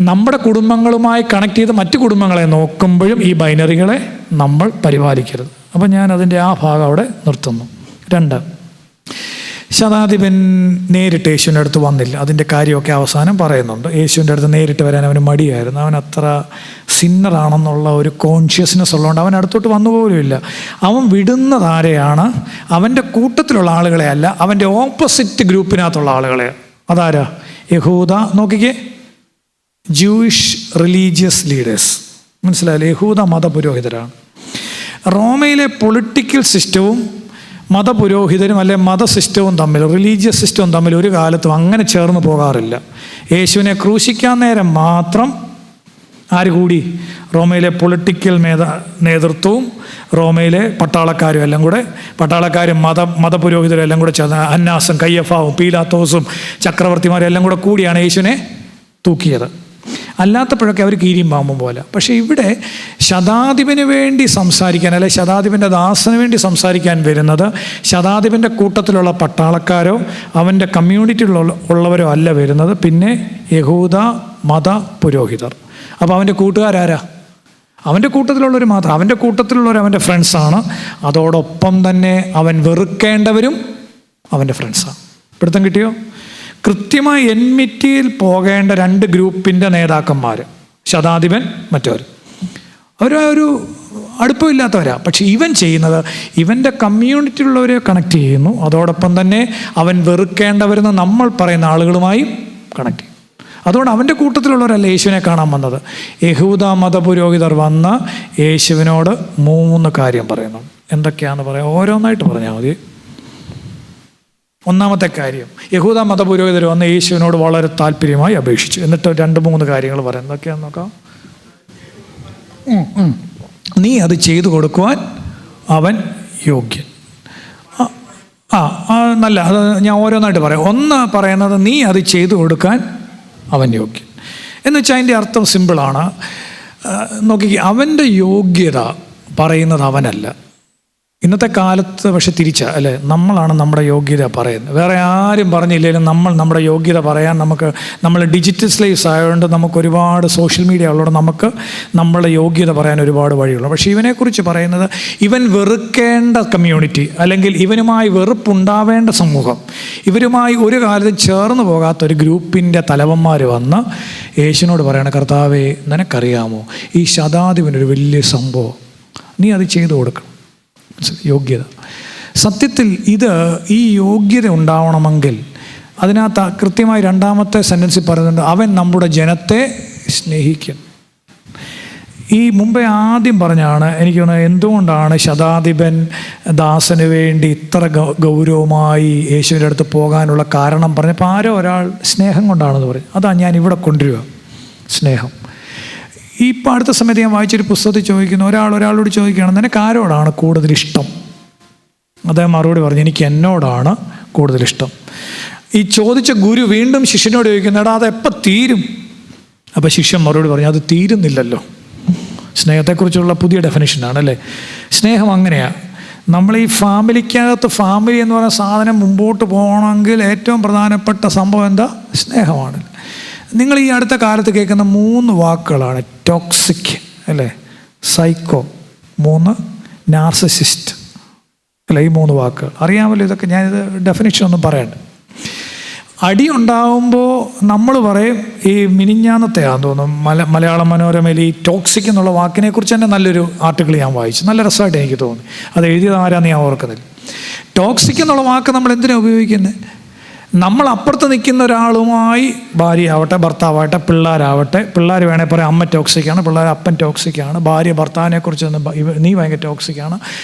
നമ്മുടെ കുടുംബങ്ങളുമായി കണക്ട് ചെയ്ത് മറ്റു കുടുംബങ്ങളെ നോക്കുമ്പോഴും ഈ ബൈനറികളെ നമ്മൾ പരിപാലിക്കരുത്. അപ്പം ഞാൻ അതിൻ്റെ ആ ഭാഗം അവിടെ നിർത്തുന്നു. 2, ശതാധിപൻ നേരിട്ട് യേശുവിൻ്റെ അടുത്ത് വന്നില്ല. അതിൻ്റെ കാര്യമൊക്കെ അവസാനം പറയുന്നുണ്ട്. യേശുവിൻ്റെ അടുത്ത് നേരിട്ട് വരാൻ അവന് മടിയായിരുന്നു. അവൻ അത്ര സിന്നറാണെന്നുള്ള ഒരു കോൺഷ്യസ്നെസ് ഉള്ളതുകൊണ്ട് അവൻ അടുത്തോട്ട് വന്നു പോലുമില്ല. അവൻ വിടുന്നത് ആരെയാണ്? അവൻ്റെ കൂട്ടത്തിലുള്ള ആളുകളെ അല്ല, അവൻ്റെ ഓപ്പോസിറ്റ് ഗ്രൂപ്പിനകത്തുള്ള ആളുകളെ. അതാരാ? യഹൂദ. നോക്കിക്കേ, ജൂയിഷ് റിലീജിയസ് ലീഡേഴ്സ്. മനസ്സിലായില്ലേ? യഹൂദ മതപുരോഹിതരാണ്. റോമയിലെ പൊളിറ്റിക്കൽ സിസ്റ്റവും മതപുരോഹിതരും അല്ലെ മതസിസ്റ്റവും തമ്മിൽ, റിലീജിയസ് സിസ്റ്റവും തമ്മിൽ ഒരു കാലത്തും അങ്ങനെ ചേർന്ന് പോകാറില്ല. യേശുവിനെ ക്രൂശിക്കാൻ നേരം മാത്രം ആര് കൂടി? റോമയിലെ പൊളിറ്റിക്കൽ നേതൃത്വവും റോമയിലെ പട്ടാളക്കാരും എല്ലാം കൂടെ, പട്ടാളക്കാരും മതപുരോഹിതരും എല്ലാം കൂടെ ചേർന്ന്, അന്നാസും കയ്യഫാവും പീലാത്തോസും ചക്രവർത്തിമാരും എല്ലാം കൂടെ കൂടിയാണ് യേശുവിനെ തൂക്കിയത്. അല്ലാത്തപ്പോഴൊക്കെ അവർ കീരിയും പാമ്പും പോലെ. പക്ഷേ ഇവിടെ ശതാധിപന് വേണ്ടി സംസാരിക്കാൻ, അല്ലെ ശതാധിപൻ്റെ ദാസന് വേണ്ടി സംസാരിക്കാൻ വരുന്നത് ശതാധിപൻ്റെ കൂട്ടത്തിലുള്ള പട്ടാളക്കാരോ അവൻ്റെ കമ്മ്യൂണിറ്റിയിലുള്ളവരോ അല്ല വരുന്നത്, പിന്നെ യഹൂദ മത പുരോഹിതർ. അപ്പോൾ അവൻ്റെ കൂട്ടുകാരാരാ? അവൻ്റെ കൂട്ടത്തിലുള്ളവർ മാത്രം. അവൻ്റെ കൂട്ടത്തിലുള്ളവർ അവൻ്റെ ഫ്രണ്ട്സാണ്. അതോടൊപ്പം തന്നെ അവൻ വെറുക്കേണ്ടവരും അവൻ്റെ ഫ്രണ്ട്സാണ്. പിടുത്തം കിട്ടിയോ? കൃത്യമായി എൻമിറ്റിയിൽ പോകേണ്ട 2 ഗ്രൂപ്പിൻ്റെ നേതാക്കന്മാർ, ശതാധിപൻ മറ്റവർ. അവരൊരു അടുപ്പമില്ലാത്തവരാ. പക്ഷെ ഇവൻ ചെയ്യുന്നത് ഇവൻ്റെ കമ്മ്യൂണിറ്റിയിലുള്ളവരെ കണക്ട് ചെയ്യുന്നു. അതോടൊപ്പം തന്നെ അവൻ വെറുക്കേണ്ടവരെന്ന് നമ്മൾ പറയുന്ന ആളുകളുമായി കണക്ട് ചെയ്യും. അതുകൊണ്ട് അവൻ്റെ കൂട്ടത്തിലുള്ളവരല്ല യേശുവിനെ കാണാൻ വന്നത്. യഹൂദ മതപുരോഹിതർ വന്ന് യേശുവിനോട് 3 കാര്യം പറയുന്നു. എന്തൊക്കെയാണെന്ന് പറയാം, ഓരോന്നായിട്ട് പറഞ്ഞാൽ മതി. ഒന്നാമത്തെ കാര്യം, യഹൂദ മതപുരോഹിതർ വന്ന് യേശുവിനോട് വളരെ താല്പര്യമായി അപേക്ഷിച്ചു. എന്നിട്ട് 2-3 കാര്യങ്ങൾ പറയാം. എന്തൊക്കെയാണെന്ന് നോക്കാം. നീ അത് ചെയ്തു കൊടുക്കുവാൻ അവൻ യോഗ്യൻ. നല്ല, അത് ഞാൻ ഓരോന്നായിട്ട് പറയാം. ഒന്ന് പറയുന്നത് നീ അത് ചെയ്തു കൊടുക്കാൻ അവൻ യോഗ്യൻ എന്ന് വെച്ചാൽ അതിൻ്റെ അർത്ഥം സിമ്പിളാണ്. നോക്കി, അവൻ്റെ യോഗ്യത പറയുന്നത് അവനല്ല, ഇന്നത്തെ കാലത്ത് പക്ഷെ തിരിച്ചാ അല്ലേ, നമ്മളാണ് നമ്മുടെ യോഗ്യത പറയുന്നത്. വേറെ ആരും പറഞ്ഞില്ലെങ്കിലും നമ്മൾ നമ്മുടെ യോഗ്യത പറയാൻ നമ്മൾ ഡിജിറ്റൽ സ്ലേവ്സ് ആയതുകൊണ്ട് നമുക്ക് ഒരുപാട് സോഷ്യൽ മീഡിയ ഉള്ളതുകൊണ്ട് നമുക്ക് നമ്മളുടെ യോഗ്യത പറയാൻ ഒരുപാട് വഴിയുള്ളൂ. പക്ഷേ ഇവനെക്കുറിച്ച് പറയുന്നത് ഇവൻ വെറുക്കേണ്ട കമ്മ്യൂണിറ്റി, അല്ലെങ്കിൽ ഇവനുമായി വെറുപ്പുണ്ടാവേണ്ട സമൂഹം, ഇവരുമായി ഒരു കാലത്തും ചേർന്ന് പോകാത്ത ഒരു ഗ്രൂപ്പിൻ്റെ തലവന്മാർ വന്ന് യേശുവിനോട് പറയണ, കർത്താവേ നിനക്കറിയാമോ ഈ ശതാധിപനൊരു വലിയ സംഭവം, നീ അത് ചെയ്തു കൊടുക്കണം. യോഗ്യത. സത്യത്തിൽ ഈ യോഗ്യത ഉണ്ടാവണമെങ്കിൽ അതിനകത്ത് കൃത്യമായി രണ്ടാമത്തെ സെൻറ്റൻസിൽ പറയുന്നുണ്ട്, അവൻ നമ്മുടെ ജനത്തെ സ്നേഹിക്കും. ഈ മുമ്പേ ആദ്യം പറഞ്ഞാണ് എനിക്ക് തോന്നുന്നത് എന്തുകൊണ്ടാണ് ശതാധിപൻ ദാസന് വേണ്ടി ഇത്ര ഗൗരവമായി യേശുവിൻ്റെ അടുത്ത് പോകാനുള്ള കാരണം പറഞ്ഞപ്പോൾ ആരോ ഒരാൾ സ്നേഹം കൊണ്ടാണെന്ന് പറയും. അതാണ് ഞാൻ ഇവിടെ കൊണ്ടുവരിക, സ്നേഹം. ഇപ്പോൾ അടുത്ത സമയത്ത് ഞാൻ വായിച്ചൊരു പുസ്തകത്തിൽ ചോദിക്കുന്നു, ഒരാളോട് ചോദിക്കുകയാണ്, നിനക്ക് ആരോടാണ് കൂടുതൽ ഇഷ്ടം? അദ്ദേഹം മറുപടി പറഞ്ഞു, എനിക്ക് എന്നോടാണ് കൂടുതൽ ഇഷ്ടം. ഈ ചോദിച്ച ഗുരു വീണ്ടും ശിഷ്യനോട് ചോദിക്കുന്നു, എടാ അതെപ്പോൾ തീരും? അപ്പോൾ ശിഷ്യൻ മറുപടി പറഞ്ഞു, അത് തീരുന്നില്ലല്ലോ. സ്നേഹത്തെക്കുറിച്ചുള്ള പുതിയ ഡെഫിനിഷനാണ് അല്ലേ. സ്നേഹം അങ്ങനെയാണ്. നമ്മൾ ഈ ഫാമിലിക്കകത്ത് ഫാമിലി എന്ന് പറയുന്ന സാധനം മുമ്പോട്ട് പോകണമെങ്കിൽ ഏറ്റവും പ്രധാനപ്പെട്ട സംഭവം എന്താ? സ്നേഹമാണ്. നിങ്ങൾ ഈ അടുത്ത കാലത്ത് കേൾക്കുന്ന 3 വാക്കുകളാണ് ടോക്സിക് അല്ലേ, സൈക്കോ, 3 നാർസിസിസ്റ്റ് അല്ലേ. ഈ 3 വാക്കുകൾ അറിയാമല്ലോ. ഇതൊക്കെ ഞാനിത് ഡെഫിനിഷൻ ഒന്നും പറയണ്ട. അടി ഉണ്ടാകുമ്പോൾ നമ്മൾ പറയും, ഈ മിനിഞ്ഞാന്നത്തെയാണെന്ന് തോന്നുന്നു മലയാള മനോരമയിൽ ഈ ടോക്സിക് എന്നുള്ള വാക്കിനെ കുറിച്ച് തന്നെ നല്ലൊരു ആർട്ടിക്കിൾ ഞാൻ വായിച്ചു, നല്ല രസമായിട്ട് എനിക്ക് തോന്നി. അത് എഴുതിയത് ആരാന്ന് ഞാൻ ഓർക്കുന്നില്ല. ടോക്സിക് എന്നുള്ള വാക്ക് നമ്മൾ എന്തിനാണ് ഉപയോഗിക്കുന്നത്? നമ്മൾ അപ്പുറത്ത് നിൽക്കുന്ന ഒരാളുമായി, ഭാര്യയാവട്ടെ ഭർത്താവാവട്ടെ പിള്ളേരാവട്ടെ, പിള്ളേർ വേണേൽ പറയാം അമ്മ ടോക്സിക്കാണ്, പിള്ളേർ അപ്പൻ ടോക്സിക്കാണ്, ഭാര്യ ഭർത്താവിനെക്കുറിച്ച് നീ ഭയങ്കര ടോക്സിക്കാണ്,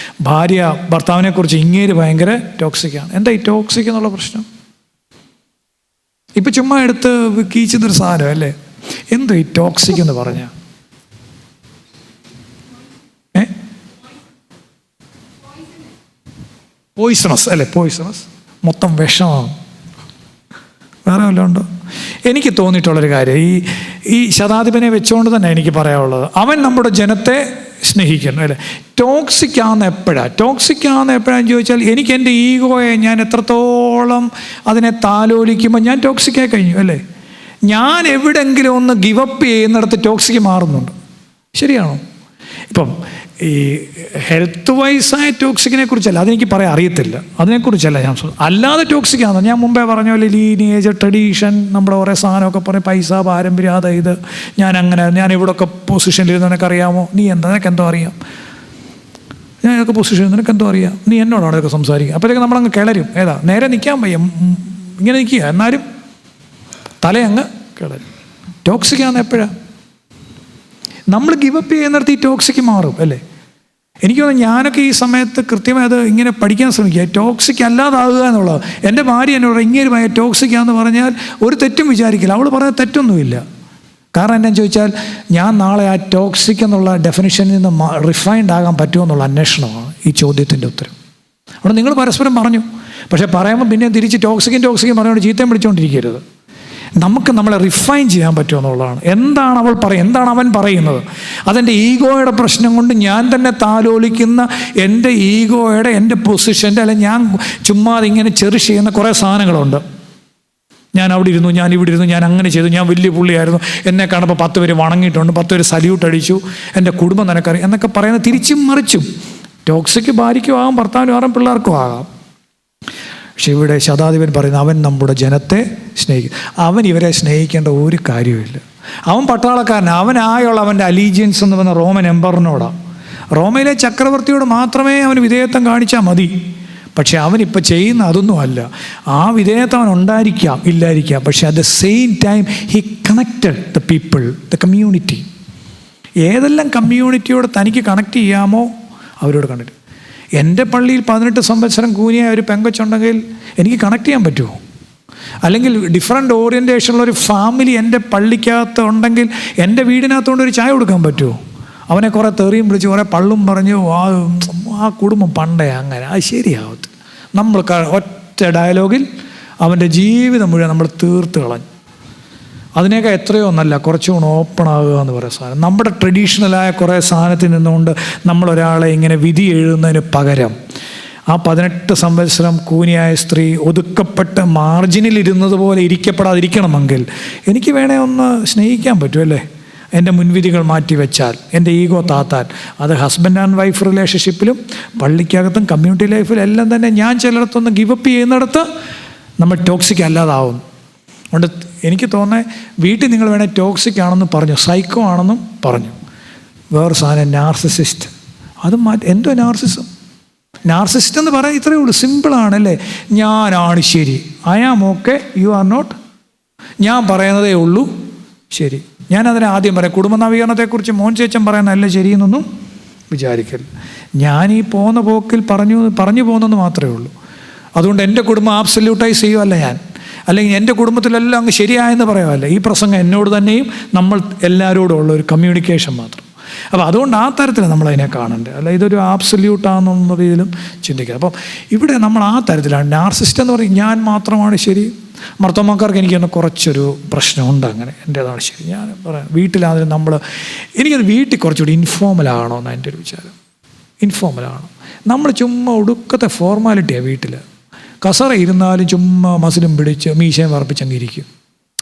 ഭാര്യ ഭർത്താവിനെക്കുറിച്ച് ഇങ്ങേര് ഭയങ്കര ടോക്സിക്കാണ്. എന്താ ഈ ടോക്സിക് എന്നുള്ള പ്രശ്നം? ഇപ്പം ചുമ്മാ എടുത്ത് കീച്ചുന്നൊരു സാധനം അല്ലേ. എന്തോ ഈ ടോക്സിക് എന്ന് പറഞ്ഞ പോയിസണസ് അല്ലേ, പോയിസണസ്, മൊത്തം വിഷമാണ്. വേറെ വല്ലതും ഉണ്ടോ? എനിക്ക് തോന്നിയിട്ടുള്ളൊരു കാര്യം, ഈ ശതാധിപനെ വെച്ചുകൊണ്ട് തന്നെ എനിക്ക് പറയാനുള്ളത്, അവൻ നമ്മുടെ ജനത്തെ സ്നേഹിക്കുന്നു അല്ലേ. ടോക്സിക് ആകുന്ന എപ്പോഴാന്ന് ചോദിച്ചാൽ, എനിക്ക് എൻ്റെ ഈഗോയെ ഞാൻ എത്രത്തോളം അതിനെ താലോലിക്കുമ്പോൾ ഞാൻ ടോക്സിക്കായി കഴിഞ്ഞു അല്ലേ. ഞാൻ എവിടെങ്കിലും ഒന്ന് ഗിവപ്പ് ചെയ്യുന്നിടത്ത് ടോക്സിക്ക് മാറുന്നുണ്ട്. ശരിയാണോ? ഇപ്പം ഈ ഹെൽത്ത് വൈസായ ടോക്സിക്കിനെ കുറിച്ചല്ല, അതെനിക്ക് പറയാൻ അറിയത്തില്ല, അതിനെക്കുറിച്ചല്ല ഞാൻ അല്ലാതെ ടോക്സിക്കാണ്. ഞാൻ മുമ്പേ പറഞ്ഞ പോലെ ലീനിയേജ്, ട്രഡീഷൻ, നമ്മുടെ കുറേ സാധനമൊക്കെ പറയും, പൈസ, പാരമ്പര്യം, ഇത് ഞാൻ ഇവിടെയൊക്കെ പൊസിഷനിലിരുന്ന് നിനക്കറിയാമോ, നീ നിനക്കെന്തോ അറിയാം, ഞാൻ ഇതൊക്കെ പൊസിഷൻ, നിനക്കെന്തോ അറിയാം, നീ എന്നോടാണ് ഇതൊക്കെ സംസാരിക്കുക. അപ്പോഴത്തേക്ക് നമ്മളങ്ങ് കിളരും. നേരെ നിൽക്കാൻ വയ്യ, ഇങ്ങനെ നിൽക്കുക, എന്നാലും തലയങ്ങ് കിളരും. ടോക്സിക്കാണ് എപ്പോഴാണ് നമ്മൾ ഗിവപ്പ് ചെയ്യുന്നിടത്ത് ഈ ടോക്സിക്ക് മാറും അല്ലേ. എനിക്ക് തോന്നുന്നു ഞാനൊക്കെ ഈ സമയത്ത് കൃത്യമായി അത് ഇങ്ങനെ പഠിക്കാൻ ശ്രമിക്കുക, ടോക്സിക് അല്ലാതാകുക എന്നുള്ളത്. എൻ്റെ ഭാര്യ എന്നോട് ഇങ്ങനെ ഭയങ്കര ടോക്സിക്കാന്ന് പറഞ്ഞാൽ ഒരു തെറ്റും വിചാരിക്കില്ല, അവൾ പറഞ്ഞ തെറ്റൊന്നുമില്ല. കാരണം എന്താണെന്ന് ചോദിച്ചാൽ, ഞാൻ നാളെ ആ ടോക്സിക് എന്നുള്ള ഡെഫിനിഷനിൽ നിന്ന് റിഫൈൻഡ് ആകാൻ പറ്റുമോ എന്നുള്ള അന്വേഷണമാണ് ഈ ചോദ്യത്തിൻ്റെ ഉത്തരം. അവിടെ നിങ്ങൾ പരസ്പരം പറഞ്ഞു, പക്ഷേ പറയുമ്പോൾ പിന്നെ തിരിച്ച് ടോക്സിക്കും പറഞ്ഞുകൊണ്ട് ചീത്തയും പിടിച്ചുകൊണ്ടിരിക്കരുത്. നമുക്ക് നമ്മളെ റിഫൈൻ ചെയ്യാൻ പറ്റുമോ എന്നുള്ളതാണ്. എന്താണ് അവൾ എന്താണ് അവൻ പറയുന്നത്? അതെൻ്റെ ഈഗോയുടെ പ്രശ്നം കൊണ്ട് ഞാൻ തന്നെ താലോലിക്കുന്ന എൻ്റെ ഈഗോയുടെ, എൻ്റെ പൊസിഷൻ്റെ, അല്ലെങ്കിൽ ഞാൻ ചുമ്മാതെ ഇങ്ങനെ ചെറിഷ് ചെയ്യുന്ന കുറേ സാധനങ്ങളുണ്ട്. ഞാൻ അവിടെ ഇരുന്നു, ഞാൻ ഇവിടെ ഇരുന്നു, ഞാൻ അങ്ങനെ ചെയ്തു, ഞാൻ വലിയ പുള്ളിയായിരുന്നു, എന്നെ കാണുമ്പോൾ 10 പേര് വണങ്ങിയിട്ടുണ്ട്, 10 പേര് സല്യൂട്ട് അടിച്ചു, എൻ്റെ കുടുംബം നിനക്കറിയാം എന്നൊക്കെ പറയുന്നത് തിരിച്ചും മറിച്ചും. ടോക്സിക്ക് ഭാര്യയ്ക്കും ആകാം, ഭർത്താവിനും ആകാം, പിള്ളേർക്കും ആകാം. പക്ഷെ ഇവിടെ ശതാധിപൻ പറയുന്നത്, അവൻ നമ്മുടെ ജനത്തെ സ്നേഹിക്കും. അവൻ ഇവരെ സ്നേഹിക്കേണ്ട ഒരു കാര്യവുമില്ല. അവൻ പട്ടാളക്കാരൻ, അവനായുള്ള അവൻ്റെ അലീജിയൻസ് എന്ന് പറഞ്ഞ റോമൻ എംപററിനോടാണ്. റോമയിലെ ചക്രവർത്തിയോട് മാത്രമേ അവന് വിധേയത്വം കാണിച്ചാൽ മതി. പക്ഷെ അവനിപ്പോൾ ചെയ്യുന്ന അതൊന്നും അല്ല. ആ വിധേയത്വം അവൻ ഉണ്ടായിരിക്കാം, ഇല്ലായിരിക്കാം, പക്ഷെ at the same time he connected the people, the community. ഏതെല്ലാം കമ്മ്യൂണിറ്റിയോട് തനിക്ക് കണക്ട് ചെയ്യാമോ അവരോട് കണ്ടിട്ട്. എൻ്റെ പള്ളിയിൽ 18 സംവത്സരം കൂനിയായ ഒരു പെങ്കൊച്ചുണ്ടെങ്കിൽ എനിക്ക് കണക്ട് ചെയ്യാൻ പറ്റുമോ? അല്ലെങ്കിൽ ഡിഫറെൻ്റ് ഓറിയൻറ്റേഷനുള്ളൊരു ഫാമിലി എൻ്റെ പള്ളിക്കകത്ത് ഉണ്ടെങ്കിൽ എൻ്റെ വീടിനകത്തുകൊണ്ട് ഒരു ചായ കൊടുക്കാൻ പറ്റുമോ? അവനെ കുറേ തെറിയും വിളിച്ച് കുറേ പള്ളും പറഞ്ഞു, ആ കുടുംബം പണ്ടേ അങ്ങനെ, അത് ശരിയാവത്ത്. നമ്മൾ ഒറ്റ ഡയലോഗിൽ അവൻ്റെ ജീവിതം മുഴുവൻ നമ്മൾ തീർത്ത് കളഞ്ഞു. അതിനേക്കാൾ എത്രയോ നല്ല കുറച്ചുകൂടെ ഓപ്പൺ ആകുക എന്ന് പറയുന്ന സാധനം. നമ്മുടെ ട്രഡീഷണലായ കുറേ സാധനത്തിൽ നിന്നുകൊണ്ട് നമ്മളൊരാളെ ഇങ്ങനെ വിധി എഴുതുന്നതിന് പകരം ആ 18 സംവത്സരം കൂനിയായ സ്ത്രീ ഒതുക്കപ്പെട്ട് മാർജിനിലിരുന്നത് പോലെ ഇരിക്കപ്പെടാതിരിക്കണമെങ്കിൽ എനിക്ക് വേണേൽ ഒന്ന് സ്നേഹിക്കാൻ പറ്റുമല്ലേ? എൻ്റെ മുൻവിധികൾ മാറ്റി വെച്ചാൽ, എൻ്റെ ഈഗോ താത്താൽ. അത് ഹസ്ബൻഡ് ആൻഡ് വൈഫ് റിലേഷൻഷിപ്പിലും പള്ളിക്കകത്തും കമ്മ്യൂണിറ്റി ലൈഫിലും എല്ലാം തന്നെ ഞാൻ ചിലയിടത്തൊന്ന് ഗിവപ്പ് ചെയ്യുന്നിടത്ത് നമ്മൾ ടോക്സിക് അല്ലാതാവും. അതുകൊണ്ട് എനിക്ക് തോന്നുന്നത് വീട്ടിൽ നിങ്ങൾ വേണേൽ ടോക്സിക് ആണെന്ന് പറഞ്ഞു, സൈക്കോ ആണെന്നും പറഞ്ഞു. വേറെ സാധനം നാർസിസിസ്റ്റ്. അത് എന്തോ നാർസിസം? നാർസിസിസ്റ്റ് എന്ന് പറയാൻ ഇത്രയേ ഉള്ളൂ, സിമ്പിളാണല്ലേ. ഞാനാണ് ശരി, I am okay, you are not. ഞാൻ പറയുന്നതേ ഉള്ളൂ ശരി. ഞാനതിനെ ആദ്യം പറയാം, കുടുംബ നവീകരണത്തെക്കുറിച്ച് മോൻ ചേച്ചൻ പറയുന്നതല്ല ശരിയെന്നൊന്നും വിചാരിക്കരുത്. ഞാൻ ഈ പോകുന്ന പോക്കിൽ പറഞ്ഞു പോകുന്നെന്ന് മാത്രമേ ഉള്ളൂ. അതുകൊണ്ട് എൻ്റെ കുടുംബം ആബ്സല്യൂട്ടൈസ് ചെയ്യുമല്ല ഞാൻ, അല്ലെങ്കിൽ എൻ്റെ കുടുംബത്തിലെല്ലാം അങ്ങ് ശരിയായെന്ന് പറയുമല്ല. ഈ പ്രസംഗം എന്നോട് തന്നെയും നമ്മൾ എല്ലാവരോടും ഉള്ള ഒരു കമ്മ്യൂണിക്കേഷൻ മാത്രം. അപ്പോൾ അതുകൊണ്ട് ആ തരത്തിൽ നമ്മളതിനെ കാണണ്ടേ, അല്ല ഇതൊരു ആബ്സല്യൂട്ടാണെന്നുള്ള രീതിയിലും ചിന്തിക്കുക. അപ്പം ഇവിടെ നമ്മൾ ആ തരത്തിലാണ്. നാർസിസ്റ്റ് എന്ന് പറയും ഞാൻ മാത്രമാണ് ശരി. മർത്തോമാക്കാർക്ക് എനിക്കൊന്ന് കുറച്ചൊരു പ്രശ്നമുണ്ട്, അങ്ങനെ എൻ്റേതാണ് ശരി. ഞാൻ പറയാം വീട്ടിലാണെങ്കിലും എനിക്കത് വീട്ടിൽ കുറച്ചുകൂടി ഇൻഫോർമലാകണോ എന്നാണ് എൻ്റെ ഒരു വിചാരം. ഇൻഫോർമലാകണം. നമ്മൾ ചുമ്മാ ഒടുക്കത്തെ ഫോർമാലിറ്റിയാണ് വീട്ടിൽ. കസറ ഇരുന്നാലും ചുമ്മാ മസിലും പിടിച്ച് മീശയും വറപ്പിച്ചങ്ങ് ഇരിക്കും.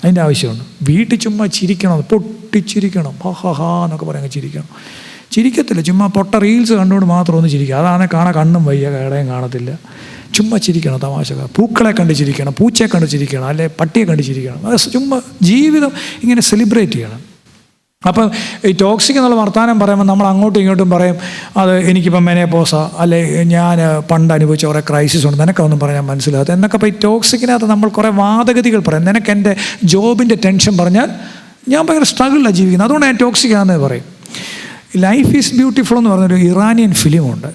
അതിൻ്റെ ആവശ്യമുണ്ട്. വീട്ടിൽ ചുമ്മാ ചിരിക്കണം, പൊട്ടിച്ചിരിക്കണം, ഹാ എന്നൊക്കെ പറയാൻ ചിരിക്കണം. ചിരിക്കത്തില്ല, ചുമ്മാ പൊട്ട റീൽസ് കണ്ടുകൊണ്ട് മാത്രം ഒന്ന് ചിരിക്കുക. അതാണ് കാണാൻ കണ്ണും വയ്യ, കടയും കാണത്തില്ല. ചുമ്മാ ചിരിക്കണം, തമാശ. പൂക്കളെ കണ്ട് ചിരിക്കണം, പൂച്ചയെ കണ്ട് ചിരിക്കണം, അല്ലെ പട്ടിയെ കണ്ട് ചിരിക്കണം. അത് ചുമ്മാ ജീവിതം ഇങ്ങനെ സെലിബ്രേറ്റ് ചെയ്യണം. അപ്പം ഈ ടോക്സിക് എന്നുള്ള വർത്തമാനം പറയുമ്പോൾ നമ്മൾ അങ്ങോട്ടും ഇങ്ങോട്ടും പറയും അത് എനിക്കിപ്പം മെനോപോസ, അല്ലെ ഞാൻ പണ്ട് അനുഭവിച്ച കുറേ ക്രൈസിസ് ഉണ്ട്, നിനക്കൊന്നും പറയാൻ മനസ്സിലാകാത്ത എന്നൊക്കെ. ഇപ്പോൾ ഈ ടോക്സിക്കിനകത്ത് നമ്മൾ കുറേ വാദഗതികൾ പറയും. നിനക്ക് എൻ്റെ ജോബിൻ്റെ ടെൻഷൻ പറഞ്ഞാൽ ഞാൻ ഭയങ്കര സ്ട്രഗിളിലാണ് ജീവിക്കുന്നത്, അതുകൊണ്ട് ഞാൻ ടോക്സിക് ആണെന്ന് പറയും. ലൈഫ് ഈസ് ബ്യൂട്ടിഫുൾ എന്ന് പറഞ്ഞൊരു ഇറാനിയൻ ഫിലിമുണ്ട്,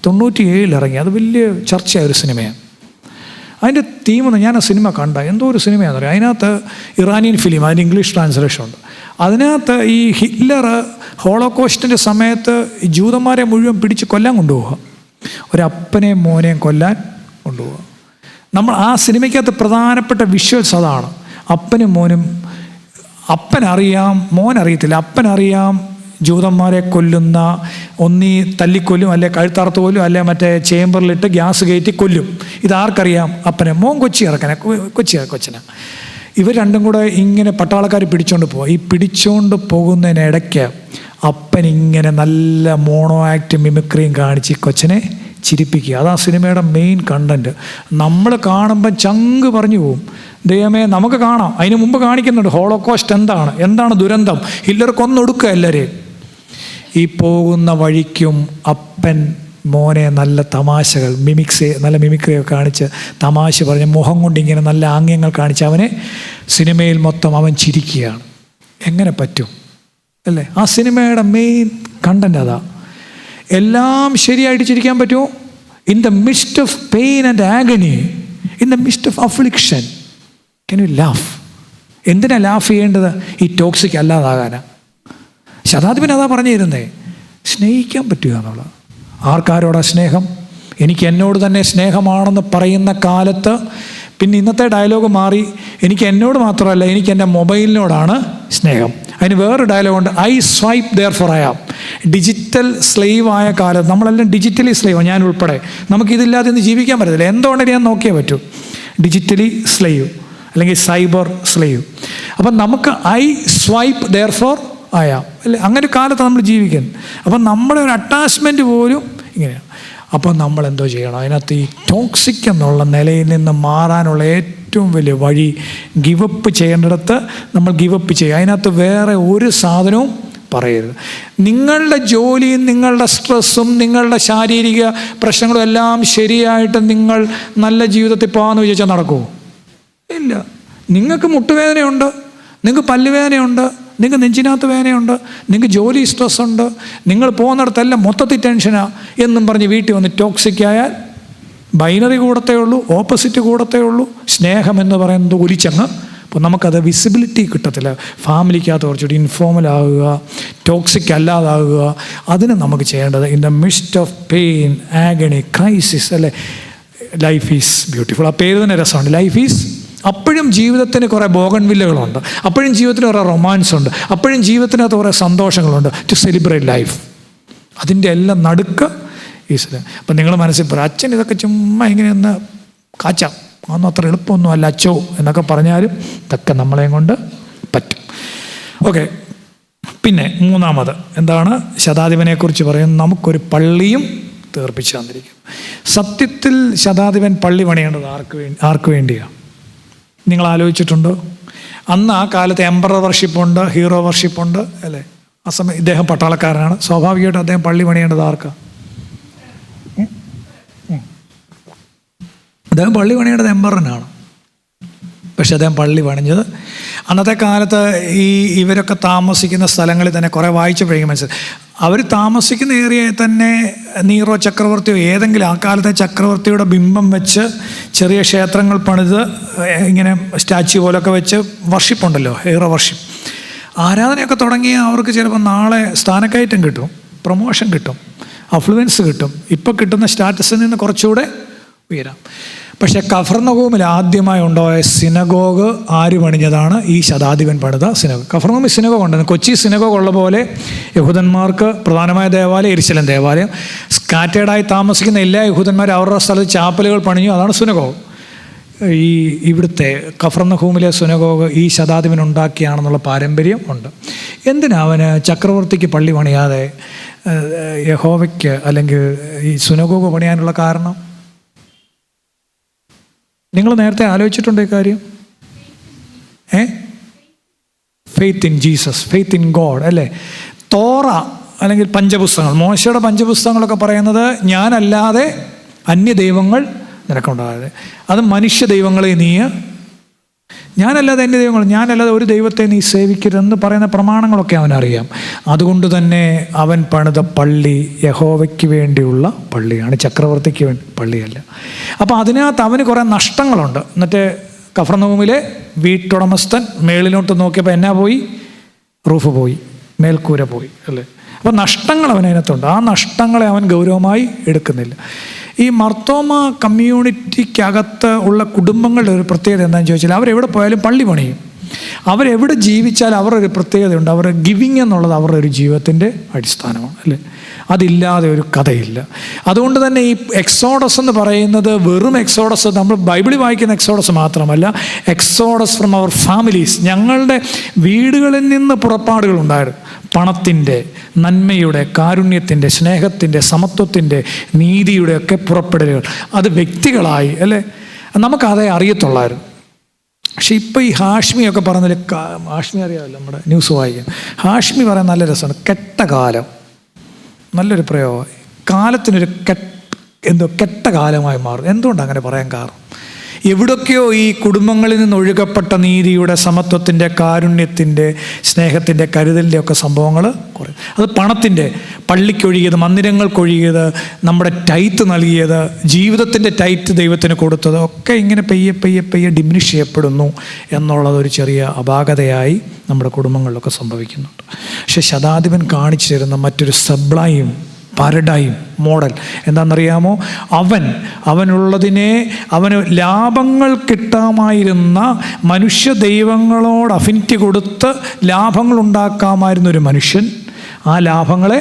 97 ഇറങ്ങി. അത് വലിയ ചർച്ചയായ ഒരു സിനിമയാണ്. അതിൻ്റെ തീമെന്ന് ഞാൻ ആ സിനിമ കണ്ട എന്തോ ഒരു സിനിമയാണെന്ന് പറയും. അതിനകത്ത് ഇറാനിയൻ ഫിലിം, അതിന് ഇംഗ്ലീഷ് ട്രാൻസ്ലേഷൻ ഉണ്ട്. അതിനകത്ത് ഈ ഹിറ്റ്ലർ ഹോളോകോസ്റ്റിൻ്റെ സമയത്ത് ഈ ജൂതന്മാരെ മുഴുവൻ പിടിച്ച് കൊല്ലാൻ കൊണ്ടുപോവുക, ഒരപ്പനെയും മോനെയും കൊല്ലാൻ കൊണ്ടുപോവുക. നമ്മൾ ആ സിനിമയ്ക്കകത്ത് പ്രധാനപ്പെട്ട വിഷ്വൽസ് അതാണ്. അപ്പനും മോനും, അപ്പനറിയാം മോൻ അറിയത്തില്ല, അപ്പനറിയാം ജൂതന്മാരെ കൊല്ലുന്ന, ഒന്നീ തല്ലിക്കൊല്ലും, അല്ലെ കഴുത്തറുത്ത് കൊല്ലും, അല്ലെ മറ്റേ ചേമ്പറിലിട്ട് ഗ്യാസ് കയറ്റി കൊല്ലും. ഇതാർക്കറിയാം? അപ്പനെ. മോൻ കൊച്ചിനെ. ഇവർ രണ്ടും കൂടെ ഇങ്ങനെ പട്ടാളക്കാർ പിടിച്ചോണ്ട് പോവുക. ഈ പിടിച്ചോണ്ട് പോകുന്നതിനിടയ്ക്ക് അപ്പൻ ഇങ്ങനെ നല്ല മോണോ ആക്ട് മിമിക്രിയും കാണിച്ച് കൊച്ചിനെ ചിരിപ്പിക്കുക. അതാ സിനിമയുടെ മെയിൻ കണ്ടൻറ്റ്. നമ്മൾ കാണുമ്പം ചങ്ക് പറഞ്ഞു പോവും. ദൈവമേ, നമുക്ക് കാണാം. അതിന് മുമ്പ് കാണിക്കുന്നുണ്ട് ഹോളോകോസ്റ്റ് എന്താണ് ദുരന്തം. ഹിറ്റ്ലർ കൊന്നൊടുക്കുക എല്ലാവരെയും. ഈ പോകുന്ന വഴിക്കും അപ്പൻ മോനെ നല്ല തമാശകൾ, നല്ല മിമിക്രിയൊക്കെ കാണിച്ച് തമാശ പറഞ്ഞ് മുഖം കൊണ്ട് ഇങ്ങനെ നല്ല ആംഗ്യങ്ങൾ കാണിച്ച് അവനെ സിനിമയിൽ മൊത്തം അവൻ ചിരിക്കുകയാണ്. എങ്ങനെ പറ്റും അല്ലേ? ആ സിനിമയുടെ മെയിൻ കണ്ടന്റ് അതാ. എല്ലാം ശരിയായിട്ട് ചിരിക്കാൻ പറ്റുമോ? In the mist of pain and agony, in the mist of affliction, can you laugh? എന്തിനാ ലാഫ് ചെയ്യേണ്ടത്? ഈ ടോക്സിക് അല്ലാതാകാനാ. ശതാധിപൻ അതാ പറഞ്ഞു തരുന്നേ, സ്നേഹിക്കാൻ പറ്റുക എന്നുള്ളത്. ആർക്കാരോടാ സ്നേഹം? എനിക്ക് എന്നോട് തന്നെ സ്നേഹമാണെന്ന് പറയുന്ന കാലത്ത് പിന്നെ ഇന്നത്തെ ഡയലോഗ് മാറി, എനിക്ക് എന്നോട് മാത്രമല്ല എനിക്ക് എൻ്റെ മൊബൈലിനോടാണ് സ്നേഹം. അതിന് വേറൊരു ഡയലോഗുണ്ട്, I swipe therefore I am. Digital slave ആയ കാലത്ത് നമ്മളെല്ലാം ഡിജിറ്റലി സ്ലേവ്, ഞാൻ ഉൾപ്പെടെ. നമുക്കിതില്ലാതെ ഇന്ന് ജീവിക്കാൻ പറ്റത്തില്ല. എന്തുകൊണ്ടെങ്കിലും ഞാൻ നോക്കിയേ പറ്റൂ. ഡിജിറ്റലി സ്ലേവ് അല്ലെങ്കിൽ സൈബർ സ്ലേവ്. അപ്പം നമുക്ക് I swipe therefore I am അല്ലേ, അങ്ങനെ ഒരു കാലത്ത് നമ്മൾ ജീവിക്കുന്നത്. അപ്പം നമ്മുടെ ഒരു അറ്റാച്ച്മെൻറ്റ് പോലും ഇങ്ങനെയാണ്. അപ്പം നമ്മൾ എന്തോ ചെയ്യണം? അതിനകത്ത് ഈ ടോക്സിക് എന്നുള്ള നിലയിൽ നിന്ന് മാറാനുള്ള ഏറ്റവും വലിയ വഴി ഗിവപ്പ് ചെയ്യേണ്ടിടത്ത് നമ്മൾ ഗിവപ്പ് ചെയ്യുക. അതിനകത്ത് വേറെ ഒരു സാധനവും പറയരുത്. നിങ്ങളുടെ ജോലിയും നിങ്ങളുടെ സ്ട്രെസ്സും നിങ്ങളുടെ ശാരീരിക പ്രശ്നങ്ങളും എല്ലാം ശരിയായിട്ട് നിങ്ങൾ നല്ല ജീവിതത്തിൽ പോകാമെന്ന് വിചാരിച്ചാൽ നടക്കുമോ? ഇല്ല. നിങ്ങൾക്ക് മുട്ടുവേദനയുണ്ട്, നിങ്ങൾക്ക് പല്ലുവേദനയുണ്ട്, നിങ്ങൾക്ക് നെഞ്ചിനകത്ത് വേദനയുണ്ട്, നിങ്ങൾക്ക് ജോലി സ്ട്രെസ്സുണ്ട്, നിങ്ങൾ പോകുന്നിടത്തെല്ലാം മൊത്തത്തിൽ ടെൻഷനാണ് എന്നും പറഞ്ഞ് വീട്ടിൽ വന്ന് ടോക്സിക് ആയാൽ ബൈനറി കൂടത്തേ ഉള്ളൂ, ഓപ്പോസിറ്റ് കൂടത്തേ ഉള്ളൂ. സ്നേഹം എന്ന് പറയുന്നത് ഒലിച്ചങ്ങ്. അപ്പോൾ നമുക്കത് വിസിബിലിറ്റി കിട്ടത്തില്ല. ഫാമിലിക്കകത്ത് കുറച്ചുകൂടി ഇൻഫോർമൽ ആകുക, ടോക്സിക് അല്ലാതാകുക. അതിന് നമുക്ക് ചെയ്യേണ്ടത് in the mist of pain, agony, crisis അല്ലേ, ലൈഫ് ഈസ് ബ്യൂട്ടിഫുൾ. ആ പേര് തന്നെ രസമുണ്ട്, ലൈഫ് ഈസ് അപ്പോഴും ജീവിതത്തിന് കുറേ ബോഗൺവില്ലകളുണ്ട്, അപ്പോഴും ജീവിതത്തിന് കുറേ റൊമാൻസ് ഉണ്ട്, അപ്പോഴും ജീവിതത്തിനകത്ത് കുറേ സന്തോഷങ്ങളുണ്ട്. To celebrate life. അതിൻ്റെ എല്ലാം നടുക്ക് ഈശ്വരൻ. അപ്പം നിങ്ങൾ മനസ്സിൽ പറയും, അച്ഛൻ ഇതൊക്കെ ചുമ്മാ ഇങ്ങനെയൊന്ന് കാച്ചാം, അതൊന്നും അത്ര എളുപ്പമൊന്നും അല്ല അച്ചോ എന്നൊക്കെ പറഞ്ഞാലും ഇതൊക്കെ നമ്മളെയും കൊണ്ട് പറ്റും. ഓക്കെ. പിന്നെ മൂന്നാമത് എന്താണ്? ശതാധിപനെക്കുറിച്ച് പറയുന്നത്, നമുക്കൊരു പള്ളിയും തീർപ്പിച്ചു തന്നിരിക്കും. സത്യത്തിൽ ശതാധിപൻ പള്ളി പണിയേണ്ടത് ആർക്ക് വേണ്ടിയാണ്? നിങ്ങൾ ആലോചിച്ചിട്ടുണ്ടോ? അന്ന് ആ കാലത്ത് എംപറർ വർഷിപ്പുണ്ട്, ഹീറോ വർഷിപ്പുണ്ട് അല്ലേ? ആ സമയം ഇദ്ദേഹം പട്ടാളക്കാരനാണ്, സ്വാഭാവികമായിട്ടും അദ്ദേഹം പള്ളി പണിയേണ്ടത് ആർക്കാണ്? അദ്ദേഹം പള്ളി പണിയേണ്ടത് എംപററിനാണ്. പക്ഷെ അദ്ദേഹം പള്ളി പണിഞ്ഞത് അന്നത്തെ കാലത്ത് ഇവരൊക്കെ താമസിക്കുന്ന സ്ഥലങ്ങളിൽ തന്നെ കുറേ വായിച്ചപ്പോഴേക്കും മനസ്സിലായി, അവർ താമസിക്കുന്ന ഏരിയയിൽ തന്നെ നീറോ ചക്രവർത്തിയോ ഏതെങ്കിലും ആ കാലത്തെ ചക്രവർത്തിയുടെ ബിംബം വെച്ച് ചെറിയ ക്ഷേത്രങ്ങൾ പണിത് ഇങ്ങനെ സ്റ്റാച്യു പോലൊക്കെ വെച്ച് വർഷിപ്പുണ്ടല്ലോ, ഹീറോ വർഷിപ്പ്, ആരാധനയൊക്കെ തുടങ്ങിയ അവർക്ക് ചിലപ്പോൾ നാളെ സ്ഥാനക്കയറ്റം കിട്ടും, പ്രൊമോഷൻ കിട്ടും, അഫ്ലുവൻസ് കിട്ടും, ഇപ്പോൾ കിട്ടുന്ന സ്റ്റാറ്റസിൽ നിന്ന് കുറച്ചുകൂടെ ഉയരാം. പക്ഷേ കഫർനഹൂമിൽ ആദ്യമായി ഉണ്ടായ സിനഗോഗ് ആര് പണിഞ്ഞതാണ്? ഈ ശതാധിപൻ പണിത സിനഗോഗ്. കഫർനഹൂമിൽ സിനഗോഗ് ഉണ്ടായിരുന്നു. കൊച്ചി സിനഗോഗ് ഉള്ള പോലെ യഹൂദന്മാർക്ക് പ്രധാനമായ ദേവാലയം യെരുശലേം ദേവാലയം. സ്കാറ്റേഡായി താമസിക്കുന്ന എല്ലാ യഹൂദന്മാരും അവരുടെ സ്ഥലത്ത് ചാപ്പലുകൾ പണിഞ്ഞു, അതാണ് സിനഗോഗ്. ഇവിടുത്തെ കഫർനഹൂമിലെ സിനഗോഗ് ഈ ശതാധിപൻ ഉണ്ടാക്കിയാണെന്നുള്ള പാരമ്പര്യം ഉണ്ട്. എന്തിനാ അവന് ചക്രവർത്തിക്ക് പള്ളി പണിയാതെ യഹോവയ്ക്ക് അല്ലെങ്കിൽ ഈ സിനഗോഗ് പണിയാനുള്ള കാരണം? നിങ്ങൾ നേരത്തെ ആലോചിച്ചിട്ടുണ്ടോ ഈ കാര്യം? Faith in Jesus, faith in God അല്ലേ? തോറ അല്ലെങ്കിൽ പഞ്ചപുസ്തകങ്ങൾ, മോശയുടെ പഞ്ചപുസ്തകങ്ങളൊക്കെ പറയുന്നത് ഞാനല്ലാതെ അന്യദൈവങ്ങൾ നിനക്കുണ്ടാകാതെ, അത് മനുഷ്യ ദൈവങ്ങളെ നീ, ഞാനല്ലാതെ അന്യ ദൈവങ്ങൾ, ഞാനല്ലാതെ ഒരു ദൈവത്തെ നീ സേവിക്കരുതെന്ന് പറയുന്ന പ്രമാണങ്ങളൊക്കെ അവനറിയാം. അതുകൊണ്ട് തന്നെ അവൻ പണിത പള്ളി യഹോവയ്ക്ക് വേണ്ടിയുള്ള പള്ളിയാണ്, ചക്രവർത്തിക്ക് വേണ്ടി പള്ളിയല്ല. അപ്പോൾ അതിനകത്ത് അവന് കുറേ നഷ്ടങ്ങളുണ്ട്. എന്നിട്ട് കഫർനഹൂമിലെ വീട്ടുടമസ്ഥൻ മേളിലോട്ട് നോക്കിയപ്പോൾ എന്നാ പോയി? റൂഫ് പോയി, മേൽക്കൂര പോയി അല്ലേ? അപ്പോൾ നഷ്ടങ്ങൾ അവനകത്തുണ്ട്. ആ നഷ്ടങ്ങളെ അവൻ ഗൗരവമായി എടുക്കുന്നില്ല. ഈ മർത്തോമ കമ്മ്യൂണിറ്റിക്കകത്ത് ഉള്ള കുടുംബങ്ങളുടെ ഒരു പ്രത്യേകത എന്താണെന്ന് ചോദിച്ചാൽ, അവരെവിടെ പോയാലും പള്ളി പണിയും. അവരെവിടെ ജീവിച്ചാൽ അവരുടെ ഒരു പ്രത്യേകതയുണ്ട്. അവരുടെ ഗിവിങ് എന്നുള്ളത് അവരുടെ ഒരു ജീവിതത്തിൻ്റെ അടിസ്ഥാനമാണ് അല്ലേ? അതില്ലാതെ ഒരു കഥയില്ല. അതുകൊണ്ട് തന്നെ ഈ എക്സോഡസ് എന്ന് പറയുന്നത് വെറും എക്സോഡസ്, നമ്മൾ ബൈബിളിൽ വായിക്കുന്ന എക്സോഡസ് മാത്രമല്ല, എക്സോഡസ് ഫ്രം അവർ ഫാമിലീസ്. ഞങ്ങളുടെ വീടുകളിൽ നിന്ന് പുറപ്പാടുകളുണ്ടായിരുന്നു. പണത്തിൻ്റെ, നന്മയുടെ, കാരുണ്യത്തിൻ്റെ, സ്നേഹത്തിൻ്റെ, സമത്വത്തിൻ്റെ, നീതിയുടെ ഒക്കെ പുറപ്പെടലുകൾ. അത് വ്യക്തികളായി അല്ലേ, നമുക്കതേ അറിയത്തുള്ളായിരുന്നു. പക്ഷെ ഇപ്പോൾ ഈ ഹാഷ്മിയൊക്കെ പറഞ്ഞതിൽ, ഹാഷ്മി അറിയാമല്ലോ, നമ്മുടെ ന്യൂസ് വായിക്കും. ഹാഷ്മി പറയാൻ നല്ല രസമാണ്. കെട്ട കാലം, നല്ലൊരു പ്രയോഗം. കാലത്തിനൊരു കെട്ട കാലമായി മാറും. എന്തുകൊണ്ടാണ് അങ്ങനെ പറയാൻ കാരണം? എവിടൊക്കെയോ ഈ കുടുംബങ്ങളിൽ നിന്ന് ഒഴുകപ്പെട്ട നീതിയുടെ, സമത്വത്തിൻ്റെ, കാരുണ്യത്തിൻ്റെ, സ്നേഹത്തിൻ്റെ, കരുതലിൻ്റെ ഒക്കെ സംഭവങ്ങൾ കുറേ. അത് പണത്തിൻ്റെ, പള്ളിക്കൊഴുകിയത്, മന്ദിരങ്ങൾക്കൊഴുകിയത്, നമ്മുടെ ടൈറ്റ് നൽകിയത്, ജീവിതത്തിൻ്റെ ടൈറ്റ് ദൈവത്തിന് കൊടുത്തത് ഒക്കെ ഇങ്ങനെ പെയ്യെ ഡിമിനിഷ് ചെയ്യപ്പെടുന്നു എന്നുള്ളതൊരു ചെറിയ അപാകതയായി നമ്മുടെ കുടുംബങ്ങളിലൊക്കെ സംഭവിക്കുന്നുണ്ട്. പക്ഷെ ശതാധിപൻ കാണിച്ചു തരുന്ന മറ്റൊരു സബ്ലൈം പാരഡൈം മോഡൽ എന്താണെന്നറിയാമോ? അവനുള്ളതിനെ, അവന് ലാഭങ്ങൾ കിട്ടാമായിരുന്ന, മനുഷ്യ ദൈവങ്ങളോട് അഫിനിറ്റി കൊടുത്ത് ലാഭങ്ങൾ ഉണ്ടാക്കാമായിരുന്ന ഒരു മനുഷ്യൻ ആ ലാഭങ്ങളെ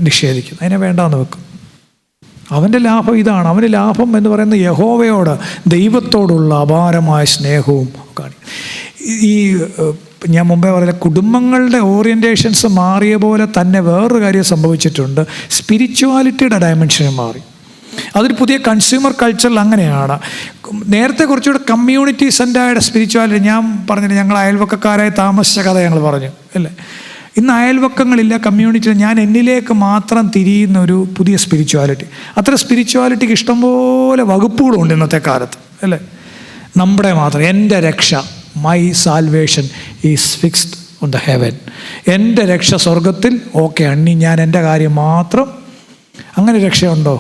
നിഷേധിക്കുന്നു, അതിനെ വേണ്ടാന്ന് വെക്കും. അവൻ്റെ ലാഭം ഇതാണ്. അവൻ്റെ ലാഭം എന്ന് പറയുന്നത് യഹോവയോട്, ദൈവത്തോടുള്ള അപാരമായ സ്നേഹവും ഒക്കെ. ഈ ഞാൻ മുമ്പേ പറഞ്ഞ കുടുംബങ്ങളുടെ ഓറിയൻറ്റേഷൻസ് മാറിയ പോലെ തന്നെ വേറൊരു കാര്യം സംഭവിച്ചിട്ടുണ്ട്. സ്പിരിച്വാലിറ്റിയുടെ ഡയമെൻഷനും മാറി. അതൊരു പുതിയ കൺസ്യൂമർ കൾച്ചറിൽ അങ്ങനെയാണ്. നേരത്തെ കുറച്ചുകൂടെ കമ്മ്യൂണിറ്റി സെൻ്റായ സ്പിരിച്വാലിറ്റി, ഞാൻ പറഞ്ഞില്ല, ഞങ്ങൾ അയൽവക്കക്കാരായി താമസിച്ച കഥ ഞങ്ങൾ പറഞ്ഞു അല്ലേ. ഇന്ന് അയൽവക്കങ്ങളില്ല, കമ്മ്യൂണിറ്റി, ഞാൻ എന്നിലേക്ക് മാത്രം തിരിയുന്ന ഒരു പുതിയ സ്പിരിച്വാലിറ്റി. അത്ര സ്പിരിച്വാലിറ്റിക്ക് ഇഷ്ടംപോലെ വകുപ്പുകളുണ്ട് ഇന്നത്തെ കാലത്ത് അല്ലേ. നമ്മുടെ മാത്രം, എൻ്റെ രക്ഷ, my salvation is fixed on the heaven. എൻ്റെ രക്ഷ സ്വർഗത്തിൽ, ഓക്കെ അണ്ണി, ഞാൻ എൻ്റെ കാര്യം മാത്രം. അങ്ങനെ രക്ഷയുണ്ടോ?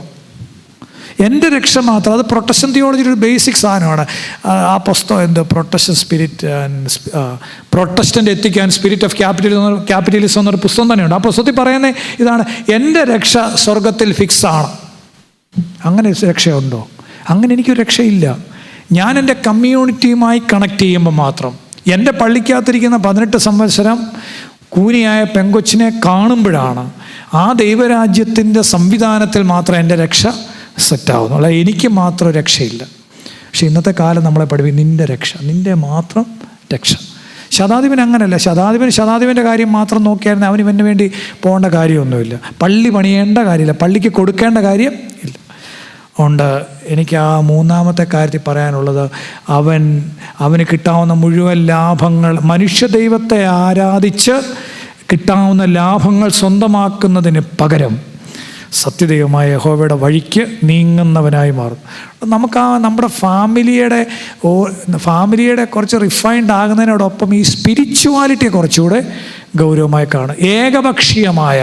എൻ്റെ രക്ഷ മാത്രം. അത് പ്രൊട്ടസ്റ്റന്റ് തിയോളജിയുടെ ഒരു ബേസിക് സാധനമാണ്. ആ പുസ്തകം എന്ത്, Protestant ethic and spirit of capitalism എന്നൊരു പുസ്തകം തന്നെയുണ്ട്. ആ പുസ്തകത്തിൽ പറയുന്നത് ഇതാണ്, എൻ്റെ രക്ഷ സ്വർഗത്തിൽ ഫിക്സ് ആണ്. അങ്ങനെ രക്ഷയുണ്ടോ? അങ്ങനെ എനിക്കൊരു രക്ഷയില്ല. ഞാൻ എൻ്റെ കമ്മ്യൂണിറ്റിയുമായി കണക്ട് ചെയ്യുമ്പോൾ മാത്രം, എൻ്റെ പള്ളിക്കകത്തിരിക്കുന്ന 18 സംവത്സരം കൂനിയായ പെങ്കൊച്ചിനെ കാണുമ്പോഴാണ് ആ ദൈവരാജ്യത്തിൻ്റെ സംവിധാനത്തിൽ മാത്രം എൻ്റെ രക്ഷ സെറ്റാവുന്നു. അല്ല, എനിക്ക് മാത്രം രക്ഷയില്ല. പക്ഷെ ഇന്നത്തെ കാലം നമ്മളെ പഠിപ്പിക്കും നിൻ്റെ രക്ഷ, നിൻ്റെ മാത്രം രക്ഷ. ശതാധിപൻ അങ്ങനെയല്ല. ശതാധിപൻ്റെ കാര്യം മാത്രം നോക്കിയായിരുന്നു, അവന് ഇവന് വേണ്ടി പോകേണ്ട കാര്യമൊന്നുമില്ല. പള്ളി പണിയേണ്ട കാര്യമില്ല, പള്ളിക്ക് കൊടുക്കേണ്ട കാര്യം ഇല്ല. അതുകൊണ്ട് എനിക്ക് ആ മൂന്നാമത്തെ കാര്യത്തിൽ പറയാനുള്ളത്, അവന് കിട്ടാവുന്ന മുഴുവൻ ലാഭങ്ങൾ, മനുഷ്യ ദൈവത്തെ ആരാധിച്ച് കിട്ടാവുന്ന ലാഭങ്ങൾ സ്വന്തമാക്കുന്നതിന് പകരം സത്യദൈവമായ യഹോവയുടെ വഴിക്ക് നീങ്ങുന്നവനായി മാറും. നമുക്ക് നമ്മുടെ ഫാമിലിയുടെ കുറച്ച് റിഫൈൻഡ് ആകുന്നതിനോടൊപ്പം ഈ സ്പിരിച്വാലിറ്റിയെ കുറച്ചുകൂടെ ഗൗരവമായി കാണും. ഏകപക്ഷീയമായ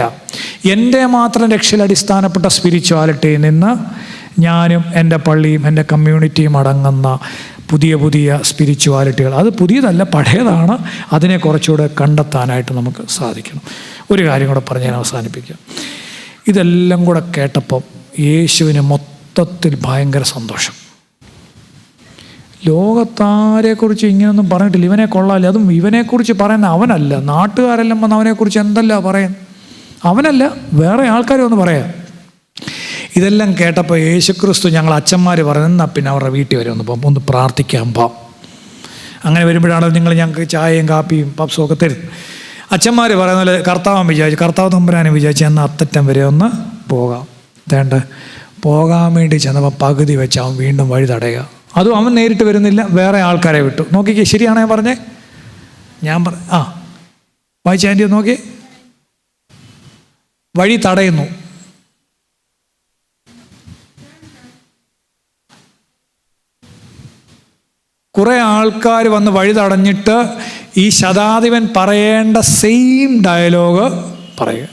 എൻ്റെ മാത്രം രക്ഷയിൽ അടിസ്ഥാനപ്പെട്ട സ്പിരിച്വാലിറ്റിയിൽ നിന്ന് ഞാനും എൻ്റെ പള്ളിയും എൻ്റെ കമ്മ്യൂണിറ്റിയും അടങ്ങുന്ന പുതിയ സ്പിരിച്വാലിറ്റികൾ, അത് പുതിയതല്ല, പഴയതാണ്, അതിനെ കുറച്ചുകൂടെ കണ്ടെത്താനായിട്ട് നമുക്ക് സാധിക്കണം. ഒരു കാര്യം കൂടെ പറഞ്ഞ് ഞാൻ അവസാനിപ്പിക്കാം. ഇതെല്ലാം കൂടെ കേട്ടപ്പം യേശുവിന് മൊത്തത്തിൽ ഭയങ്കര സന്തോഷം. ലോകത്താരെക്കുറിച്ച് ഇങ്ങനെയൊന്നും പറഞ്ഞിട്ടില്ല, ഇവനെ കൊള്ളാല്ലേ, അതും ഇവനെക്കുറിച്ച് പറയുന്ന അവനല്ല, നാട്ടുകാരെല്ലാം വന്ന് അവനെക്കുറിച്ച് എന്തല്ല പറയുന്നത്, അവനല്ല വേറെ ആൾക്കാരും ഒന്ന് പറയാം. ഇതെല്ലാം കേട്ടപ്പോൾ യേശുക്രിസ്തു, ഞങ്ങൾ അച്ഛന്മാർ പറയുന്ന പിന്നെ അവരുടെ വീട്ടിൽ വരെ ഒന്ന് പ്രാർത്ഥിക്കാൻ പോകാം. അങ്ങനെ വരുമ്പോഴാണ് നിങ്ങൾ ഞങ്ങൾക്ക് ചായയും കാപ്പിയും പപ്സും ഒക്കെ തരും. അച്ഛന്മാർ പറയുന്നത് കർത്താവ് തമ്പുരാനെ വിചാരിച്ച് എന്നാൽ അത്തറ്റം വരെ ഒന്ന് പോകാം. പോകാൻ വേണ്ടി ചെന്നപ്പോൾ പകുതി വെച്ച് അവൻ വീണ്ടും വഴി തടയുക. അതും അവൻ നേരിട്ട് വരുന്നില്ല, വേറെ ആൾക്കാരെ വിട്ടു. നോക്കിക്കേ, ശരിയാണോ ഞാൻ പറഞ്ഞേ? വായിച്ച ആൻറ്റി നോക്കി, വഴി തടയുന്നു. കുറേ ആൾക്കാർ വന്ന് വഴി തടഞ്ഞിട്ട് ഈ ശതാധിപൻ പറയേണ്ട സെയിം ഡയലോഗ് പറയുക.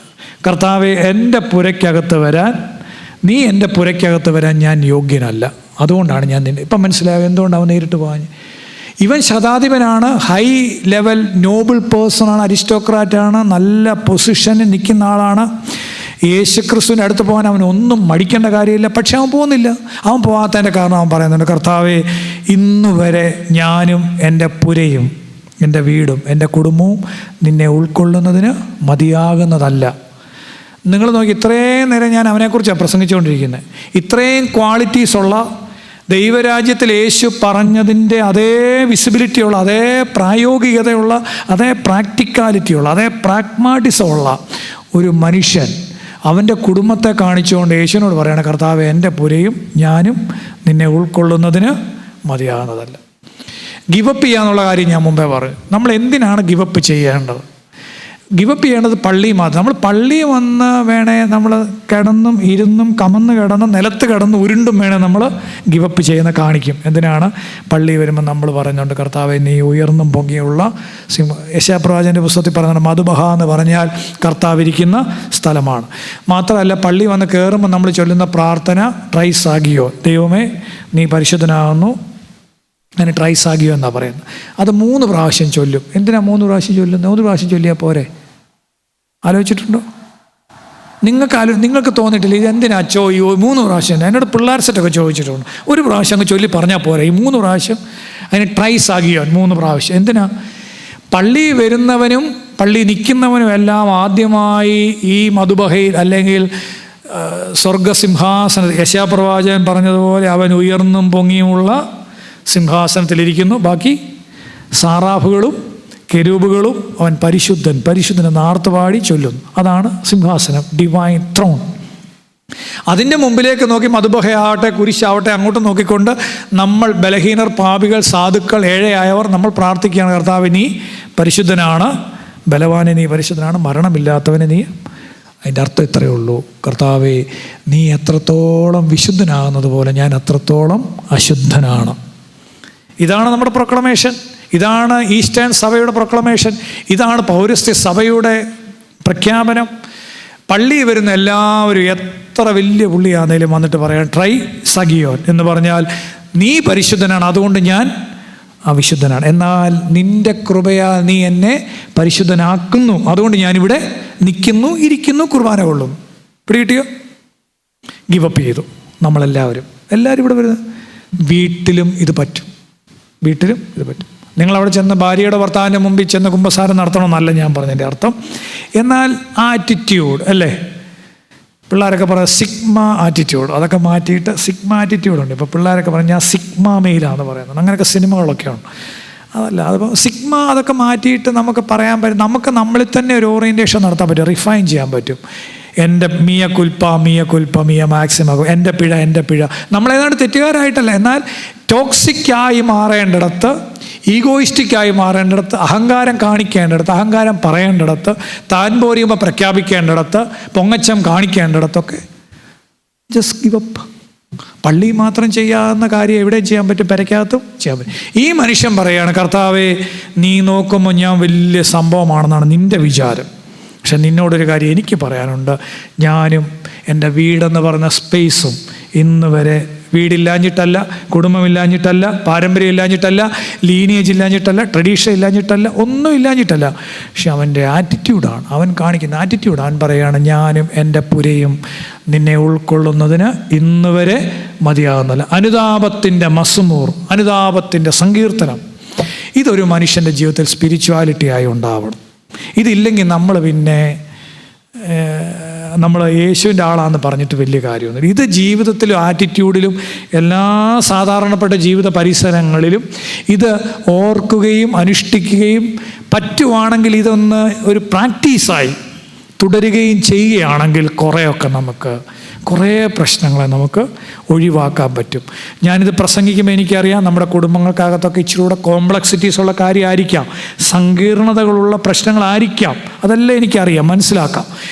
കർത്താവേ, എൻ്റെ പുരയ്ക്കകത്ത് വരാൻ, നീ എൻ്റെ പുരയ്ക്കകത്ത് വരാൻ ഞാൻ യോഗ്യനല്ല, അതുകൊണ്ടാണ് ഞാൻ നിന്നെ. ഇപ്പം മനസ്സിലാവും എന്തുകൊണ്ട് അവൻ നേരിട്ട് പോകാൻ. ഇവൻ ശതാധിപനാണ്, ഹൈ ലെവൽ നോബിൾ പേഴ്സണാണ്, അരിസ്റ്റോക്രാറ്റാണ്, നല്ല പൊസിഷനിൽ നിൽക്കുന്ന ആളാണ്. യേശുക്രിസ്തുവിൻ്റെ അടുത്ത് പോകാൻ അവൻ ഒന്നും മടിക്കേണ്ട കാര്യമില്ല. പക്ഷെ അവൻ പോകുന്നില്ല. അവൻ പോകാത്തതിൻ്റെ കാരണം അവൻ പറയുന്നുണ്ട്, കർത്താവേ, ഇന്നുവരെ ഞാനും എൻ്റെ പുരയും എൻ്റെ വീടും എൻ്റെ കുടുംബവും നിന്നെ ഉൾക്കൊള്ളുന്നതിന് മതിയാകുന്നതല്ല. നിങ്ങൾ നോക്കി, ഇത്രയും നേരം ഞാൻ അവനെക്കുറിച്ചാണ് പ്രസംഗിച്ചുകൊണ്ടിരിക്കുന്നത്. ഇത്രയും ക്വാളിറ്റീസുള്ള ദൈവരാജ്യത്തിൽ യേശു പറഞ്ഞതിൻ്റെ അതേ വിസിബിലിറ്റിയുള്ള, അതേ പ്രായോഗികതയുള്ള, അതേ പ്രാക്ടിക്കാലിറ്റിയുള്ള, അതേ പ്രാഗ്മാറ്റിസമുള്ള ഒരു മനുഷ്യൻ അവൻ്റെ കുടുംബത്തെ കാണിച്ചുകൊണ്ട് യേശുവിനോട് പറയണം, കർത്താവേ, എൻ്റെ പുരയും ഞാനും നിന്നെ ഉൾക്കൊള്ളുന്നതിന് മതിയാകുന്നതല്ല. ഗിവപ്പ് ചെയ്യാന്നുള്ള കാര്യം ഞാൻ മുമ്പേ പറഞ്ഞു. നമ്മൾ എന്തിനാണ് ഗിവപ്പ് ചെയ്യേണ്ടത്? ഗിവപ്പ് ചെയ്യേണ്ടത് പള്ളി മാത്രം. നമ്മൾ പള്ളി വന്ന് വേണേ നമ്മൾ കിടന്നും ഇരുന്നും കമന്ന് കിടന്നും നിലത്ത് കിടന്നും ഉരുണ്ടും വേണേ നമ്മൾ ഗിവപ്പ് ചെയ്യുന്ന കാണിക്കും. എന്തിനാണ്? പള്ളി വരുമ്പോൾ നമ്മൾ പറയുന്നുണ്ട്, കർത്താവേ, നീ ഉയർന്നും പൊങ്ങിയുള്ള യെശയ്യാപ്രവാചകൻ്റെ പുസ്തകത്തിൽ പറയുന്നുണ്ട്, മധുബഹ എന്ന് പറഞ്ഞാൽ കർത്താവ് ഇരിക്കുന്ന സ്ഥലമാണ്. മാത്രമല്ല, പള്ളി വന്ന് കയറുമ്പോൾ നമ്മൾ ചൊല്ലുന്ന പ്രാർത്ഥന ട്രൈസാഗിയോ, ദൈവമേ നീ പരിശുദ്ധനാകുന്നു, അങ്ങനെ ട്രൈസാഗിയോ എന്നാണ് പറയുന്നത്. അത് 3 പ്രാവശ്യം ചൊല്ലും. എന്തിനാ 3 പ്രാവശ്യം ചൊല്ലുന്നത്? 3 പ്രാവശ്യം ചൊല്ലിയാൽ പോരെ? ആലോചിച്ചിട്ടുണ്ടോ? നിങ്ങൾക്ക് തോന്നിയിട്ടില്ല ഇതെന്തിനാ അച്ചോ ഈ 3 പ്രാവശ്യം? എന്നോട് പിള്ളേർ സെറ്റൊക്കെ ചോദിച്ചിട്ടുണ്ട്. 1 പ്രാവശ്യം അങ്ങ് ചൊല്ലി പറഞ്ഞാൽ പോരെ, ഈ 3 പ്രാവശ്യം അതിന് ട്രൈസാഗിയോ 3 പ്രാവശ്യം എന്തിനാ? പള്ളി വരുന്നവനും പള്ളി നിൽക്കുന്നവനും എല്ലാം ആദ്യമായി ഈ മധുബഹയിൽ അല്ലെങ്കിൽ സ്വർഗസിംഹാസന, യെശയ്യാപ്രവാചകൻ പറഞ്ഞതുപോലെ അവൻ ഉയർന്നും പൊങ്ങിയുമുള്ള സിംഹാസനത്തിലിരിക്കുന്നു. ബാക്കി സാറാഫുകളും കെരൂബുകളും അവൻ പരിശുദ്ധൻ പരിശുദ്ധൻ എന്ന് ആർത്തുപാടി ചൊല്ലുന്നു. അതാണ് സിംഹാസനം, ഡിവൈൻ ത്രോൺ. അതിൻ്റെ മുമ്പിലേക്ക് നോക്കി മധുബഹയാവട്ടെ കുരിശാവട്ടെ അങ്ങോട്ട് നോക്കിക്കൊണ്ട് നമ്മൾ ബലഹീനർ, പാപികൾ, സാധുക്കൾ, ഏഴയായവർ നമ്മൾ പ്രാർത്ഥിക്കുകയാണ്, കർത്താവേ നീ പരിശുദ്ധനാണ്, ബലവാനെ നീ പരിശുദ്ധനാണ്, മരണമില്ലാത്തവനെ നീ. അതിൻ്റെ അർത്ഥം ഇത്രയേ ഉള്ളൂ, കർത്താവേ നീ എത്രത്തോളം വിശുദ്ധനാകുന്നത് പോലെ ഞാൻ അത്രത്തോളം അശുദ്ധനാണ്. ഇതാണ് നമ്മുടെ പ്രൊക്ലമേഷൻ. ഇതാണ് ഈസ്റ്റേൺ സഭയുടെ പ്രൊക്ലമേഷൻ. ഇതാണ് പൗരസ്ത്യ സഭയുടെ പ്രഖ്യാപനം. പള്ളി വരുന്ന എല്ലാവരും എത്ര വലിയ പുള്ളിയാണെങ്കിലും വന്നിട്ട് പറയാം ട്രൈസാഗിയോൻ എന്ന് പറഞ്ഞാൽ നീ പരിശുദ്ധനാണ്, അതുകൊണ്ട് ഞാൻ അവിശുദ്ധനാണ്. എന്നാൽ നിൻ്റെ കൃപയാൽ നീ എന്നെ പരിശുദ്ധനാക്കുന്നു, അതുകൊണ്ട് ഞാനിവിടെ നിൽക്കുന്നു, ഇരിക്കുന്നു, കുർബാന കൊള്ളുന്നു. പിടികിട്ടിയോ? ഗിവപ്പ് ചെയ്തു നമ്മളെല്ലാവരും. എല്ലാവരും ഇവിടെ വരുന്നത് വീട്ടിലും ഇത് പറ്റും. വീട്ടിലും ഇത് പറ്റും. നിങ്ങളവിടെ ചെന്ന് ഭാര്യയുടെ ഭർത്താവിൻ്റെ മുമ്പിൽ ചെന്ന് കുമ്പസാരം നടത്തണമെന്നല്ല ഞാൻ പറഞ്ഞതിൻ്റെ അർത്ഥം. എന്നാൽ ആറ്റിറ്റ്യൂഡ് അല്ലേ, പിള്ളേരൊക്കെ പറയുന്നത് സിഗ്മ ആറ്റിറ്റ്യൂഡ്, അതൊക്കെ മാറ്റിയിട്ട് സിഗ്മ ആറ്റിറ്റ്യൂഡുണ്ട്. ഇപ്പോൾ പിള്ളേരൊക്കെ പറയും ഞാൻ സിഗ്മ മെയിലാണെന്ന് പറയുന്നത്. അങ്ങനെയൊക്കെ സിനിമകളൊക്കെയാണ്. അതല്ല, അതിപ്പോൾ സിഗ്മ അതൊക്കെ മാറ്റിയിട്ട് നമുക്ക് പറയാൻ പറ്റും. നമുക്ക് നമ്മളിൽ തന്നെ ഒരു ഓറിയൻറ്റേഷൻ നടത്താൻ പറ്റും, റിഫൈൻ ചെയ്യാൻ പറ്റും. എൻ്റെ മിയ കുൽപ്പ മിയ മാക്സിമം, എൻ്റെ പിഴ. നമ്മളേതാണ്ട് തെറ്റുകാരായിട്ടല്ല, എന്നാൽ ടോക്സിക്കായി മാറേണ്ടിടത്ത്, ഈഗോയിസ്റ്റിക്കായി മാറേണ്ടിടത്ത്, അഹങ്കാരം കാണിക്കേണ്ടിടത്ത്, അഹങ്കാരം പറയേണ്ടിടത്ത്, താൻ പോരിയുമ്പോൾ പ്രഖ്യാപിക്കേണ്ടിടത്ത്, പൊങ്ങച്ചം കാണിക്കേണ്ടിടത്തൊക്കെ ജസ്റ്റ് ഗിവ് അപ്പ്. പള്ളി മാത്രം ചെയ്യാവുന്ന കാര്യം എവിടെയും ചെയ്യാൻ പറ്റും, പെരയ്ക്കകത്തും ചെയ്യാൻ പറ്റും. ഈ മനുഷ്യൻ പറയുകയാണ്, കർത്താവേ നീ നോക്കുമ്പോൾ ഞാൻ വലിയ സംഭവമാണെന്നാണ് നിൻ്റെ വിചാരം. പക്ഷെ നിന്നോടൊരു കാര്യം എനിക്ക് പറയാനുണ്ട്. ഞാനും എൻ്റെ വീടെന്ന് പറഞ്ഞ സ്പേസും ഇന്ന് വരെ വീടില്ലാഞ്ഞിട്ടല്ല, കുടുംബമില്ലാഞ്ഞിട്ടല്ല, പാരമ്പര്യം ഇല്ലാഞ്ഞിട്ടല്ല, ലീനിയേജ് ഇല്ലാഞ്ഞിട്ടല്ല, ട്രഡീഷൻ ഇല്ലാഞ്ഞിട്ടല്ല, ഒന്നും ഇല്ലാഞ്ഞിട്ടല്ല. പക്ഷെ അവൻ്റെ ആറ്റിറ്റ്യൂഡാണ്, അവൻ കാണിക്കുന്ന ആറ്റിറ്റ്യൂഡ്. അവൻ പറയുകയാണ്, ഞാനും എൻ്റെ പുരയും നിന്നെ ഉൾക്കൊള്ളുന്നതിന് ഇന്ന് വരെ മതിയാകുന്നില്ല. അനുതാപത്തിൻ്റെ മസ്മൂർ, അനുതാപത്തിൻ്റെ സങ്കീർത്തനം, ഇതൊരു മനുഷ്യൻ്റെ ജീവിതത്തിൽ സ്പിരിച്വാലിറ്റിയായി ഉണ്ടാവണം. ഇതില്ലെങ്കിൽ നമ്മൾ യേശുവിൻ്റെ ആളാണെന്ന് പറഞ്ഞിട്ട് വലിയ കാര്യമൊന്നുമില്ല. ഇത് ജീവിതത്തിലും ആറ്റിറ്റ്യൂഡിലും എല്ലാ സാധാരണപ്പെട്ട ജീവിത പരിസരങ്ങളിലും ഇത് ഓർക്കുകയും അനുഷ്ഠിക്കുകയും പറ്റുവാണെങ്കിൽ, ഇതൊന്ന് ഒരു പ്രാക്ടീസായി തുടരുകയും ചെയ്യുകയാണെങ്കിൽ കുറേ പ്രശ്നങ്ങളെ നമുക്ക് ഒഴിവാക്കാൻ പറ്റും. ഞാനിത് പ്രസംഗിക്കുമ്പോൾ എനിക്കറിയാം നമ്മുടെ കുടുംബങ്ങൾക്കകത്തൊക്കെ ഇച്ചിരൂടെ കോംപ്ലക്സിറ്റീസ് ഉള്ള കാര്യമായിരിക്കാം, സങ്കീർണതകളുള്ള പ്രശ്നങ്ങളായിരിക്കാം, അതെല്ലാം എനിക്കറിയാം, മനസ്സിലാക്കാം.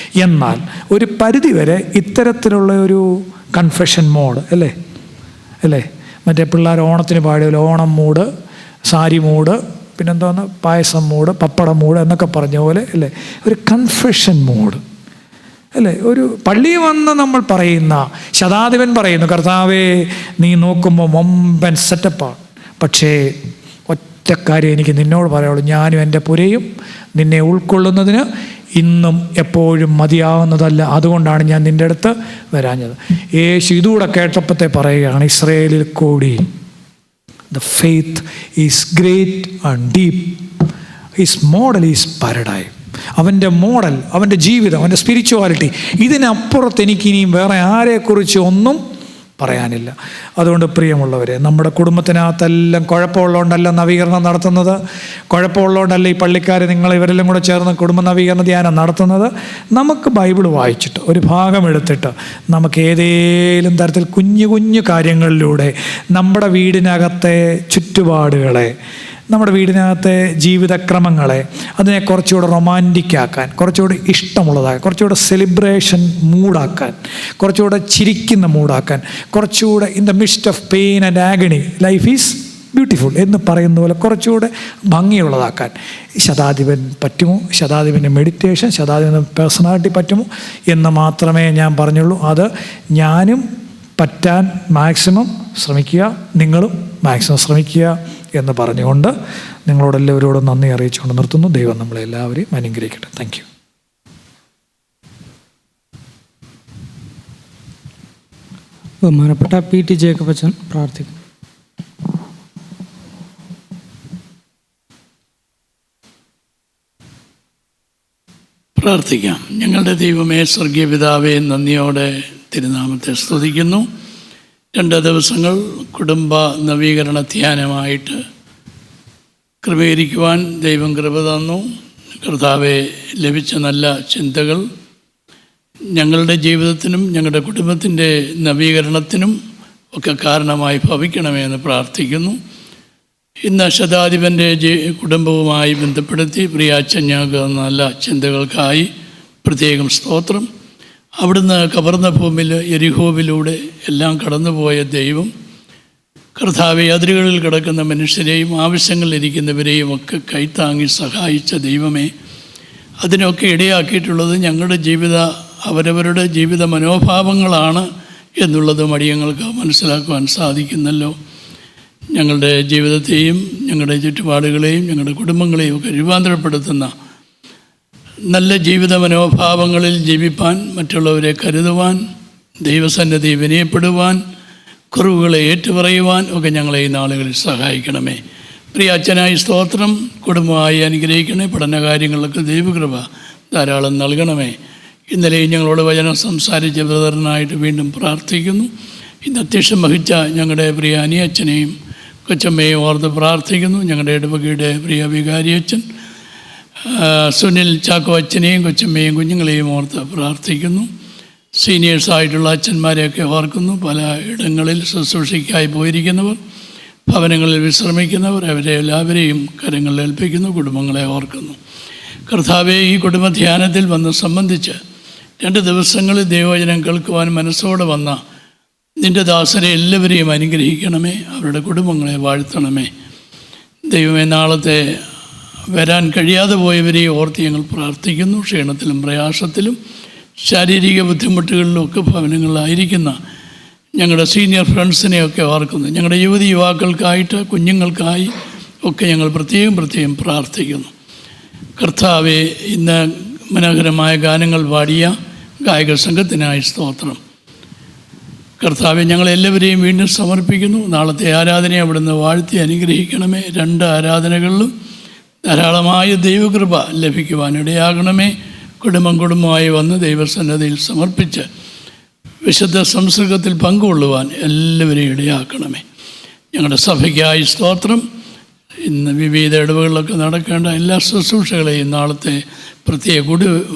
എന്നാൽ ഒരു പരിധിവരെ ഇത്തരത്തിലുള്ള ഒരു കൺഫെഷൻ മോഡ് അല്ലേ മറ്റേ പിള്ളേർ ഓണത്തിന് പാടിയല്ലോ, ഓണം മൂഡ്, സാരി മൂഡ്, പിന്നെന്തോന്ന് പായസം മൂഡ്, പപ്പടം മൂഡ് എന്നൊക്കെ പറഞ്ഞ പോലെ അല്ലേ, ഒരു കൺഫെഷൻ മൂഡ് അല്ലേ. ഒരു പള്ളിയിൽ വന്ന് നമ്മൾ പറയുന്ന, ശതാധിപൻ പറയുന്നു, കർത്താവേ നീ നോക്കുമ്പോൾ വമ്പൻ സെറ്റപ്പാണ്, പക്ഷേ ഒറ്റക്കാര്യം എനിക്ക് നിന്നോട് പറയുള്ളൂ, ഞാനും എൻ്റെ പുരയും നിന്നെ ഉൾക്കൊള്ളുന്നതിന് ഇന്നും എപ്പോഴും മതിയാവുന്നതല്ല, അതുകൊണ്ടാണ് ഞാൻ നിൻ്റെ അടുത്ത് വരാഞ്ഞത്. യേശു ഇതുകൂടെ കേട്ടപ്പോഴത്തെ പറയുകയാണ്, ഇസ്രായേലിൽ കൂടി the faith is great and deep, his model is paradigm. അവൻ്റെ മോഡൽ, അവൻ്റെ ജീവിതം, അവൻ്റെ സ്പിരിച്വാലിറ്റി, ഇതിനപ്പുറത്ത് എനിക്കിനിയും വേറെ ആരെക്കുറിച്ച് ഒന്നും പറയാനില്ല. അതുകൊണ്ട് പ്രിയമുള്ളവരെ, നമ്മുടെ കുടുംബത്തിനകത്തെല്ലാം കുഴപ്പമുള്ളതുകൊണ്ടല്ല നവീകരണം നടത്തുന്നത്, കുഴപ്പമുള്ളതുകൊണ്ടല്ല ഈ പള്ളിക്കാർ നിങ്ങൾ ഇവരെല്ലാം കൂടെ ചേർന്ന് കുടുംബ നവീകരണ ധ്യാനം നടത്തുന്നത്. നമുക്ക് ബൈബിൾ വായിച്ചിട്ട് ഒരു ഭാഗം എടുത്തിട്ട് നമുക്ക് ഏതേലും തരത്തിൽ കുഞ്ഞു കാര്യങ്ങളിലൂടെ നമ്മുടെ വീടിനകത്തെ ചുറ്റുപാടുകളെ, നമ്മുടെ വീടിനകത്തെ ജീവിതക്രമങ്ങളെ, അതിനെ കുറച്ചുകൂടെ റൊമാൻറ്റിക്കാക്കാൻ, കുറച്ചുകൂടി ഇഷ്ടമുള്ളതാക്കാൻ, കുറച്ചുകൂടെ സെലിബ്രേഷൻ മൂഡാക്കാൻ, കുറച്ചുകൂടെ ചിരിക്കുന്ന മൂഡാക്കാൻ, കുറച്ചുകൂടെ in the mist of pain and agony life is beautiful എന്ന് പറയുന്ന പോലെ കുറച്ചുകൂടെ ഭംഗിയുള്ളതാക്കാൻ ശതാധിപൻ പറ്റുമോ? ശതാധിപൻ്റെ മെഡിറ്റേഷൻ, ശതാധിപൻ്റെ പേഴ്സണാലിറ്റി പറ്റുമോ എന്ന് മാത്രമേ ഞാൻ പറഞ്ഞുള്ളൂ. അത് ഞാനും പറ്റാൻ മാക്സിമം ശ്രമിക്കുക, നിങ്ങളും മാക്സിമം ശ്രമിക്കുക എന്ന് പറഞ്ഞുകൊണ്ട് നിങ്ങളോടെല്ലാവരോടും നന്ദി അറിയിച്ചുകൊണ്ട് നിർത്തുന്നു. ദൈവം നമ്മളെല്ലാവരെയും അനുഗ്രഹിക്കട്ടെ. Thank you. ബഹുമാനപ്പെട്ട പി ടി ജേക്കബ് അച്ഛൻ പ്രാർത്ഥിക്കും. പ്രാർത്ഥിക്കാം. ഞങ്ങളുടെ ദൈവമേ, സ്വർഗീയ പിതാവേ, നന്ദിയോടെ തിരുനാമത്തെ സ്തുതിക്കുന്നു. 2 ദിവസങ്ങൾ കുടുംബ നവീകരണ ധ്യാനമായിട്ട് ക്രമീകരിക്കുവാൻ ദൈവം കൃപ തന്നു. കർത്താവെ, ലഭിച്ച നല്ല ചിന്തകൾ ഞങ്ങളുടെ ജീവിതത്തിനും ഞങ്ങളുടെ കുടുംബത്തിൻ്റെ നവീകരണത്തിനും ഒക്കെ കാരണമായി ഭവിക്കണമെന്ന് പ്രാർത്ഥിക്കുന്നു. ഇന്ന് ശതാധിപൻ്റെ കുടുംബവുമായി ബന്ധപ്പെടുത്തി പ്രിയ അച്ഛൻ ഞങ്ങൾക്ക് നല്ല ചിന്തകൾക്കായി പ്രത്യേകം സ്തോത്രം. അവിടുന്ന് കവർന്ന ഭൂമിയിൽ എരിഹോവിലൂടെ എല്ലാം കടന്നുപോയ ദൈവം, കർത്താവെ, അതിരുകളിൽ കിടക്കുന്ന മനുഷ്യരെയും ആവശ്യങ്ങളിലിരിക്കുന്നവരെയും ഒക്കെ കൈത്താങ്ങി സഹായിച്ച ദൈവമേ, അതിനൊക്കെ ഇടയാക്കിയിട്ടുള്ളത് ഞങ്ങളുടെ അവരവരുടെ ജീവിത മനോഭാവങ്ങളാണ് എന്നുള്ളത് അടിയങ്ങൾക്ക് മനസ്സിലാക്കുവാൻ സാധിക്കുന്നല്ലോ. ഞങ്ങളുടെ ജീവിതത്തെയും ഞങ്ങളുടെ ചുറ്റുപാടുകളെയും ഞങ്ങളുടെ കുടുംബങ്ങളെയും ഒക്കെ രൂപാന്തരപ്പെടുത്തുന്ന നല്ല ജീവിത മനോഭാവങ്ങളിൽ ജീവിപ്പാൻ, മറ്റുള്ളവരെ കരുതുവാൻ, ദൈവസന്നിധി വിനയപ്പെടുവാൻ, കുറവുകളെ ഏറ്റുപറയുവാൻ ഒക്കെ ഞങ്ങളെ ഈ നാളുകളിൽ സഹായിക്കണമേ. പ്രിയ അച്ഛനായി സ്തോത്രം. കുടുംബമായി അനുഗ്രഹിക്കണേ. പഠനകാര്യങ്ങളിലൊക്കെ ദൈവകൃപ ധാരാളം നൽകണമേ. ഇന്നലെയും ഞങ്ങളോട് വചനം സംസാരിച്ച ബ്രദറിനായിട്ട് വീണ്ടും പ്രാർത്ഥിക്കുന്നു. ഇന്ന് അധ്യക്ഷം വഹിച്ച ഞങ്ങളുടെ പ്രിയ അനിയച്ഛനെയും കൊച്ചമ്മയെയും ഓർത്ത് പ്രാർത്ഥിക്കുന്നു. ഞങ്ങളുടെ ഇടവകയുടെ പ്രിയ വികാരിയച്ഛൻ സുനിൽ ചാക്കോ അച്ഛനെയും കൊച്ചമ്മയെയും കുഞ്ഞുങ്ങളെയും ഓർത്ത് പ്രാർത്ഥിക്കുന്നു. സീനിയേഴ്സായിട്ടുള്ള അച്ഛന്മാരെയൊക്കെ ഓർക്കുന്നു. പല ഇടങ്ങളിൽ ശുശ്രൂഷയ്ക്കായി പോയിരിക്കുന്നവർ, ഭവനങ്ങളിൽ വിശ്രമിക്കുന്നവർ, അവരെ എല്ലാവരെയും കരങ്ങളിൽ ഏൽപ്പിക്കുന്നു. കുടുംബങ്ങളെ ഓർക്കുന്നു. കർത്താവെ, ഈ കുടുംബ ധ്യാനത്തിൽ വന്ന് സംബന്ധിച്ച് 2 ദിവസങ്ങളിൽ ദൈവവചനം കേൾക്കുവാൻ മനസ്സോടെ വന്ന നിൻ്റെ ദാസരെ എല്ലാവരെയും അനുഗ്രഹിക്കണമേ. അവരുടെ കുടുംബങ്ങളെ വാഴ്ത്തണമേ. ദൈവമേ, നാളത്തെ വരാൻ കഴിയാതെ പോയവരെ ഓർത്ത് ഞങ്ങൾ പ്രാർത്ഥിക്കുന്നു. ക്ഷീണത്തിലും പ്രയാസത്തിലും ശാരീരിക ബുദ്ധിമുട്ടുകളിലും ഒക്കെ ഭവനങ്ങളിലായിരിക്കുന്ന ഞങ്ങളുടെ സീനിയർ ഫ്രണ്ട്സിനെയൊക്കെ ഓർക്കുന്നു. ഞങ്ങളുടെ യുവതി യുവാക്കൾക്കായിട്ട്, കുഞ്ഞുങ്ങൾക്കായി ഒക്കെ ഞങ്ങൾ പ്രത്യേകം പ്രാർത്ഥിക്കുന്നു. കർത്താവെ, ഇന്ന് മനോഹരമായ ഗാനങ്ങൾ പാടിയ ഗായക സംഘത്തിനായി സ്തോത്രം. കർത്താവെ, ഞങ്ങളെല്ലാവരെയും വീണ്ടും സമർപ്പിക്കുന്നു. നാളത്തെ ആരാധനയെ അവിടുന്ന് വാഴ്ത്തി അനുഗ്രഹിക്കണമേ. 2 ആരാധനകളിലും ധാരാളമായ ദൈവകൃപ ലഭിക്കുവാനിടയാകണമേ. കുടുംബമായി വന്ന് ദൈവസന്നദ്ധിയിൽ സമർപ്പിച്ച് വിശുദ്ധ സംസർഗത്തിൽ പങ്കുകൊള്ളുവാൻ എല്ലാവരെയും ഇടയാക്കണമേ. ഞങ്ങളുടെ സഭയ്ക്കായി സ്തോത്രം. ഇന്ന് വിവിധ ഇടവുകളിലൊക്കെ നടക്കേണ്ട എല്ലാ ശുശ്രൂഷകളെയും നാളത്തെ പ്രത്യേക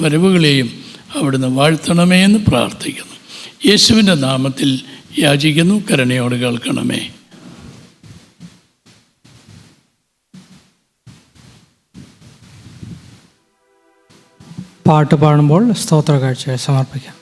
വരവുകളെയും അവിടുന്ന് വാഴ്ത്തണമേ എന്ന് പ്രാർത്ഥിക്കുന്നു. യേശുവിൻ്റെ നാമത്തിൽ യാചിക്കുന്നു. കരുണയോട് കേൾക്കണമേ. പാട്ട് പാടുമ്പോൾ സ്തോത്ര കാഴ്ചയെ സമർപ്പിക്കാം.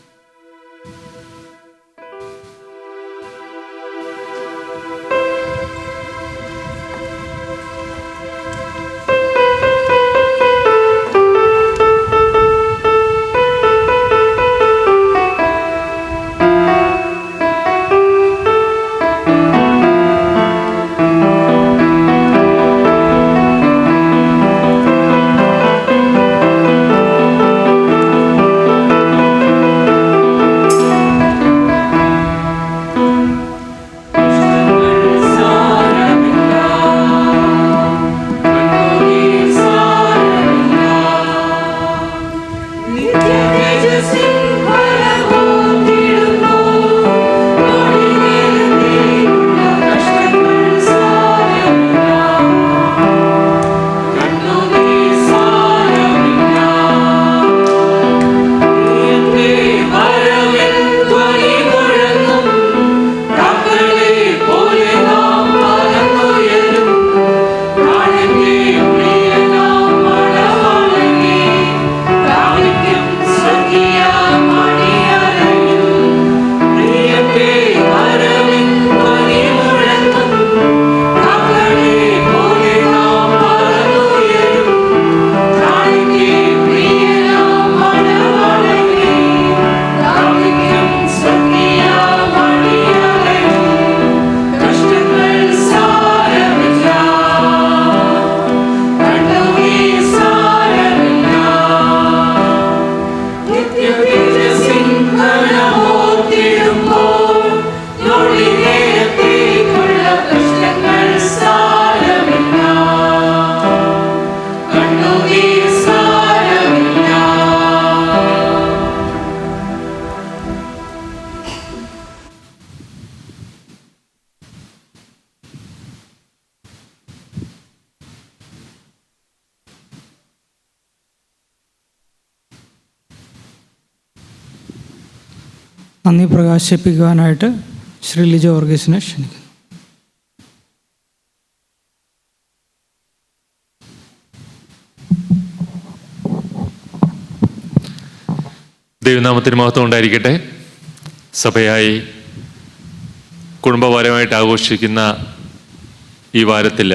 നന്ദി പ്രകാശിപ്പിക്കുവാനായിട്ട് ശ്രീ ലിജോ വർഗീസിനെ ക്ഷണിക്കുന്നു. ദൈവനാമത്തിന് മഹത്വം ഉണ്ടായിരിക്കട്ടെ. സഭയായി കുടുംബപരമായിട്ട് ആഘോഷിക്കുന്ന ഈ വാരത്തിൽ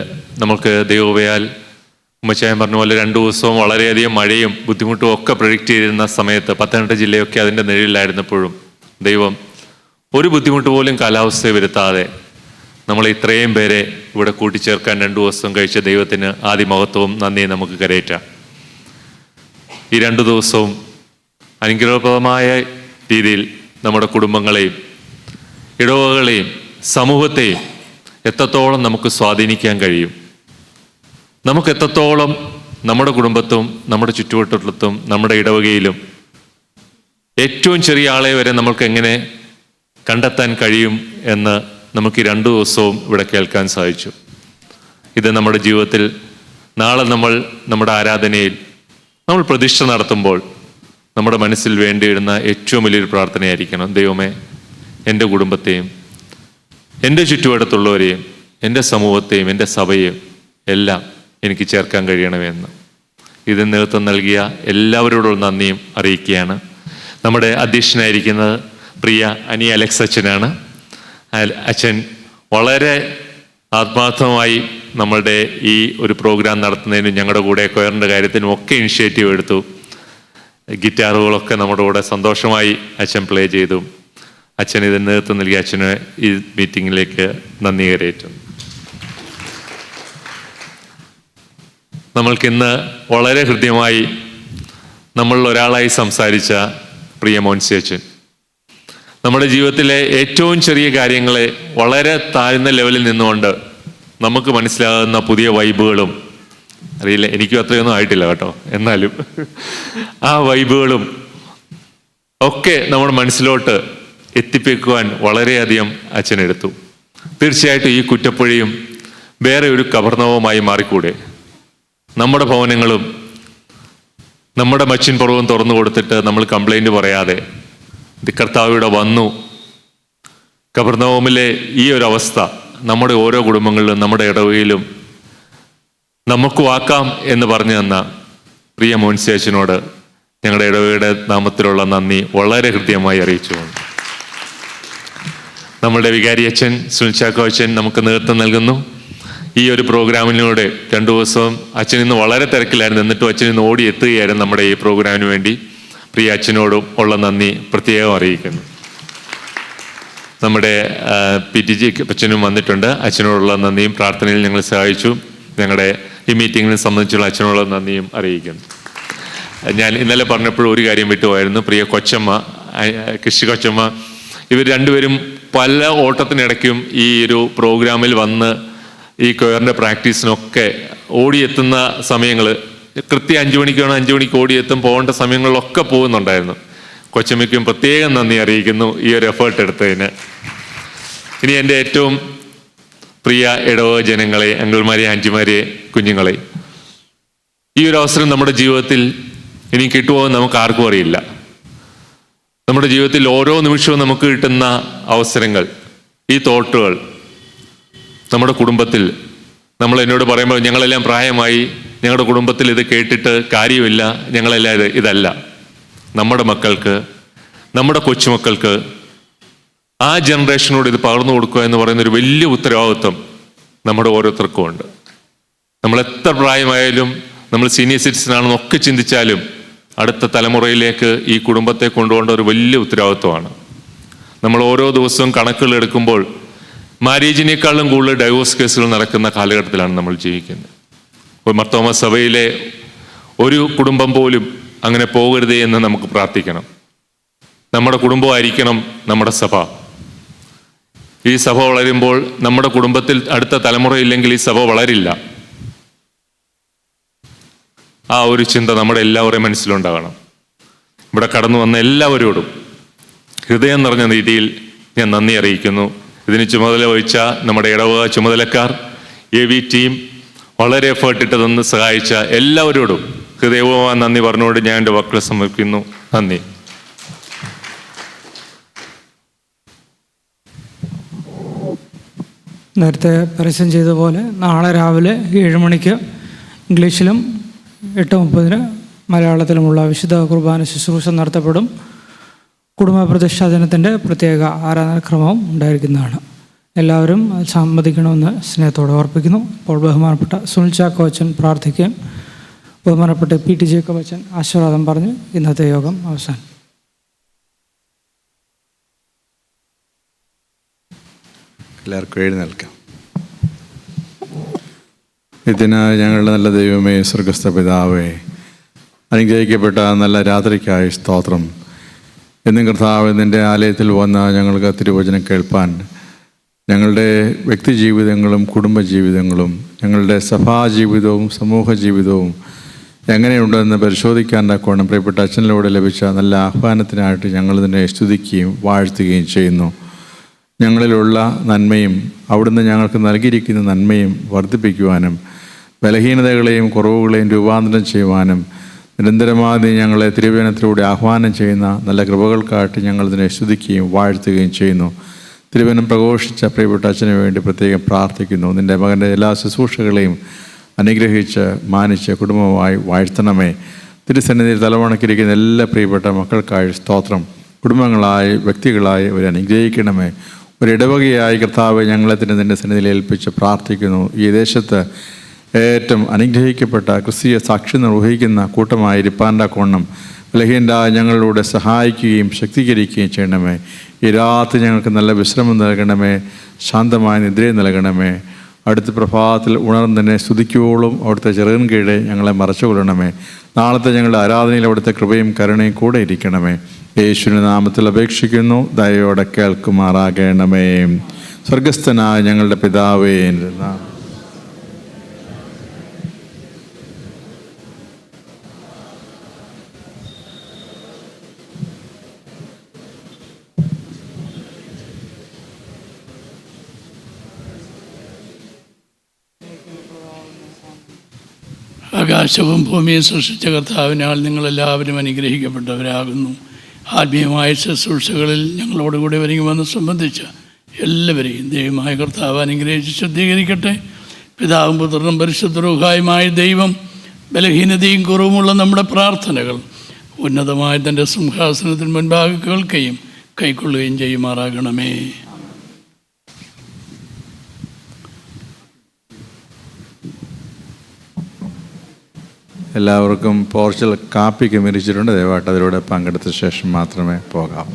നമുക്ക് ദൈവകൃപയാൽ ഉമ്മച്ചായൻ പറഞ്ഞ പോലെ 2 ദിവസവും വളരെയധികം മഴയും ബുദ്ധിമുട്ടും ഒക്കെ പ്രൊഡിക്റ്റ് ചെയ്തിരുന്ന സമയത്ത് പത്തനംതിട്ട ജില്ലയൊക്കെ അതിൻ്റെ നിഴലിലായിരുന്നപ്പോഴും ദൈവം ഒരു ബുദ്ധിമുട്ട് പോലും കാലാവസ്ഥയെ വരുത്താതെ നമ്മളെ ഇത്രയും പേരെ ഇവിടെ കൂട്ടിച്ചേർക്കാൻ 2 ദിവസം കഴിച്ച ദൈവത്തിന് ആദിമഹത്വവും നന്ദിയും നമുക്ക് കരയേറ്റാം. ഈ 2 ദിവസവും അനുഗ്രഹപ്രദമായ രീതിയിൽ നമ്മുടെ കുടുംബങ്ങളെയും ഇടവകളെയും സമൂഹത്തെയും എത്രത്തോളം നമുക്ക് സ്വാധീനിക്കാൻ കഴിയും? നമുക്ക് എത്രത്തോളം നമ്മുടെ കുടുംബത്തും നമ്മുടെ ചുറ്റുവട്ടത്തും നമ്മുടെ ഇടവകയിലും ഏറ്റവും ചെറിയ ആളെ വരെ നമുക്ക് എങ്ങനെ കണ്ടെത്താൻ കഴിയും എന്ന് നമുക്ക് ഈ 2 ദിവസവും ഇവിടെ കേൾക്കാൻ സാധിച്ചു. ഇത് നമ്മുടെ ജീവിതത്തിൽ നാളെ നമ്മൾ നമ്മുടെ ആരാധനയിൽ നമ്മൾ പ്രതിഷ്ഠ നടത്തുമ്പോൾ നമ്മുടെ മനസ്സിൽ വേണ്ടിയിടുന്ന ഏറ്റവും വലിയൊരു പ്രാർത്ഥനയായിരിക്കണം, ദൈവമേ എൻ്റെ കുടുംബത്തെയും എൻ്റെ ചുറ്റുവട്ടത്തുള്ളവരെയും എൻ്റെ സമൂഹത്തെയും എൻ്റെ സഭയെയും എല്ലാം എനിക്ക് ചേർക്കാൻ കഴിയണമെന്ന്. ഇതിന് നേതൃത്വം നൽകിയ എല്ലാവരോടുള്ള നന്ദിയും അറിയിക്കുകയാണ്. നമ്മുടെ അധ്യക്ഷനായിരിക്കുന്നത് പ്രിയ അനി അലക്സ് അച്ഛനാണ്. അച്ഛൻ വളരെ ആത്മാർത്ഥമായി നമ്മളുടെ ഈ ഒരു പ്രോഗ്രാം നടത്തുന്നതിനും ഞങ്ങളുടെ കൂടെ കൊയറിൻ്റെ കാര്യത്തിനും ഒക്കെ ഇനിഷ്യേറ്റീവ് എടുത്തു. ഗിറ്റാറുകളൊക്കെ നമ്മുടെ കൂടെ സന്തോഷമായി അച്ഛൻ പ്ലേ ചെയ്തു. അച്ഛൻ ഇതിന് നേതൃത്വം നൽകി അച്ഛന് ഈ മീറ്റിങ്ങിലേക്ക് നന്ദി കരയേറ്റും. നമ്മൾക്കിന്ന് വളരെ ഹൃദ്യമായി നമ്മളിൽ ഒരാളായി സംസാരിച്ച പ്രിയ മോൻസി അച്ഛൻ നമ്മുടെ ജീവിതത്തിലെ ഏറ്റവും ചെറിയ കാര്യങ്ങളെ വളരെ താഴ്ന്ന ലെവലിൽ നിന്നുകൊണ്ട് നമുക്ക് മനസ്സിലാകുന്ന പുതിയ വൈബുകളും, അറിയില്ല എനിക്കും അത്രയൊന്നും ആയിട്ടില്ല കേട്ടോ, എന്നാലും ആ വൈബുകളും ഒക്കെ നമ്മുടെ മനസ്സിലോട്ട് എത്തിപ്പിക്കുവാൻ വളരെയധികം അച്ഛനെടുത്തു. തീർച്ചയായിട്ടും ഈ കുറ്റപ്പുഴയും വേറെ ഒരു കബർണവുമായി മാറിക്കൂടെ? നമ്മുടെ ഭവനങ്ങളും നമ്മുടെ മച്ചിൻ പുറവും തുറന്നു കൊടുത്തിട്ട് നമ്മൾ കംപ്ലൈൻറ്റ് പറയാതെ കർത്താവ് ഇവിടെ വന്നു. കബർനഹൂമിലെ ഈ ഒരു അവസ്ഥ നമ്മുടെ ഓരോ കുടുംബങ്ങളിലും നമ്മുടെ ഇടവകയിലും നമുക്ക് ആക്കാം എന്ന് പറഞ്ഞു തന്ന പ്രിയ മോൻസി അച്ഛനോട് ഞങ്ങളുടെ ഇടവകയുടെ നാമത്തിലുള്ള നന്ദി വളരെ ഹൃദ്യമായി അറിയിച്ചുകൊണ്ട് നമ്മുടെ വികാരി അച്ഛൻ സുനിൽ ചാക്കോ അച്ഛൻ നമുക്ക് നേതൃത്വം നൽകുന്നു. ഈ ഒരു പ്രോഗ്രാമിലൂടെ 2 ദിവസവും അച്ഛൻ ഇന്ന് വളരെ തിരക്കിലായിരുന്നു, എന്നിട്ടും അച്ഛൻ ഇന്ന് ഓടി എത്തുകയായിരുന്നു നമ്മുടെ ഈ പ്രോഗ്രാമിന് വേണ്ടി. പ്രിയ അച്ഛനോടും ഉള്ള നന്ദി പ്രത്യേകം അറിയിക്കുന്നു. നമ്മുടെ PTG അച്ഛനും വന്നിട്ടുണ്ട്. അച്ഛനോടുള്ള നന്ദിയും പ്രാർത്ഥനയിൽ ഞങ്ങൾ സഹായിച്ചു. ഞങ്ങളുടെ ഈ മീറ്റിങ്ങിനെ സംബന്ധിച്ചുള്ള അച്ഛനോടുള്ള നന്ദിയും അറിയിക്കുന്നു. ഞാൻ ഇന്നലെ പറഞ്ഞപ്പോഴും ഒരു കാര്യം വിട്ടുപോയായിരുന്നു. പ്രിയ കൊച്ചമ്മ, കൃഷി കൊച്ചമ്മ, ഇവർ രണ്ടുപേരും പല ഓട്ടത്തിനിടയ്ക്കും ഈ ഒരു പ്രോഗ്രാമിൽ വന്ന് ഈ കൊയറിൻ്റെ പ്രാക്ടീസിനൊക്കെ ഓടിയെത്തുന്ന സമയങ്ങൾ കൃത്യം 5 മണിക്ക് വേണം, 5 മണിക്ക് ഓടിയെത്തും, പോകേണ്ട സമയങ്ങളിലൊക്കെ പോകുന്നുണ്ടായിരുന്നു. കൊച്ചമ്മയ്ക്കും പ്രത്യേകം നന്ദി അറിയിക്കുന്നു ഈ ഒരു എഫേർട്ട് എടുത്തതിന്. ഇനി എൻ്റെ ഏറ്റവും പ്രിയ ഇടവക ജനങ്ങളെ, അങ്കിൾമാരെ, ആൻറ്റിമാരെ, കുഞ്ഞുങ്ങളെ, ഈ ഒരു അവസരം നമ്മുടെ ജീവിതത്തിൽ ഇനി കിട്ടുമോ എന്ന് നമുക്ക് ആർക്കും അറിയില്ല. നമ്മുടെ ജീവിതത്തിൽ ഓരോ നിമിഷവും നമുക്ക് കിട്ടുന്ന അവസരങ്ങൾ, ഈ തോട്ടുകൾ നമ്മുടെ കുടുംബത്തിൽ, നമ്മൾ എന്നോട് പറയുമ്പോൾ ഞങ്ങളെല്ലാം പ്രായമായി, ഞങ്ങളുടെ കുടുംബത്തിൽ ഇത് കേട്ടിട്ട് കാര്യമില്ല, ഞങ്ങളെല്ലാം ഇതല്ല. നമ്മുടെ മക്കൾക്ക്, നമ്മുടെ കൊച്ചുമക്കൾക്ക് ആ ജനറേഷനോട് ഇത് പകർന്നു കൊടുക്കുക എന്ന് പറയുന്നൊരു വലിയ ഉത്തരവാദിത്വം നമ്മുടെ ഓരോരുത്തർക്കും ഉണ്ട്. നമ്മൾ എത്ര പ്രായമായാലും, നമ്മൾ സീനിയർ സിറ്റിസൺ ആണെന്നൊക്കെ ചിന്തിച്ചാലും അടുത്ത തലമുറയിലേക്ക് ഈ കുടുംബത്തെ കൊണ്ടുപോകേണ്ട ഒരു വലിയ ഉത്തരവാദിത്വമാണ്. നമ്മൾ ഓരോ ദിവസവും കണക്കുകൾ എടുക്കുമ്പോൾ മാരേജിനേക്കാളും കൂടുതൽ ഡൈവോഴ്സ് കേസുകൾ നടക്കുന്ന കാലഘട്ടത്തിലാണ് നമ്മൾ ജീവിക്കുന്നത്. ഇപ്പോൾ മർത്തോമ സഭയിലെ ഒരു കുടുംബം പോലും അങ്ങനെ പോകരുതേ എന്ന് നമുക്ക് പ്രാർത്ഥിക്കണം. നമ്മുടെ കുടുംബമായിരിക്കണം നമ്മുടെ സഭ. ഈ സഭ വളരുമ്പോൾ നമ്മുടെ കുടുംബത്തിൽ അടുത്ത തലമുറയില്ലെങ്കിൽ ഈ സഭ വളരില്ല. ആ ഒരു ചിന്ത നമ്മുടെ എല്ലാവരുടെയും മനസ്സിലുണ്ടാകണം. ഇവിടെ കടന്നു വന്ന എല്ലാവരോടും ഹൃദയം നിറഞ്ഞ രീതിയിൽ ഞാൻ നന്ദി അറിയിക്കുന്നു. ഇതിന് ചുമതല വഹിച്ച നമ്മുടെ ഇടവക ചുമതലക്കാർ, AV ടീം, വളരെ എഫേർട്ട് ഇട്ട് തന്ന് സഹായിച്ച എല്ലാവരോടും ഹൃദയപൂർവ്വം നന്ദി പറഞ്ഞുകൊണ്ട് ഞാൻ എൻ്റെ വാക്കുകൾ സമർപ്പിക്കുന്നു. നന്ദി. നേരത്തെ പരസ്യം ചെയ്ത പോലെ നാളെ രാവിലെ 7 മണിക്ക് ഇംഗ്ലീഷിലും 8:30 മലയാളത്തിലുമുള്ള വിശുദ്ധ കുർബാന ശുശ്രൂഷ നടത്തപ്പെടും. കുടുംബ പ്രതിഷ്ഠാ ദിനത്തിൻ്റെ പ്രത്യേക ആരാധനാക്രമവും ഉണ്ടായിരിക്കുന്നതാണ്. എല്ലാവരും സമ്മതിക്കണമെന്ന് സ്നേഹത്തോടെ ഓർപ്പിക്കുന്നു. ഇപ്പോൾ ബഹുമാനപ്പെട്ട സുനിൽ ചാക്കോ അച്ഛൻ പ്രാർത്ഥിക്കുകയും ബഹുമാനപ്പെട്ട PT ജേക്കബ് അച്ഛൻ ആശീർവാദം പറഞ്ഞ് ഇന്നത്തെ യോഗം അവസാനം. എല്ലാവർക്കും എഴുന്നേൽക്കാം. ഇതിന് ഞങ്ങളുടെ നല്ല ദൈവമേ, സ്വർഗസ്ഥ പിതാവേ, അനുഗ്രഹിക്കപ്പെട്ട നല്ല രാത്രിക്കായി സ്തോത്രം. എന്നും കർത്താവ് നിൻ്റെ ആലയത്തിൽ വന്ന് ഞങ്ങൾക്ക് തിരുവചനം കേൾപ്പാൻ ഞങ്ങളുടെ വ്യക്തി ജീവിതങ്ങളും കുടുംബജീവിതങ്ങളും ഞങ്ങളുടെ സഭാജീവിതവും സമൂഹ ജീവിതവും എങ്ങനെയുണ്ടെന്ന് പരിശോധിക്കാൻ തക്കോണം പ്രിയപ്പെട്ട അച്ഛനിലൂടെ ലഭിച്ച നല്ല ആഹ്വാനത്തിനായിട്ട് ഞങ്ങളിതിനെ സ്തുതിക്കുകയും വാഴ്ത്തുകയും ചെയ്യുന്നു. ഞങ്ങളിലുള്ള നന്മയും അവിടുന്ന് ഞങ്ങൾക്ക് നൽകിയിരിക്കുന്ന നന്മയും വർദ്ധിപ്പിക്കുവാനും ബലഹീനതകളെയും കുറവുകളെയും രൂപാന്തരം ചെയ്യുവാനും നിരന്തരമായി ഞങ്ങളെ തിരുവചനത്തിലൂടെ ആഹ്വാനം ചെയ്യുന്ന നല്ല കൃപകൾക്കായിട്ട് ഞങ്ങളിതിനെ സ്തുതിക്കുകയും വാഴ്ത്തുകയും ചെയ്യുന്നു. തിരുവചനം പ്രഘോഷിച്ച പ്രിയപ്പെട്ട അച്ഛന് വേണ്ടി പ്രത്യേകം പ്രാർത്ഥിക്കുന്നു. നിൻ്റെ മകൻ്റെ എല്ലാ ശുശ്രൂഷകളെയും അനുഗ്രഹിച്ച് മാനിച്ച് കുടുംബമായി വാഴ്ത്തണമേ. തിരുസന്നിധിയിൽ തലവണക്കിരിക്കുന്ന എല്ലാ പ്രിയപ്പെട്ട മക്കൾക്കായി സ്തോത്രം. കുടുംബങ്ങളായി വ്യക്തികളായി അവരെ അനുഗ്രഹിക്കണമേ. ഒരിടവകയായി കർത്താവ് ഞങ്ങളെ തന്നെ നിൻ്റെ സന്നിധിയിൽ ഏൽപ്പിച്ച് പ്രാർത്ഥിക്കുന്നു. ഈ ദേശത്ത് ഏറ്റവും അനുഗ്രഹിക്കപ്പെട്ട ക്രിസ്തീയ സാക്ഷി നിർവഹിക്കുന്ന കൂട്ടമായിരിക്കാൻ കോണം ബലഹീനരായ ഞങ്ങളിലൂടെ സഹായിക്കുകയും ശക്തീകരിക്കുകയും ചെയ്യണമേ. ഈ രാത്രി ഞങ്ങൾക്ക് നല്ല വിശ്രമം നൽകണമേ, ശാന്തമായ നിദ്രയും നൽകണമേ. അടുത്ത പ്രഭാതത്തിൽ ഉണർന്ന് തന്നെ സ്തുതിക്കുവോളും അവിടുത്തെ ചെറുകൻ കീഴെ ഞങ്ങളെ മറച്ചുകൊള്ളണമേ. നാളത്തെ ഞങ്ങളുടെ ആരാധനയിൽ അവിടുത്തെ കൃപയും കരുണയും കൂടെ ഇരിക്കണമേ. യേശുവിൻ്റെ നാമത്തിൽ അപേക്ഷിക്കുന്നു, ദയയോടെ കേൾക്കുമാറാകണമേ. സ്വർഗസ്ഥനായ ഞങ്ങളുടെ പിതാവേ, ആകാശവും ഭൂമിയും സൃഷ്ടിച്ച കർത്താവിനാൽ നിങ്ങളെല്ലാവരും അനുഗ്രഹിക്കപ്പെട്ടവരാകുന്നു. ആത്മീയമായ ശുശ്രൂഷകളിൽ ഞങ്ങളോടുകൂടി വന്ന് സംബന്ധിച്ച എല്ലാവരെയും ദൈവമായ കർത്താവ് അനുഗ്രഹിച്ച് ശുദ്ധീകരിക്കട്ടെ. പിതാവും പുത്രനും പരിശുദ്ധ റൂഹായുമായ ദൈവം ബലഹീനതയും കുറവുമുള്ള നമ്മുടെ പ്രാർത്ഥനകൾ ഉന്നതമായ തൻ്റെ സിംഹാസനത്തിന് മുൻപാകെ കേൾക്കുകയും കൈക്കൊള്ളുകയും ചെയ്യുമാറാകണമേ. എല്ലാവർക്കും പോർച്ചിൽ കാപ്പി ക്രമീകരിച്ചിട്ടുണ്ട്. ദയവായിട്ട് അതിലൂടെ പങ്കെടുത്ത ശേഷം മാത്രമേ പോകാം.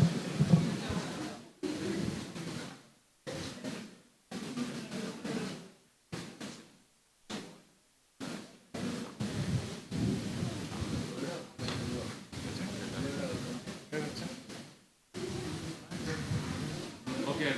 ഓക്കെ.